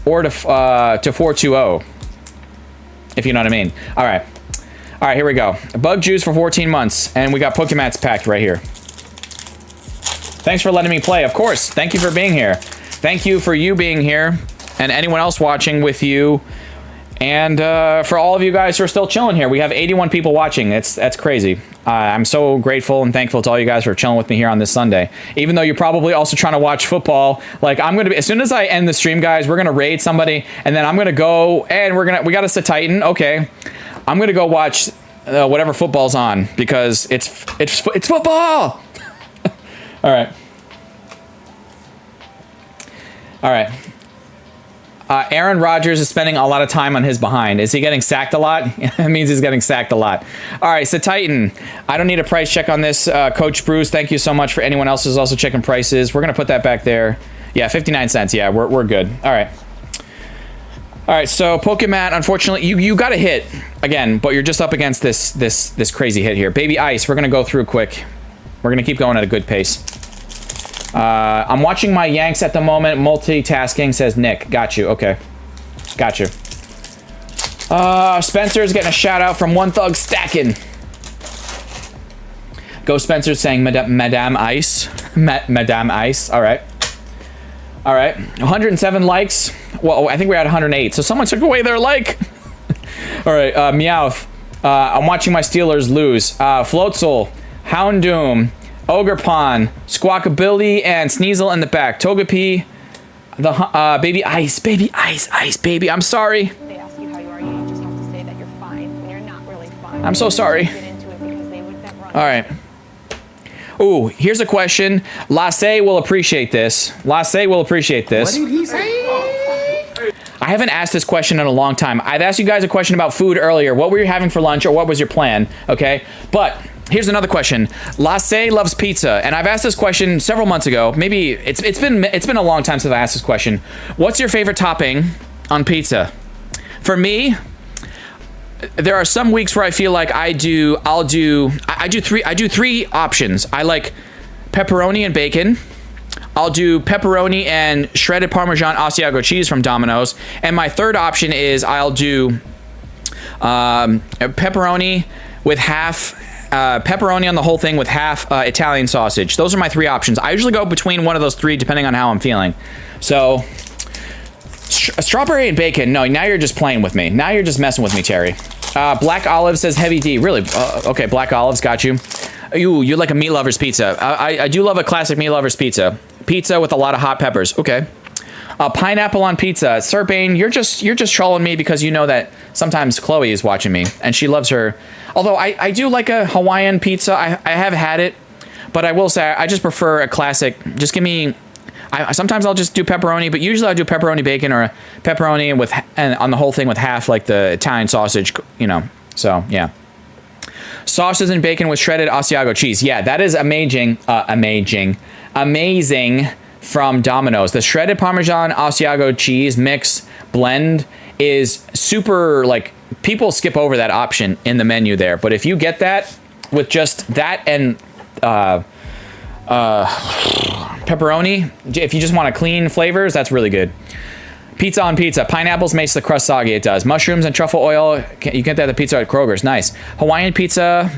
Or to 420. If you know what I mean. All right. All right. Here we go. Bug Juice for 14 months, and we got Pokemats packed right here. Thanks for letting me play. Of course. Thank you for being here. Thank you for you being here, and anyone else watching with you, and for all of you guys who are still chilling here. We have 81 people watching. That's crazy. I'm so grateful and thankful to all you guys for chilling with me here on this Sunday. Even though you're probably also trying to watch football. Like, I'm gonna be, as soon as I end the stream, guys, we're gonna raid somebody, and then I'm gonna go and we got us a Titan. Okay, I'm gonna go watch whatever football's on because it's football. All right. All right. Aaron Rodgers is spending a lot of time on his behind. Is he getting sacked a lot? It means he's getting sacked a lot. All right, so Titan. I don't need a price check on this. Coach Bruce, thank you so much for anyone else who's also checking prices. We're going to put that back there. Yeah, 59 cents. Yeah, we're good. All right. All right, so Pokemat, unfortunately, you got a hit again, but you're just up against this crazy hit here. Baby Ice, we're going to go through quick. We're going to keep going at a good pace. I'm watching my Yanks at the moment. Multitasking, says Nick. Got you. Okay. Got you. Spencer's getting a shout out from One Thug Stacking. Go Spencer saying Madame Ice. Madame Ice. All right. All right. 107 likes. Well, I think we're at 108. So someone took away their like. All right. Meowth. I'm watching my Steelers lose. Floatzel. Houndoom. Ogrepon, Squawkabilly, and Sneasel in the back. Togepi, the Baby Ice, baby. I'm sorry. They ask you how you are, you just have to say that you're fine when you're not really fine. I'm so sorry. All right. Ooh, here's a question. Lasse will appreciate this. Lasse will appreciate this. What did he say? I haven't asked this question in a long time. I've asked you guys a question about food earlier. What were you having for lunch, or what was your plan? Okay, but here's another question. Lasse loves pizza, and I've asked this question several months ago. Maybe it's been a long time since I asked this question. What's your favorite topping on pizza? For me, there are some weeks where I feel like I do three options. I like pepperoni and bacon. I'll do pepperoni and shredded Parmesan Asiago cheese from Domino's. And my third option is I'll do pepperoni with half pepperoni on the whole thing with half Italian sausage. Those are my 3 options. I usually go between one of those 3 depending on how I'm feeling. So strawberry and bacon. No, now you're just playing with me. Now you're just messing with me, Terry. Black Olive says Heavy D. Really? Okay, Black Olive's got you. You're like a meat lover's pizza. I do love a classic meat lover's pizza. Pizza with a lot of hot peppers. Okay. Pineapple on pizza. Sir Bane, you're just trolling me because you know that sometimes Chloe is watching me and she loves her. Although I do like a Hawaiian pizza. I have had it, but I will say I just prefer a classic. Just give me. Sometimes I'll just do pepperoni, but usually I do pepperoni bacon or pepperoni and on the whole thing with half like the Italian sausage. You know. So yeah. Sausages and bacon with shredded Asiago cheese. Yeah, that is amazing. Amazing from Domino's. The shredded Parmesan Asiago cheese mix blend is super like people skip over that option in the menu there. But if you get that with just that and pepperoni, if you just want to clean flavors, that's really good. Pizza on pizza. Pineapples makes the crust soggy. It does. Mushrooms and truffle oil. You get that at the pizza at Kroger's. Nice. Hawaiian pizza.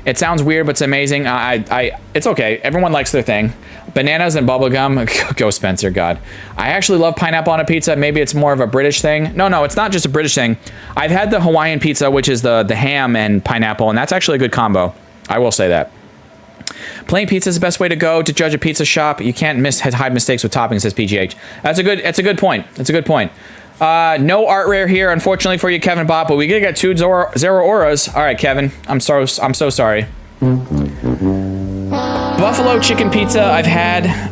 It sounds weird, but it's amazing. It's okay. Everyone likes their thing. Bananas and bubblegum. Go Spencer, God. I actually love pineapple on a pizza. Maybe it's more of a British thing. No, it's not just a British thing. I've had the Hawaiian pizza, which is the ham and pineapple, and that's actually a good combo. I will say that. Plain pizza is the best way to go to judge a pizza shop. You can't hide mistakes with toppings, says PGH. That's a good point. That's a good point. No art rare here, unfortunately for you, Kevin Bot, but we did get 2 zero auras. All right, Kevin. I'm so sorry. Buffalo chicken pizza I've had.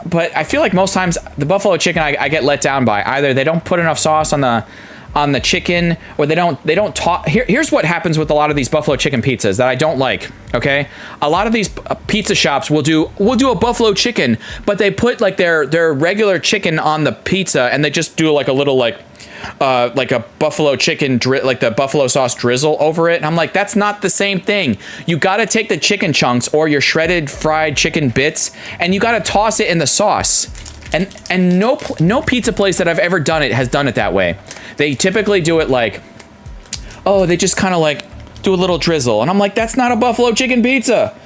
But I feel like most times the buffalo chicken I get let down by. Either they don't put enough sauce on the chicken, or they don't talk. Here's what happens with a lot of these buffalo chicken pizzas that I don't like. Okay, a lot of these pizza shops will do a buffalo chicken, but they put like their regular chicken on the pizza, and they just do like a little like a buffalo chicken like the buffalo sauce drizzle over it. And I'm like, that's not the same thing. You got to take the chicken chunks or your shredded fried chicken bits, and you got to toss it in the sauce. And no pizza place that I've ever done it has done it that way. They typically do it like, oh, they just kind of like do a little drizzle. And I'm like, that's not a buffalo chicken pizza.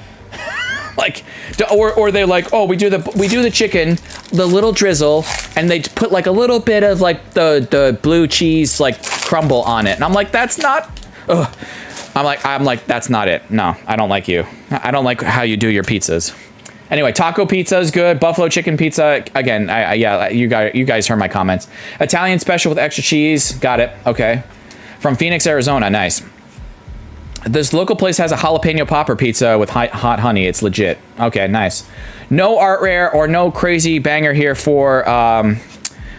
Like, or they're like, oh, we do the chicken, the little drizzle, and they put like a little bit of like the blue cheese like crumble on it. And I'm like, that's not, ugh. I'm like, that's not it. No, I don't like you. I don't like how you do your pizzas. Anyway, taco pizza is good. Buffalo chicken pizza, again, yeah, you guys heard my comments. Italian special with extra cheese. Got it. Okay. From Phoenix, Arizona. Nice. This local place has a jalapeno popper pizza with hot honey. It's legit. Okay, nice. No art rare or no crazy banger here for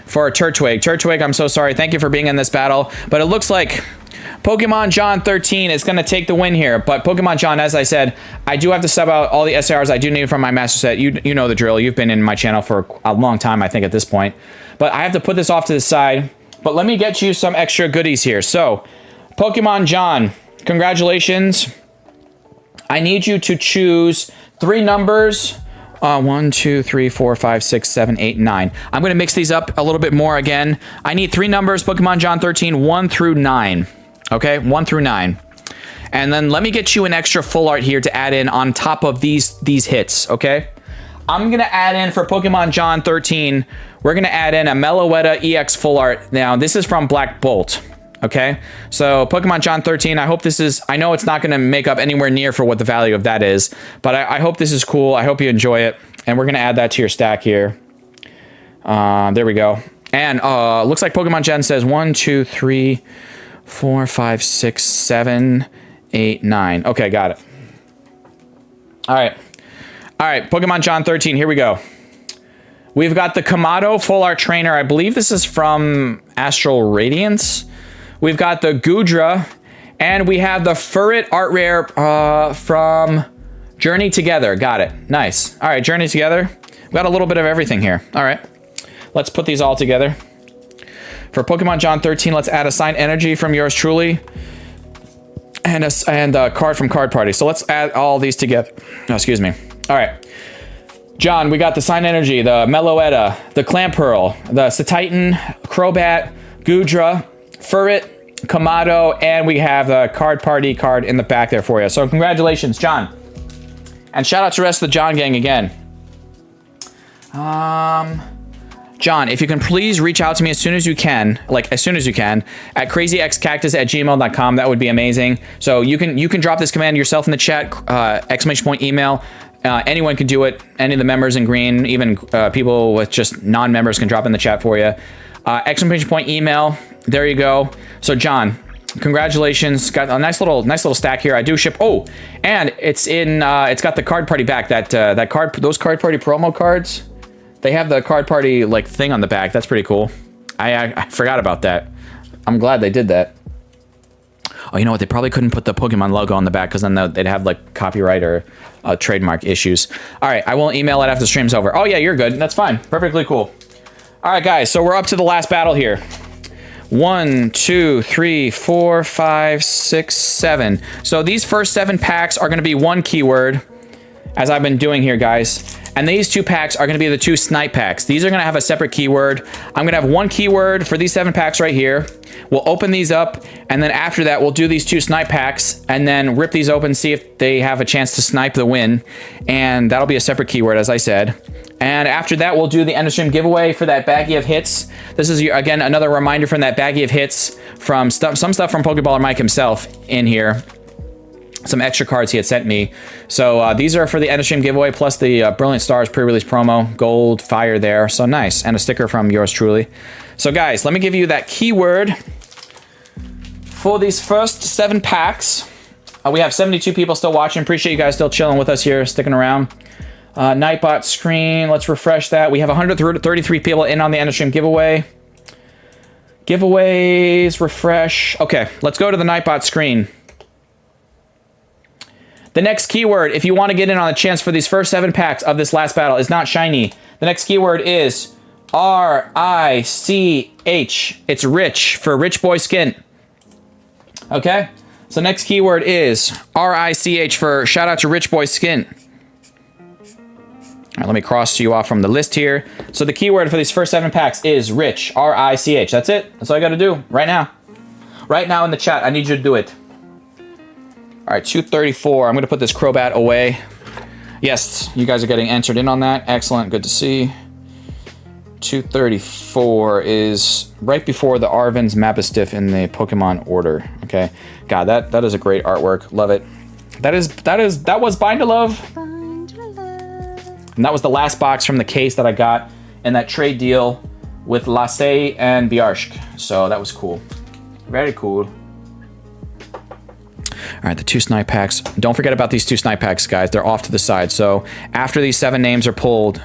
Turtwig. Turtwig, I'm so sorry. Thank you for being in this battle. But it looks like Pokemon John 13 is going to take the win here. But Pokemon John, as I said, I do have to sub out all the SIRs I do need from my master set. You know the drill. You've been in my channel for a long time, I think, at this point. But I have to put this off to the side. But let me get you some extra goodies here. So, Pokemon John, congratulations. I need you to choose 3 numbers. 1, 2, 3, 4, 5, 6, 7, 8, 9. I'm going to mix these up a little bit more again. I need 3 numbers, Pokemon John 13, 1 through 9. Okay, 1 through 9. And then let me get you an extra full art here to add in on top of these hits, okay? I'm going to add in for Pokemon John 13, we're going to add in a Meloetta EX full art. Now, this is from Black Bolt, okay? So, Pokemon John 13, I hope this is, I know it's not going to make up anywhere near for what the value of that is, but I hope this is cool. I hope you enjoy it. And we're going to add that to your stack here. There we go. And looks like Pokemon Gen says 1, 2, 3, 4, 5, 6, 7, 8, 9. Okay, got it. All right, Pokemon John 13, here we go. We've got the Kamado Full Art Trainer. I believe this is from Astral Radiance. We've got the Goodra, and we have the Furret Art Rare from Journey Together. Got it. Nice. All right, Journey Together. We've got a little bit of everything here. All right, let's put these all together. For Pokemon John 13, let's add a signed energy from yours truly, and a card from Card Party. So let's add all these together. Oh, excuse me. All right, John, we got the signed energy, the Meloetta, the Clamperl, the Cetitan, Crobat, Goodra, Furret, Kamado, and we have the Card Party card in the back there for you. So congratulations, John. And shout out to the rest of the John gang again. John, if you can please reach out to me as soon as you can, at crazyxcactus@gmail.com. That would be amazing. So you can drop this command yourself in the chat, ! Email. Anyone can do it. Any of the members in green, even people with just non-members can drop in the chat for you. ! Email. There you go. So John, congratulations. Got a nice little stack here. I do ship. Oh, and it's in. It's got the Card Party back. Those Card Party promo cards. They have the Card Party like thing on the back. That's pretty cool. I forgot about that. I'm glad they did that. Oh, you know what? They probably couldn't put the Pokemon logo on the back because then they'd have like copyright or trademark issues. All right, I will email it after the stream's over. Oh yeah, you're good. That's fine. Perfectly cool. All right, guys. So we're up to the last battle here. 1, 2, 3, 4, 5, 6, 7. So these first 7 packs are going to be one keyword, as I've been doing here, guys. And these 2 packs are going to be the 2 snipe packs. These are going to have a separate keyword. I'm going to have one keyword for these 7 packs right here. We'll open these up, and then after that, we'll do these 2 snipe packs, and then rip these open, see if they have a chance to snipe the win. And that'll be a separate keyword, as I said. And after that, we'll do the end of stream giveaway for that baggie of hits. This is, again, another reminder from that baggie of hits from some stuff from Pokeballer Mike himself in here. Some extra cards he had sent me. So these are for the end of stream giveaway, plus the Brilliant Stars pre-release promo. Gold, fire there. So nice. And a sticker from yours truly. So guys, let me give you that keyword for these first 7 packs. We have 72 people still watching. Appreciate you guys still chilling with us here, sticking around. Nightbot screen. Let's refresh that. We have 133 people in on the end of stream giveaway. Giveaways, refresh. Okay, let's go to the Nightbot screen. The next keyword, if you want to get in on a chance for these first 7 packs of this last battle, is not shiny. The next keyword is R-I-C-H. It's rich, for rich boy skin. Okay? So next keyword is R-I-C-H for shout out to rich boy skin. All right, let me cross you off from the list here. So the keyword for these first 7 packs is rich, R-I-C-H. That's it. That's all I got to do right now. Right now in the chat, I need you to do it. All right, 234. I'm going to put this Crobat away. Yes, you guys are getting entered in on that. Excellent. Good to see. 234 is right before the Arven's Mapastiff in the Pokemon order. Okay. God, that is a great artwork. Love it. That was Bind to Love. And that was the last box from the case that I got in that trade deal with Lassie and Biarsk. So that was cool. Very cool. All right, the 2 snipe packs. Don't forget about these 2 snipe packs, guys. They're off to the side. So after these 7 names are pulled,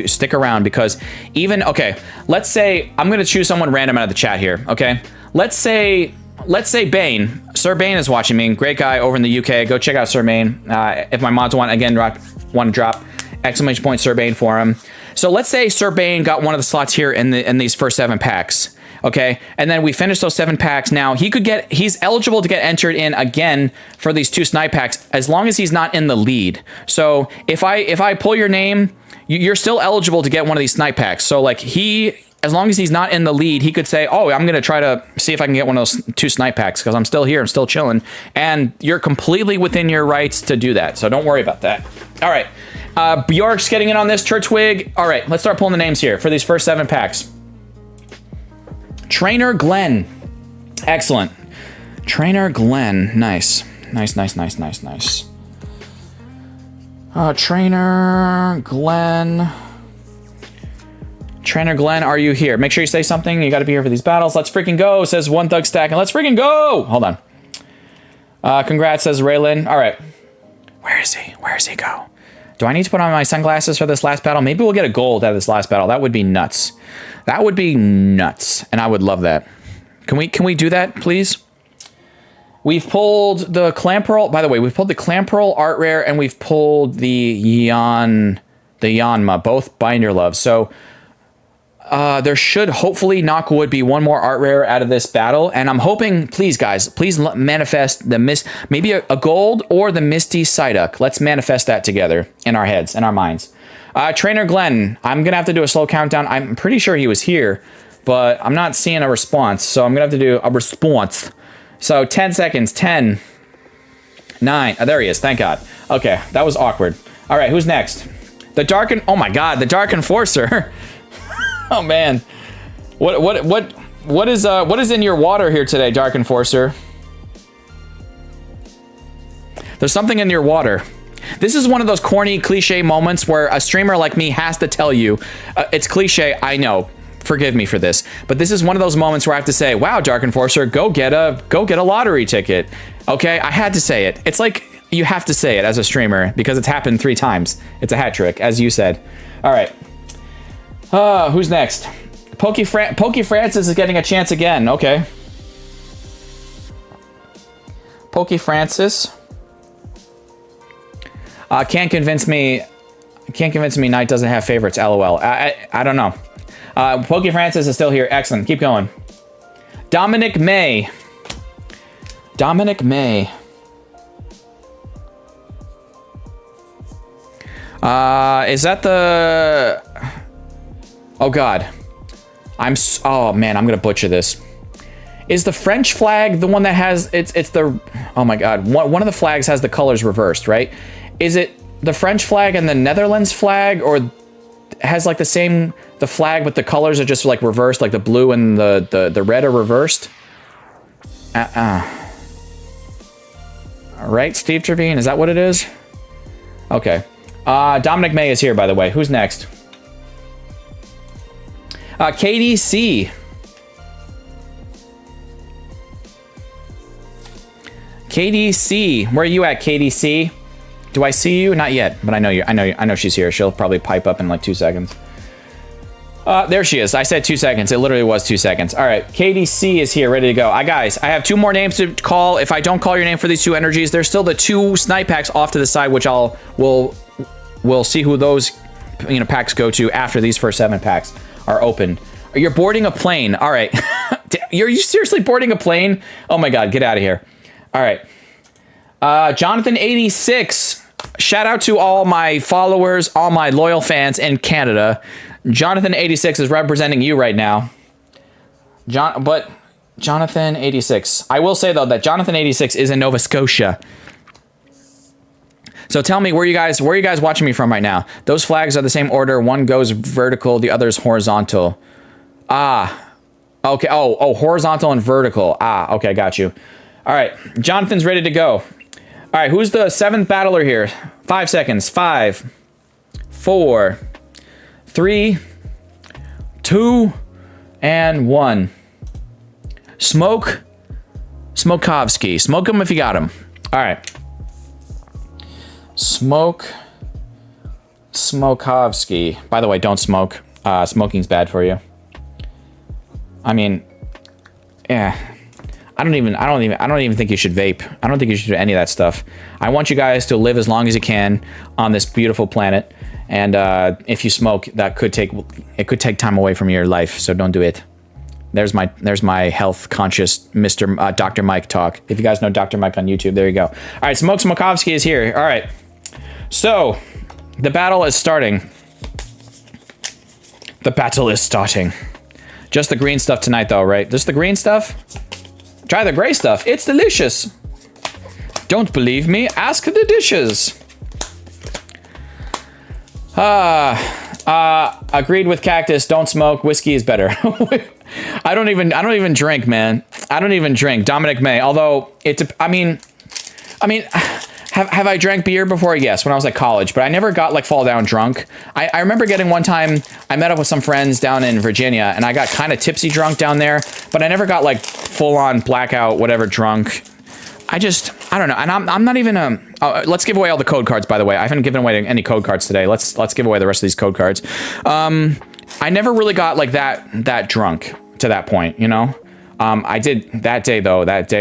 stick around because even, okay, let's say, I'm going to choose someone random out of the chat here, okay? Let's say Bane. Sir Bane is watching me. Great guy over in the UK. Go check out Sir Bane. If my mods want to drop exclamation point Sir Bane for him. So let's say Sir Bane got one of the slots here in these first 7 packs. Okay, and then we finish those 7 packs. Now he's eligible to get entered in again for these 2 snipe packs as long as he's not in the lead. So if I pull your name, you're still eligible to get one of these snipe packs. So like as long as he's not in the lead, he could say, oh, I'm gonna try to see if I can get one of those 2 snipe packs because I'm still here, I'm still chilling, and you're completely within your rights to do that. So don't worry about that. All right, Bjork's getting in on this. Turtwig. All right, let's start pulling the names here for these first 7 packs. Trainer Glenn. Excellent. Trainer Glenn. Nice. Nice. Trainer Glenn. Trainer Glenn, are you here? Make sure you say something. You got to be here for these battles. Let's freaking go, says One Thug Stack. And let's freaking go. Hold on. Congrats, says Raylan. All right. Where is he? Where does he go? Do I need to put on my sunglasses for this last battle? Maybe we'll get a gold out of this last battle. That would be nuts. That would be nuts, and I would love that. Can we do that, please? We've pulled the Clamperl. By the way, we've pulled the Clamperl Art Rare, and we've pulled the Yanma, both Binder Love. So there should hopefully, knock wood, be one more Art Rare out of this battle, and I'm hoping, please, guys, please manifest the maybe a gold or the Misty Psyduck. Let's manifest that together in our heads and our minds. Trainer Glenn, I'm going to have to do a slow countdown. I'm pretty sure he was here, but I'm not seeing a response, so I'm going to have to do a response. So 10 seconds, 10, 9, there he is, thank God. Okay, that was awkward. All right, who's next? Oh my God, the Dark Enforcer. Oh man. What is in your water here today, Dark Enforcer? There's something in your water. This is one of those corny cliche moments where a streamer like me has to tell you, it's cliche, I know, forgive me for this, but this is one of those moments where I have to say, wow, Dark Enforcer, go get a lottery ticket. Okay, I had to say it. It's like you have to say it as a streamer because it's happened 3 times. It's a hat trick, as you said. All right. Who's next? Pokey Francis is getting a chance again. Okay. Pokey Francis. Can't convince me Knight doesn't have favorites, LOL. I don't know. Pokey Francis is still here. Excellent. Keep going. Dominic May. Dominic May. Is that the... Oh, God. Oh, man, I'm going to butcher this. Is the French flag the one that has... It's the... Oh, my God. One of the flags has the colors reversed, right? Is it the French flag and the Netherlands flag, or has, like, the same... The flag, but the colors are just, like, reversed, like the blue and the red are reversed? All right, Steve Trevine, is that what it is? Okay. Dominic May is here, by the way. Who's next? KDC. KDC, where are you at, KDC? Do I see you? Not yet, but I know you. I know she's here. She'll probably pipe up in like 2 seconds. There she is. I said 2 seconds. It literally was 2 seconds. All right, KDC is here, ready to go. Guys, I have 2 more names to call. If I don't call your name for these 2 energies, there's still the 2 snipe packs off to the side, which we'll see who those packs go to after these first 7 packs are opened. You're boarding a plane. All right. Are you seriously boarding a plane? Oh my God, get out of here. All right. Jonathan86. Shout out to all my followers, all my loyal fans in Canada. Jonathan86 is representing you right now. Jonathan86. I will say though that Jonathan86 is in Nova Scotia. So tell me where you guys watching me from right now? Those flags are the same order. One goes vertical, the other's horizontal. Ah. Okay. Oh, horizontal and vertical. Ah, okay, got you. All right. Jonathan's ready to go. All right, who's the 7th battler here? 5 seconds. 5, 4, 3, 2, and 1. Smokovsky. Smoke him if you got him. All right. Smokovsky. By the way, don't smoke. Smoking's bad for you. I mean, yeah. I don't even think you should vape. I don't think you should do any of that stuff. I want you guys to live as long as you can on this beautiful planet. And if you smoke, it could take time away from your life. So don't do it. There's my health conscious Mr. Dr. Mike talk. If you guys know Dr. Mike on YouTube, there you go. All right, Smokovsky is here. All right. So the battle is starting. The battle is starting. Just the green stuff tonight, though, right? Just the green stuff? Try the gray stuff. It's delicious. Don't believe me? Ask the dishes. Agreed with Cactus. Don't smoke. Whiskey is better. I don't even drink, man. I don't even drink. Dominic May. Although I mean, have I drank beer before? Yes, when I was at college, but I never got like fall down drunk. I remember getting one time, I met up with some friends down in Virginia and I got kind of tipsy drunk down there, but I never got like full on blackout, whatever drunk. I don't know. And I'm not even let's give away all the code cards, by the way. I haven't given away any code cards today. Let's give away the rest of these code cards. I never really got like that drunk to that point, you know? I did that day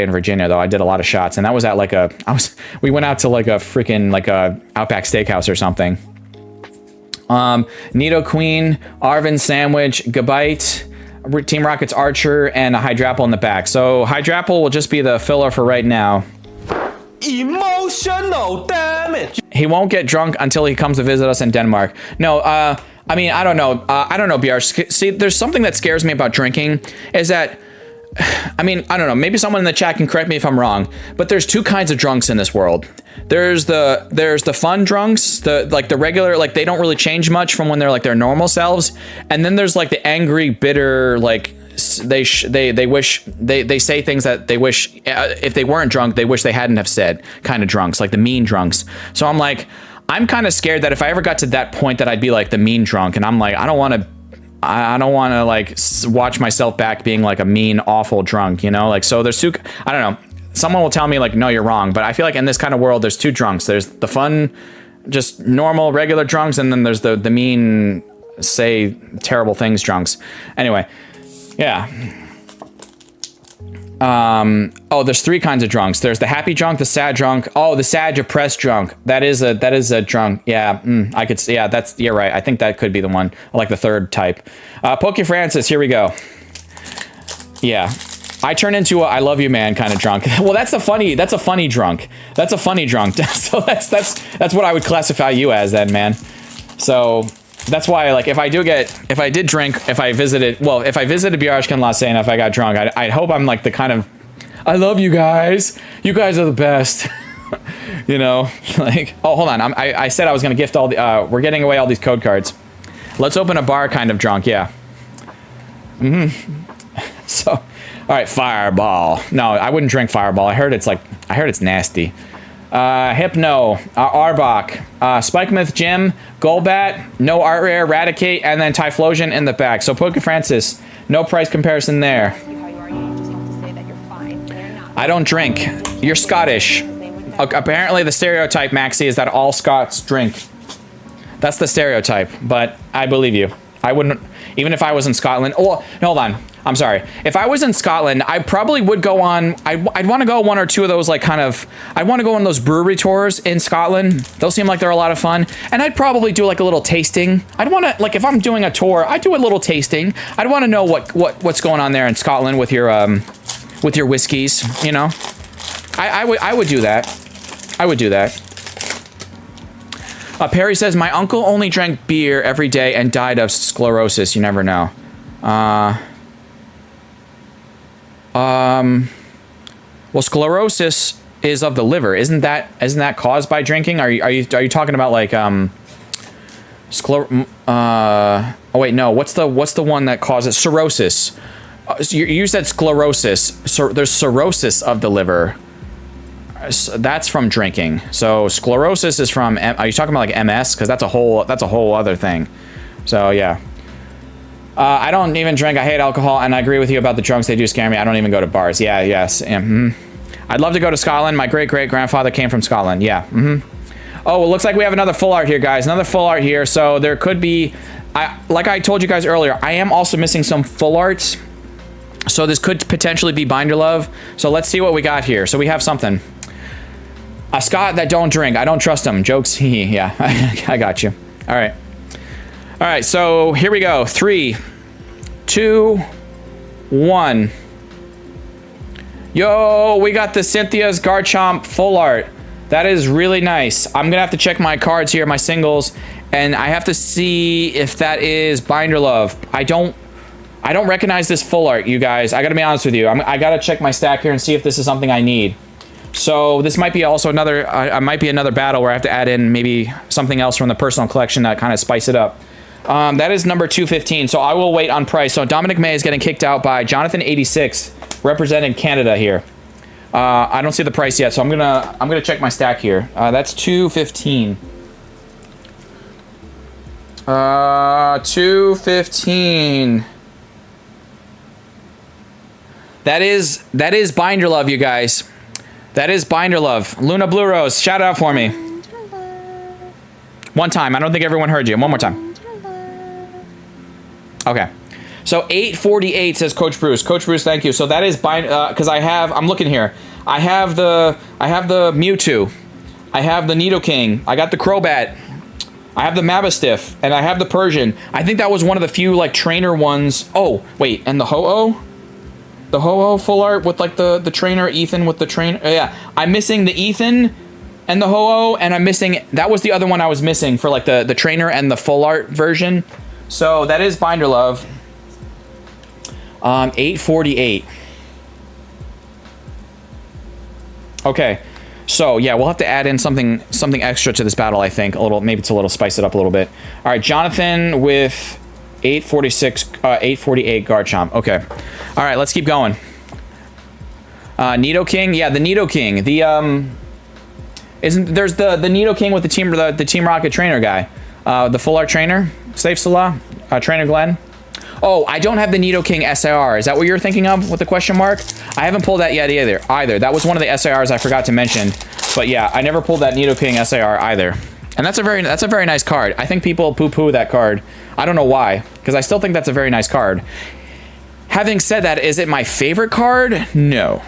in Virginia though, I did a lot of shots, and that was at like we went out to like a freaking like a Outback Steakhouse or something. Nido Queen, Arvin Sandwich, Gabite, Team Rocket's Archer, and a Hydrapple in the back. So Hydrapple will just be the filler for right now. Emotional damage. He won't get drunk until he comes to visit us in Denmark. No, I mean, I don't know. I don't know, BR. See, there's something that scares me about drinking is that, I mean, I don't know, maybe someone in the chat can correct me if I'm wrong, but there's 2 kinds of drunks in this world. There's the fun drunks, the regular, like they don't really change much from when they're like their normal selves. And then there's like the angry, bitter, like they say things that they wish, if they weren't drunk, they wish they hadn't have said, kind of drunks, like the mean drunks. So I'm kind of scared that if I ever got to that point that I'd be like the mean drunk, and I'm like, I don't want to like watch myself back being like a mean, awful drunk, you know? Like, so there's 2, I don't know. Someone will tell me like, no, you're wrong. But I feel like in this kind of world, there's 2 drunks. There's the fun, just normal, regular drunks. And then there's the mean, say terrible things drunks. Anyway, yeah. Oh, there's 3 kinds of drunks. There's the happy drunk, the sad drunk. Oh, the sad depressed drunk. That is a drunk. Yeah, I could see. Yeah, you're right. I think that could be the one. I like the 3rd type. Poke Francis, here we go. Yeah. I turn into a I love you man kind of drunk. Well, that's a funny drunk. That's a funny drunk. So that's what I would classify you as then, man. So that's why, like, if I visited Biarshka and Lasena, if I got drunk, I'd hope I'm like the kind of, I love you guys. You guys are the best. You know, like, oh, hold on. I said I was going to gift all the, we're getting away all these code cards. Let's open a bar kind of drunk. Yeah. So, all right, Fireball. No, I wouldn't drink Fireball. I heard it's nasty. Hypno, Arbok, Spike Myth Gym, Golbat, no Art Rare, Eradicate, and then Typhlosion in the back. So Poke Francis, no price comparison there. I don't drink. You're Scottish. Apparently the stereotype, Maxie, is that all Scots drink. That's the stereotype, but I believe you. I wouldn't, even if I was in Scotland. Oh, no, hold on. I'm sorry. If I was in Scotland, I probably would go on, I'd want to go one or two of those, like, kind of, I'd want to go on those brewery tours in Scotland. Those seem like they're a lot of fun. And I'd probably do like a little tasting. I'd want to, like, if I'm doing a tour, I'd do a little tasting. I'd want to know what's going on there in Scotland with your whiskeys, you know? I would do that. I would do that. Perry says, my uncle only drank beer every day and died of sclerosis. You never know. Well, sclerosis is of the liver. Isn't that caused by drinking? Are you talking about like oh wait, no. What's the one that causes cirrhosis? You said sclerosis. There's cirrhosis of the liver. That's from drinking. So sclerosis is from. Are you talking about like MS? Because that's a whole other thing. So yeah. I don't even drink. I hate alcohol, and I agree with you about the drunks. They do scare me. I don't even go to bars. Yeah, yes. I'd love to go to Scotland. My great-great-grandfather came from Scotland. Yeah. Oh, it looks like we have another full art here, guys. Another full art here. So there could be, like I told you guys earlier, I am also missing some full arts. So this could potentially be Binder Love. So let's see what we got here. So we have something. A Scot that don't drink. I don't trust him. Jokes. Yeah, I got you. All right. All right, so here we go. 3, 2, 1. Yo, we got the Cynthia's Garchomp full art. That is really nice. I'm gonna have to check my cards here, my singles, and I have to see if that is Binder Love. I don't recognize this full art, you guys. I gotta be honest with you. I gotta check my stack here and see if this is something I need. So this might be also another, might be another battle where I have to add in maybe something else from the personal collection that kind of spice it up. That is number 215, so I will wait on price. So Dominic May is getting kicked out by Jonathan86, representing Canada here. I don't see the price yet, so I'm gonna check my stack here. That's 215. 215. That is Binder Love, you guys. That is Binder Love. Luna Blue Rose, shout out for me. One time. I don't think everyone heard you. One more time. Okay, so 848 says Coach Bruce. Coach Bruce, thank you. So that is because I'm looking here. I have the Mewtwo, I have the Nidoking, I got the Crobat, I have the Mastiff, and I have the Persian. I think that was one of the few like trainer ones. Oh wait, and the Ho-Oh, full art with like the trainer Ethan with the trainer. Yeah, I'm missing the Ethan and the Ho-Oh, and I'm missing, that was the other one I was missing for like the trainer and the full art version. So that is Binder Love. 848. Okay, so yeah, we'll have to add in something extra to this battle. I think a little, maybe it's a little spice it up a little bit. All right, Jonathan with 848 Garchomp. Okay, all right, let's keep going. Nidoking, yeah, the Nidoking. The there's the Nidoking with the Team Rocket trainer guy, the full art trainer. Safe Salah, Trainer Glenn. Oh, I don't have the Nidoking SIR. Is that what you're thinking of with the question mark? I haven't pulled that yet either. That was one of the SIRs I forgot to mention. But yeah, I never pulled that Nidoking SIR either. And that's a very nice card. I think people poo-poo that card. I don't know why, because I still think that's a very nice card. Having said that, is it my favorite card? No.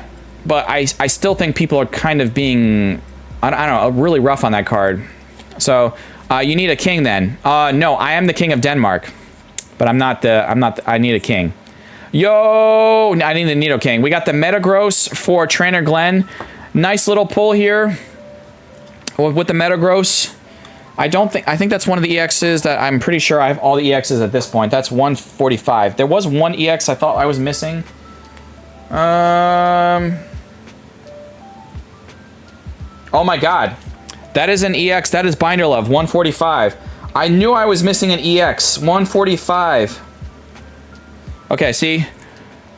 But I still think people are kind of being, I don't know, really rough on that card. So you need a king then. No, I am the king of Denmark, but I need a king. Yo, I need the Nidoking. We got the Metagross for Trainer Glenn. Nice little pull here with the Metagross. I think that's one of the EXs that I'm pretty sure I have all the EXs at this point. That's 145. There was one EX I thought I was missing. Oh my god. That is an EX. That is Binder Love, 145. I knew I was missing an EX, 145. Okay, see?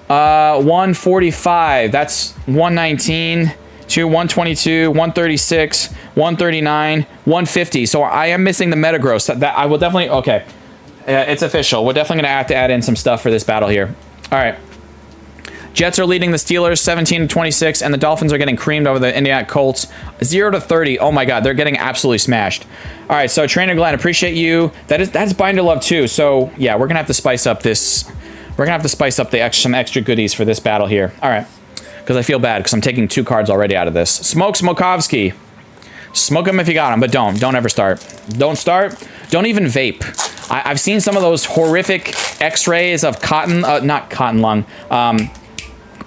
145. That's 119, 122, 136, 139, 150. So I am missing the Metagross. That I will definitely... Okay. It's official. We're definitely going to have to add in some stuff for this battle here. All right. Jets are leading the Steelers 17-26, and the Dolphins are getting creamed over the Indiana Colts 0-30. Oh my god, they're getting absolutely smashed. All right, so Trainer Glenn, appreciate you. That's Binder Love too. So yeah, we're gonna have to spice up this. We're gonna have to spice up some extra goodies for this battle here. All right, because I feel bad because I'm taking 2 cards already out of this. Smoke Smokovsky. Smoke them if you got them, but don't ever start. Don't start. Don't even vape. I've seen some of those horrific X-rays of not cotton lung.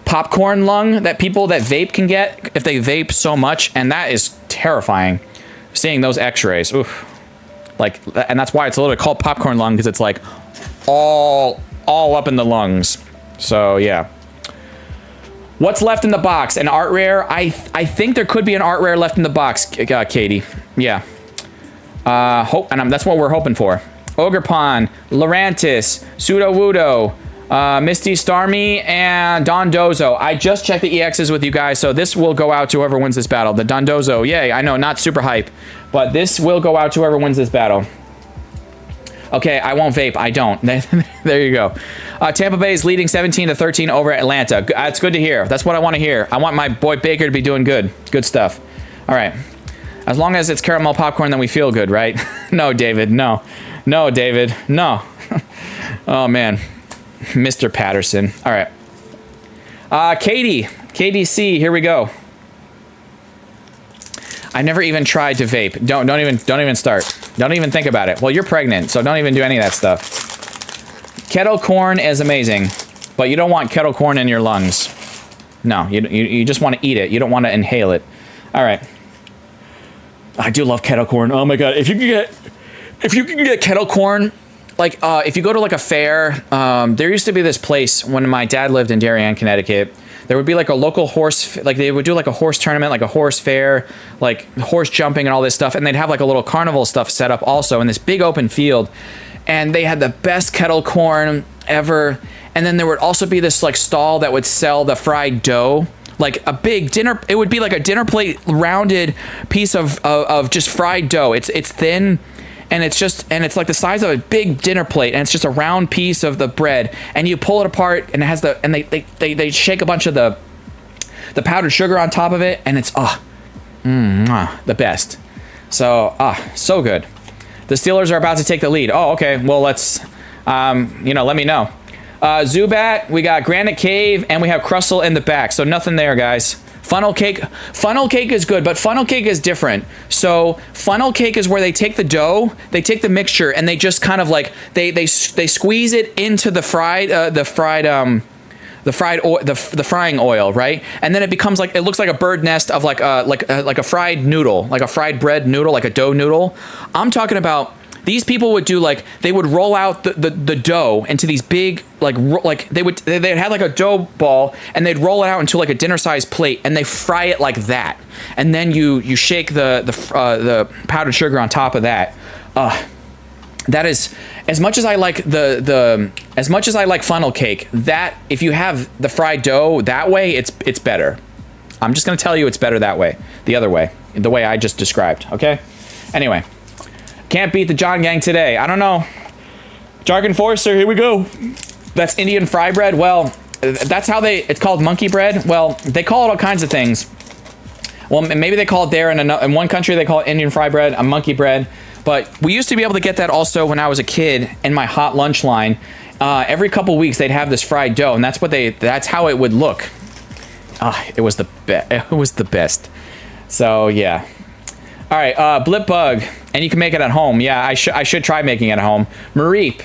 Popcorn lung that people that vape can get if they vape so much, and that is terrifying. Seeing those X-rays, oof. Like, and that's why it's literally called popcorn lung, because it's like all up in the lungs. So yeah. What's left in the box? An art rare? I think there could be an art rare left in the box, Katie. Yeah. That's what we're hoping for. Ogerpon, Lurantis, Sudowoodo, Misty Starmie, and Dondozo. I just checked the EXs with you guys, so this will go out to whoever wins this battle. The Dondozo, yay, I know, not super hype, but this will go out to whoever wins this battle. Okay, I won't vape. I don't. There you go. Tampa Bay is leading 17-13 over Atlanta. That's good to hear. That's what I want to hear. I want my boy Baker to be doing good. Good stuff. All right. As long as it's caramel popcorn, then we feel good, right? No, David. No. No, David. No. Oh, man. Mr. Patterson. All right. Katie. KDC. Here we go. I never even tried to vape. Don't even start. Don't even think about it. Well, you're pregnant, so don't even do any of that stuff. Kettle corn is amazing, but you don't want kettle corn in your lungs. No, you just want to eat it. You don't want to inhale it. All right. I do love kettle corn. Oh my god! If you can get kettle corn, like if you go to like a fair, there used to be this place when my dad lived in Darien, Connecticut. There would be like a local horse, like they would do like a horse tournament, like a horse fair, like horse jumping and all this stuff. And they'd have like a little carnival stuff set up also in this big open field. And they had the best kettle corn ever. And then there would also be this like stall that would sell the fried dough, like a big dinner. It would be like a dinner plate rounded piece of just fried dough. It's thin. And it's like the size of a big dinner plate, and it's just a round piece of the bread, and you pull it apart, and it has they shake a bunch of the powdered sugar on top of it, and it's the best. So so good. The Steelers are about to take the lead. Oh, okay. Well, let's let me know. Zubat, we got Granite Cave, and we have Crustle in the back. So nothing there, guys. Funnel cake is good, but funnel cake is different. So funnel cake is where they take the dough, they take the mixture, and they just kind of like they squeeze it into the frying oil, right? And then it becomes like, it looks like a bird nest of like a fried noodle, like a fried bread noodle, like a dough noodle. I'm talking about, these people would do like, they would roll out the dough into these big, they'd have like a dough ball, and they'd roll it out into like a dinner sized plate, and they fry it like that. And then you shake the powdered sugar on top of that. That is, as much as I like as much as I like funnel cake, that if you have the fried dough that way, it's better. I'm just gonna tell you it's better that way, the other way, the way I just described. Okay. Anyway. Can't beat the John Gang today. I don't know. Jargon Forcer, here we go. That's Indian fry bread. Well, that's how it's called monkey bread. Well, they call it all kinds of things. Well, maybe they call it there in one country, they call it Indian fry bread, a monkey bread. But we used to be able to get that also when I was a kid in my hot lunch line. Every couple weeks they'd have this fried dough, and that's how it would look. It was the best. So yeah. All right, Blip Bug, and you can make it at home. Yeah, I should try making it at home. Mareep,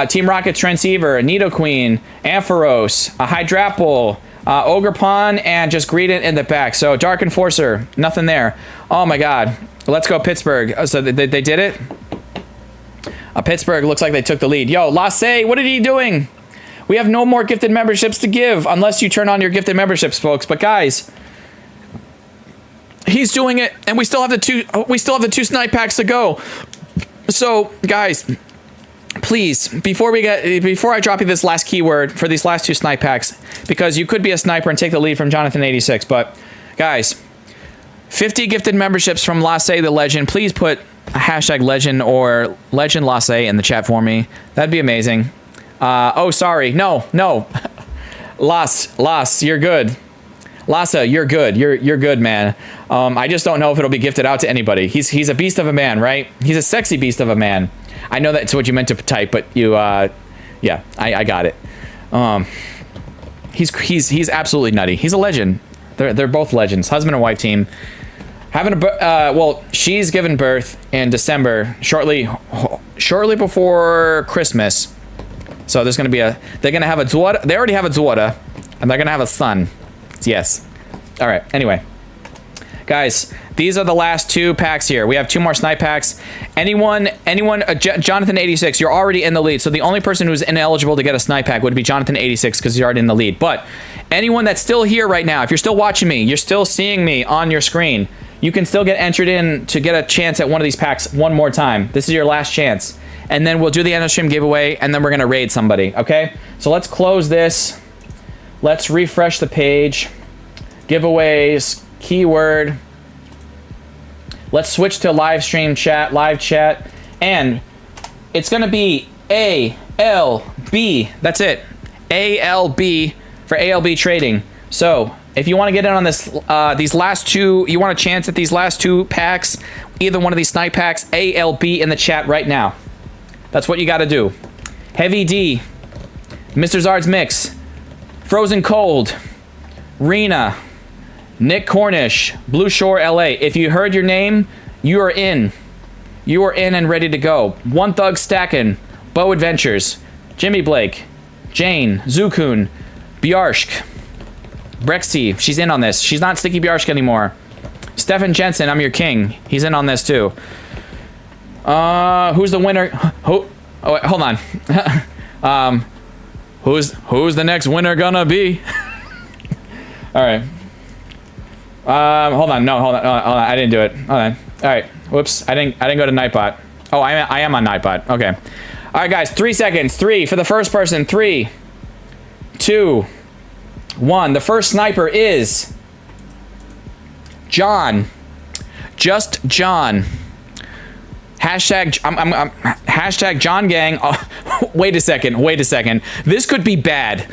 Team Rocket, Transceiver, Nidoqueen, Ampharos, Hydrapple, Ogerpon, and just Greedent in the back. So Dark Enforcer, nothing there. Oh my god. Let's go Pittsburgh. So they did it? Pittsburgh looks like they took the lead. Yo, Lasse, what are you doing? We have no more gifted memberships to give unless you turn on your gifted memberships, folks. But guys, he's doing it, and we still have the two snipe packs to go. So, guys, please, before I drop you this last keyword for these last 2 snipe packs, because you could be a sniper and take the lead from Jonathan86, but guys, 50 gifted memberships from Lasse the Legend. Please put a hashtag legend or legend Lasse in the chat for me. That'd be amazing. Oh, sorry. No. Las, you're good. Lassa, you're good. You're good, man. I just don't know if it'll be gifted out to anybody. He's a beast of a man, right? He's a sexy beast of a man. I know that's what you meant to type, but you, yeah, I got it. He's absolutely nutty. He's a legend. They're both legends. Husband and wife team. Well, she's given birth in December, shortly before Christmas. So there's gonna be they're gonna have a daughter. They already have a daughter, and they're gonna have a son. Yes. All right. Anyway, guys, these are the last 2 packs here. We have 2 more snipe packs. Anyone, Jonathan86, you're already in the lead. So the only person who's ineligible to get a snipe pack would be Jonathan86 because he's already in the lead. But anyone that's still here right now, if you're still watching me, you're still seeing me on your screen, you can still get entered in to get a chance at one of these packs one more time. This is your last chance. And then we'll do the end of stream giveaway, and then we're going to raid somebody, okay? So let's close this. Let's refresh the page. Giveaways, keyword. Let's switch to live stream chat, live chat. And it's going to be ALB. That's it. ALB for ALB trading. So if you want to get in on this, these last 2, you want a chance at these last 2 packs, either one of these snipe packs, ALB in the chat right now. That's what you got to do. Heavy D, Mr. Zard's Mix, Frozen Cold, Rena, Nick Cornish, Blue Shore LA. If you heard your name, you are in. You are in and ready to go. One Thug Stackin', Bow Adventures, Jimmy Blake, Jane, Zukun, Bjarsk, Brexy. She's in on this. She's not Sticky Bjarsk anymore. Stefan Jensen, I'm your king. He's in on this too. Who's the winner? Oh, wait, hold on. Who's the next winner gonna be? All right. Hold on. No, hold on. I didn't do it. Hold on. All right. Whoops. I didn't go to Nightbot. Oh, I am on Nightbot. Okay. All right, guys. 3 seconds. 3 for the first person. 3, 2, 1. The first sniper is John. Just John. Hashtag hashtag John Gang. Oh, wait a second. This could be bad.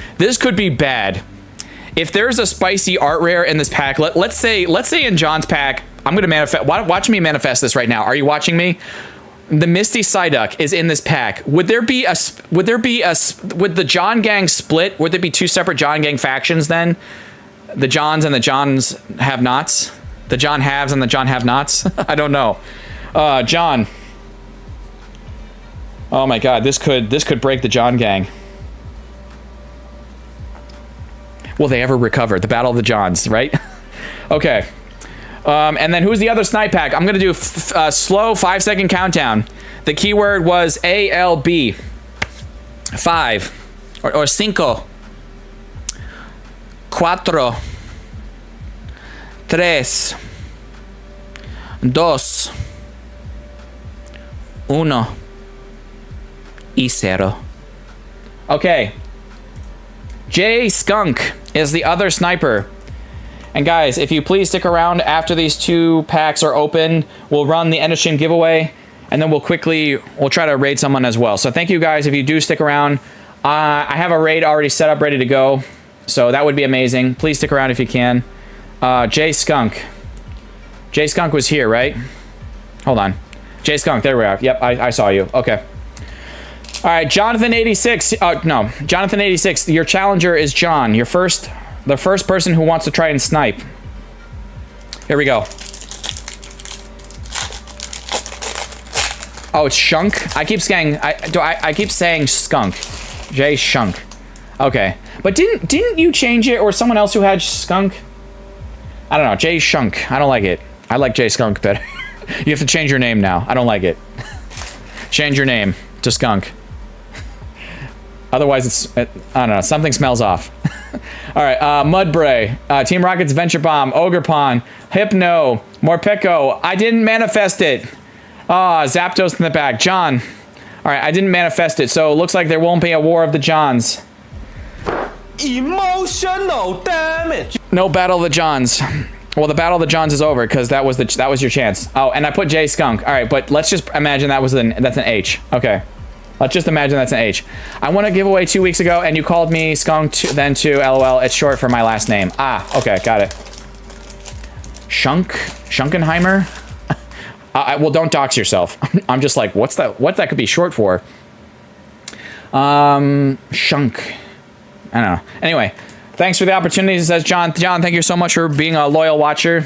If there's a spicy art rare in this pack, let's say in John's pack, I'm gonna manifest. Watch me manifest this right now. Are you watching me? The Misty Psyduck is in this pack. Would the John Gang split? Would there be 2 separate John Gang factions then? The Johns and the Johns have nots. The John haves and the John have nots. I don't know. John. Oh my God, this could break the John Gang. Will they ever recover? The Battle of the Johns, right? Okay. And then who's the other snipe pack? I'm gonna do a slow 5-second countdown. The keyword was ALB. 5 or cinco. 4, 3, 2, 1 y 0. Okay. Jay Skunk is the other sniper. And guys, if you please stick around after these 2 packs are open, we'll run the end of stream giveaway, and then we'll try to raid someone as well. So thank you guys if you do stick around. I have a raid already set up, ready to go, so that would be amazing. Please stick around if you can. Jay Skunk. Jay Skunk was here, right? Hold on. Jay Skunk, there we are. Yep, I saw you. Okay. All right, Jonathan86. No, Jonathan86. Your challenger is John. The first person who wants to try and snipe. Here we go. Oh, it's Shunk. I keep saying I keep saying skunk. J Shunk. Okay, but didn't you change it, or someone else who had skunk? I don't know. J Shunk. I don't like it. I like J Skunk better. You have to change your name now. I don't like it. Change your name to Skunk. Otherwise, I don't know. Something smells off. All right. Mudbray. Team Rocket's Venture Bomb. Ogre Pawn. Hypno. Morpeko. I didn't manifest it. Zapdos in the back. John. All right. I didn't manifest it, so it looks like there won't be a War of the Johns. Emotional damage. No Battle of the Johns. Well, the Battle of the Johns is over because that was your chance. Oh, and I put J Skunk. All right, but let's just imagine that's an H. Okay. Let's just imagine that's an H. I won a giveaway 2 weeks ago, and you called me Skunk then too. LOL. It's short for my last name. Okay, got it. Schunkenheimer. Well, don't dox yourself. I'm just like, what that could be short for? Shunk. I don't know. Anyway, thanks for the opportunity, says John. John, thank you so much for being a loyal watcher.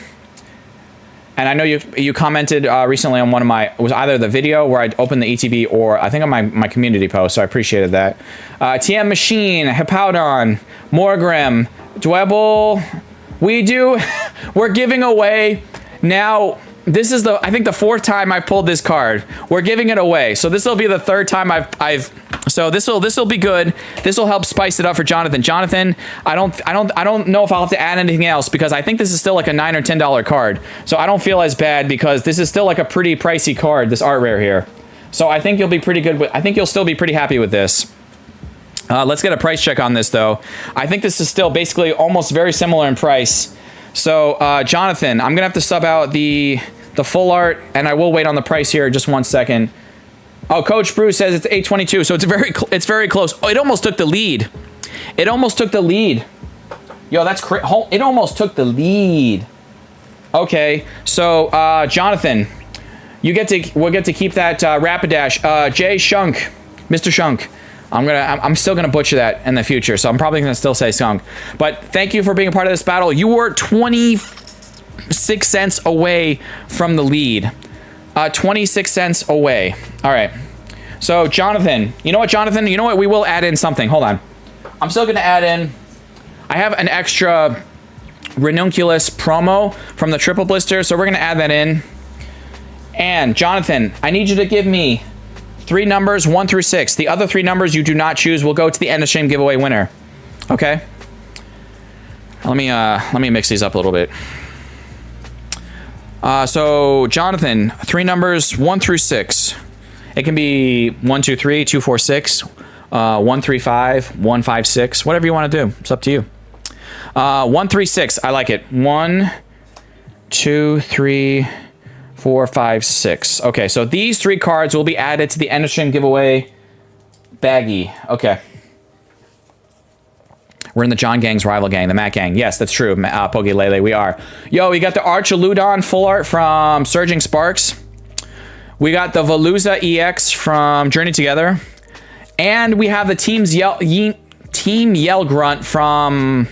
And I know you commented recently on one of my, it was either the video where I opened the ETB or I think on my community post, so I appreciated that. TM Machine, Hippowdon, Morgrim, Dwebble, we're giving away now. This is I think the 4th time I pulled this card. We're giving it away. So this will be the 3rd time so this will be good. This will help spice it up for Jonathan. Jonathan, I don't know if I'll have to add anything else because I think this is still like a $9 or $10 card. So I don't feel as bad because this is still like a pretty pricey card, this art rare here. So I think you'll be pretty good I think you'll still be pretty happy with this. Let's get a price check on this though. I think this is still basically almost very similar in price. So Jonathan, I'm gonna have to sub out the full art, and I will wait on the price here just 1 second. Oh, Coach Bruce says it's 822, so it's very close. Oh, it almost took the lead. It almost took the lead. Yo, that's crazy. It almost took the lead. Okay, so Jonathan, we'll get to keep that Rapidash. Jay Shunk, Mr. Shunk. I'm still gonna butcher that in the future, so I'm probably gonna still say Skunk. But thank you for being a part of this battle. You were 26 cents away from the lead. 26 cents away. All right. So Jonathan, you know what, Jonathan? You know what? We will add in something. Hold on. I'm still gonna add in. I have an extra ranunculus promo from the triple blister, so we're gonna add that in. And Jonathan, I need you to give me 3 numbers, 1 through 6. The other 3 numbers you do not choose will go to the end of stream giveaway winner. Okay. Let me mix these up a little bit. So Jonathan, 3 numbers, 1 through 6. It can be 1, 2, 3, 2, 4, 6, 1, 3, 5, 1, 5, 6, whatever you want to do. It's up to you. 1, 3, 6. I like it. 1, 2, 3, 4, 5, 6. Okay, so these 3 cards will be added to the end of stream giveaway baggie. Okay. We're in the John Gang's rival gang, the Matt Gang. Yes, that's true, Pogi Lele, we are. Yo, we got the Archaludon full art from Surging Sparks. We got the Veluza EX from Journey Together. And we have the Team Yell Grunt from...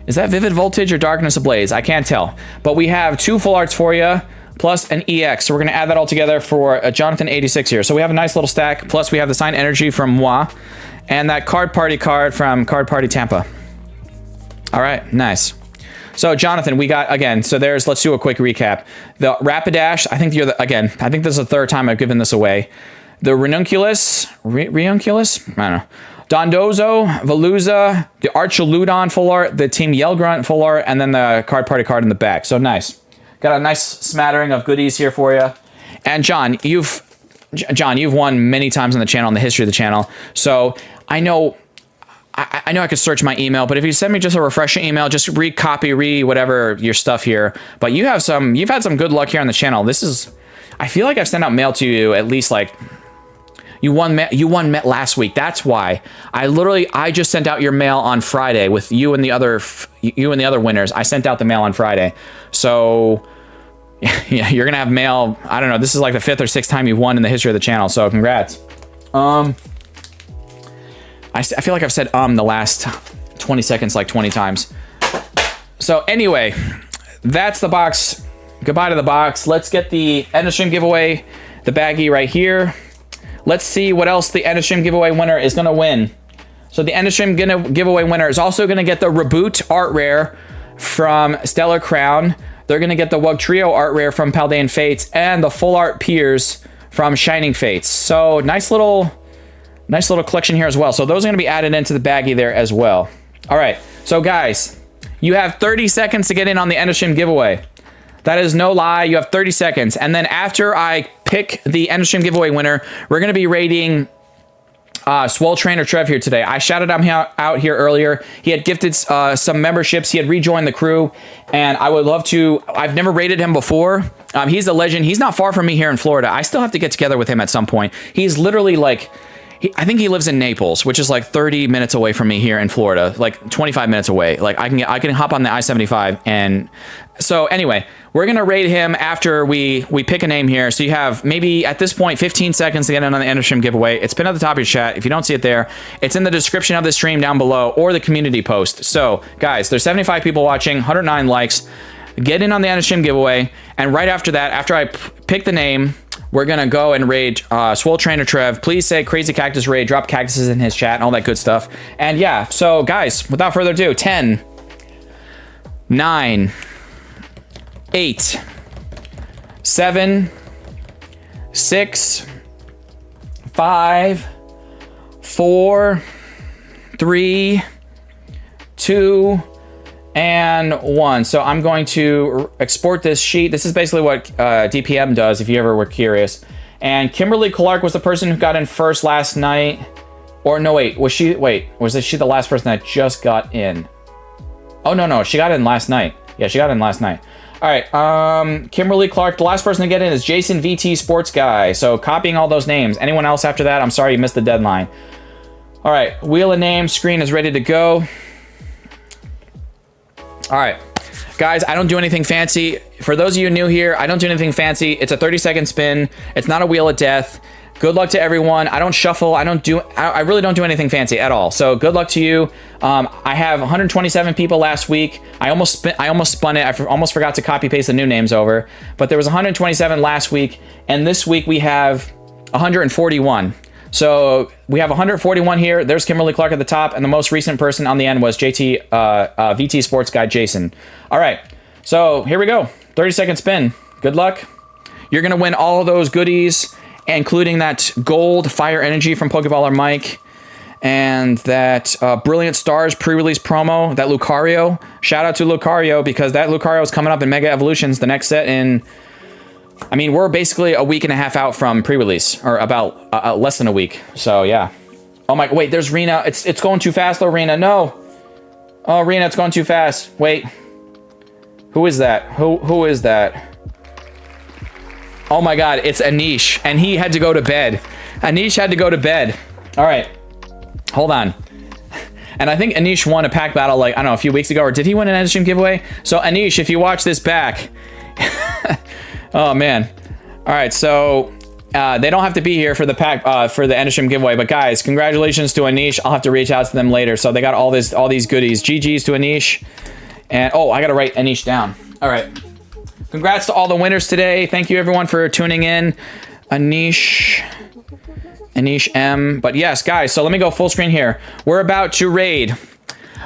Is that Vivid Voltage or Darkness Ablaze? I can't tell. But we have 2 full arts for you, plus an EX. So we're going to add that all together for Jonathan 86 here. So we have a nice little stack. Plus we have the Signed Energy from Moi. And that Card Party card from Card Party Tampa. All right, nice. So Jonathan, we got, again, so let's do a quick recap. The Rapidash, I think I think this is the 3rd time I've given this away. The Ranunculus, Ranunculus? I don't know. Dondozo, Veluza, the Archaludon full art, the Team Yellgrunt full art, and then the Card Party card in the back. So nice. Got a nice smattering of goodies here for you. And John, you've won many times on the channel, in the history of the channel. So I know I could search my email, but if you send me just a refreshing email, just re whatever your stuff here. But you've had some good luck here on the channel. I feel like I've sent out mail to you at least like you won last week. That's why I just sent out your mail on Friday with you and the other winners. I sent out the mail on Friday. So yeah, you're gonna have mail. I don't know. This is like the 5th or 6th time you've won in the history of the channel. So congrats. I feel like I've said the last 20 seconds like 20 times. So anyway, that's the box goodbye to the box. Let's get the end of stream giveaway, the baggie right here. Let's see what else the end of stream giveaway winner is going to win. So the end of stream giveaway winner is also going to get the Reboot Art Rare from Stellar Crown. They're going to get the Wug Trio Art Rare from Paldean Fates and the Full Art Piers from Shining Fates. So nice little collection here as well. So those are going to be added into the baggie there as well. All right. So guys, you have 30 seconds to get in on the end of stream giveaway. That is no lie. You have 30 seconds. And then after I pick the end of stream giveaway winner, we're going to be rating Swole Trainer Trev here today. I shouted him out here earlier. He had gifted some memberships. He had rejoined the crew, and I would love to. I've never rated him before. He's a legend. He's not far from me here in Florida. I still have to get together with him at some point. He's literally like, I think he lives in Naples, which is like 30 minutes away from me here in Florida, like 25 minutes away. Like I can hop on the I-75. And so anyway, we're going to rate him after we pick a name here. So you have maybe at this point 15 seconds to get in on the end of stream giveaway. It's pinned at the top of your chat. If you don't see it there, it's in the description of the stream down below or the community post. So guys, there's 75 people watching, 109 likes. Get in on the end of stream giveaway. And right after that, after I pick the name, we're going to go and raid Swole Trainer Trev. Please say Crazy Cactus Raid, drop cactuses in his chat and all that good stuff. And yeah, so guys, without further ado, 10, 9, 8, 7, 6, 5, 4, 3, 2, and 1. So I'm going to export this sheet. This is basically what DPM does, if you ever were curious. And Kimberly Clark was the person who got in first last night. Or no, wait, was she the last person that just got in? Oh, no, she got in last night. Yeah, she got in last night. All right, Kimberly Clark, the last person to get in is Jason VT Sports Guy. So copying all those names. Anyone else after that? I'm sorry you missed the deadline. All right, wheel of names screen is ready to go. All right, guys, I don't do anything fancy. For those of you new here, I don't do anything fancy. It's a 30-second spin. It's not a wheel of death. Good luck to everyone. I don't shuffle. I really don't do anything fancy at all. So good luck to you. I have 127 people last week. I almost spun it. I almost forgot to copy paste the new names over. But there was 127 last week, and this week we have 141. So we have 141 here. There's Kimberly Clark at the top, and the most recent person on the end was VT Sports Guy Jason. All right, so here we go. 30-second spin. Good luck. You're gonna win all of those goodies, including that gold Fire Energy from Pokeballer Mike, and that Brilliant Stars pre-release promo, that Lucario. Shout out to Lucario, because that Lucario is coming up in Mega Evolutions, the next set in... I mean, we're basically a week and a half out from pre-release, or about less than a week. So yeah. Oh my, wait, there's Rena. It's going too fast though, Rena. No. Oh, Rena, it's going too fast. Wait. Who is that? Who is that? Oh my God, it's Anish, and he had to go to bed. Anish had to go to bed. All right, hold on. And I think Anish won a pack battle, like, I don't know, a few weeks ago, or did he win an end stream giveaway? So Anish, if you watch this back, oh man. All right, so they don't have to be here for the pack for the end stream giveaway, but guys, congratulations to Anish. I'll have to reach out to them later. So they got all these goodies. GG's to Anish. And oh, I gotta write Anish down. All right. Congrats to all the winners today. Thank you everyone for tuning in. Anish M. But yes, guys, so let me go full screen here. We're about to raid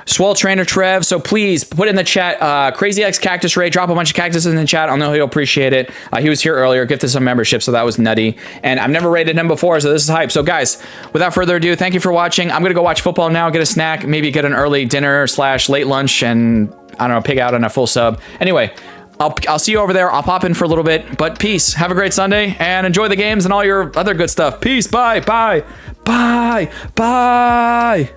Swole Trainer Trev, so please put in the chat Crazy X Cactus Raid. Drop a bunch of cactuses in the chat. I know he'll appreciate it. He was here earlier, gifted some membership, so that was nutty. And I've never raided him before, so this is hype. So guys, without further ado, thank you for watching. I'm gonna go watch football now, get a snack, maybe get an early dinner / late lunch, and I don't know, pig out on a full sub. Anyway, I'll see you over there. I'll pop in for a little bit, but peace. Have a great Sunday and enjoy the games and all your other good stuff. Peace. Bye. Bye. Bye. Bye.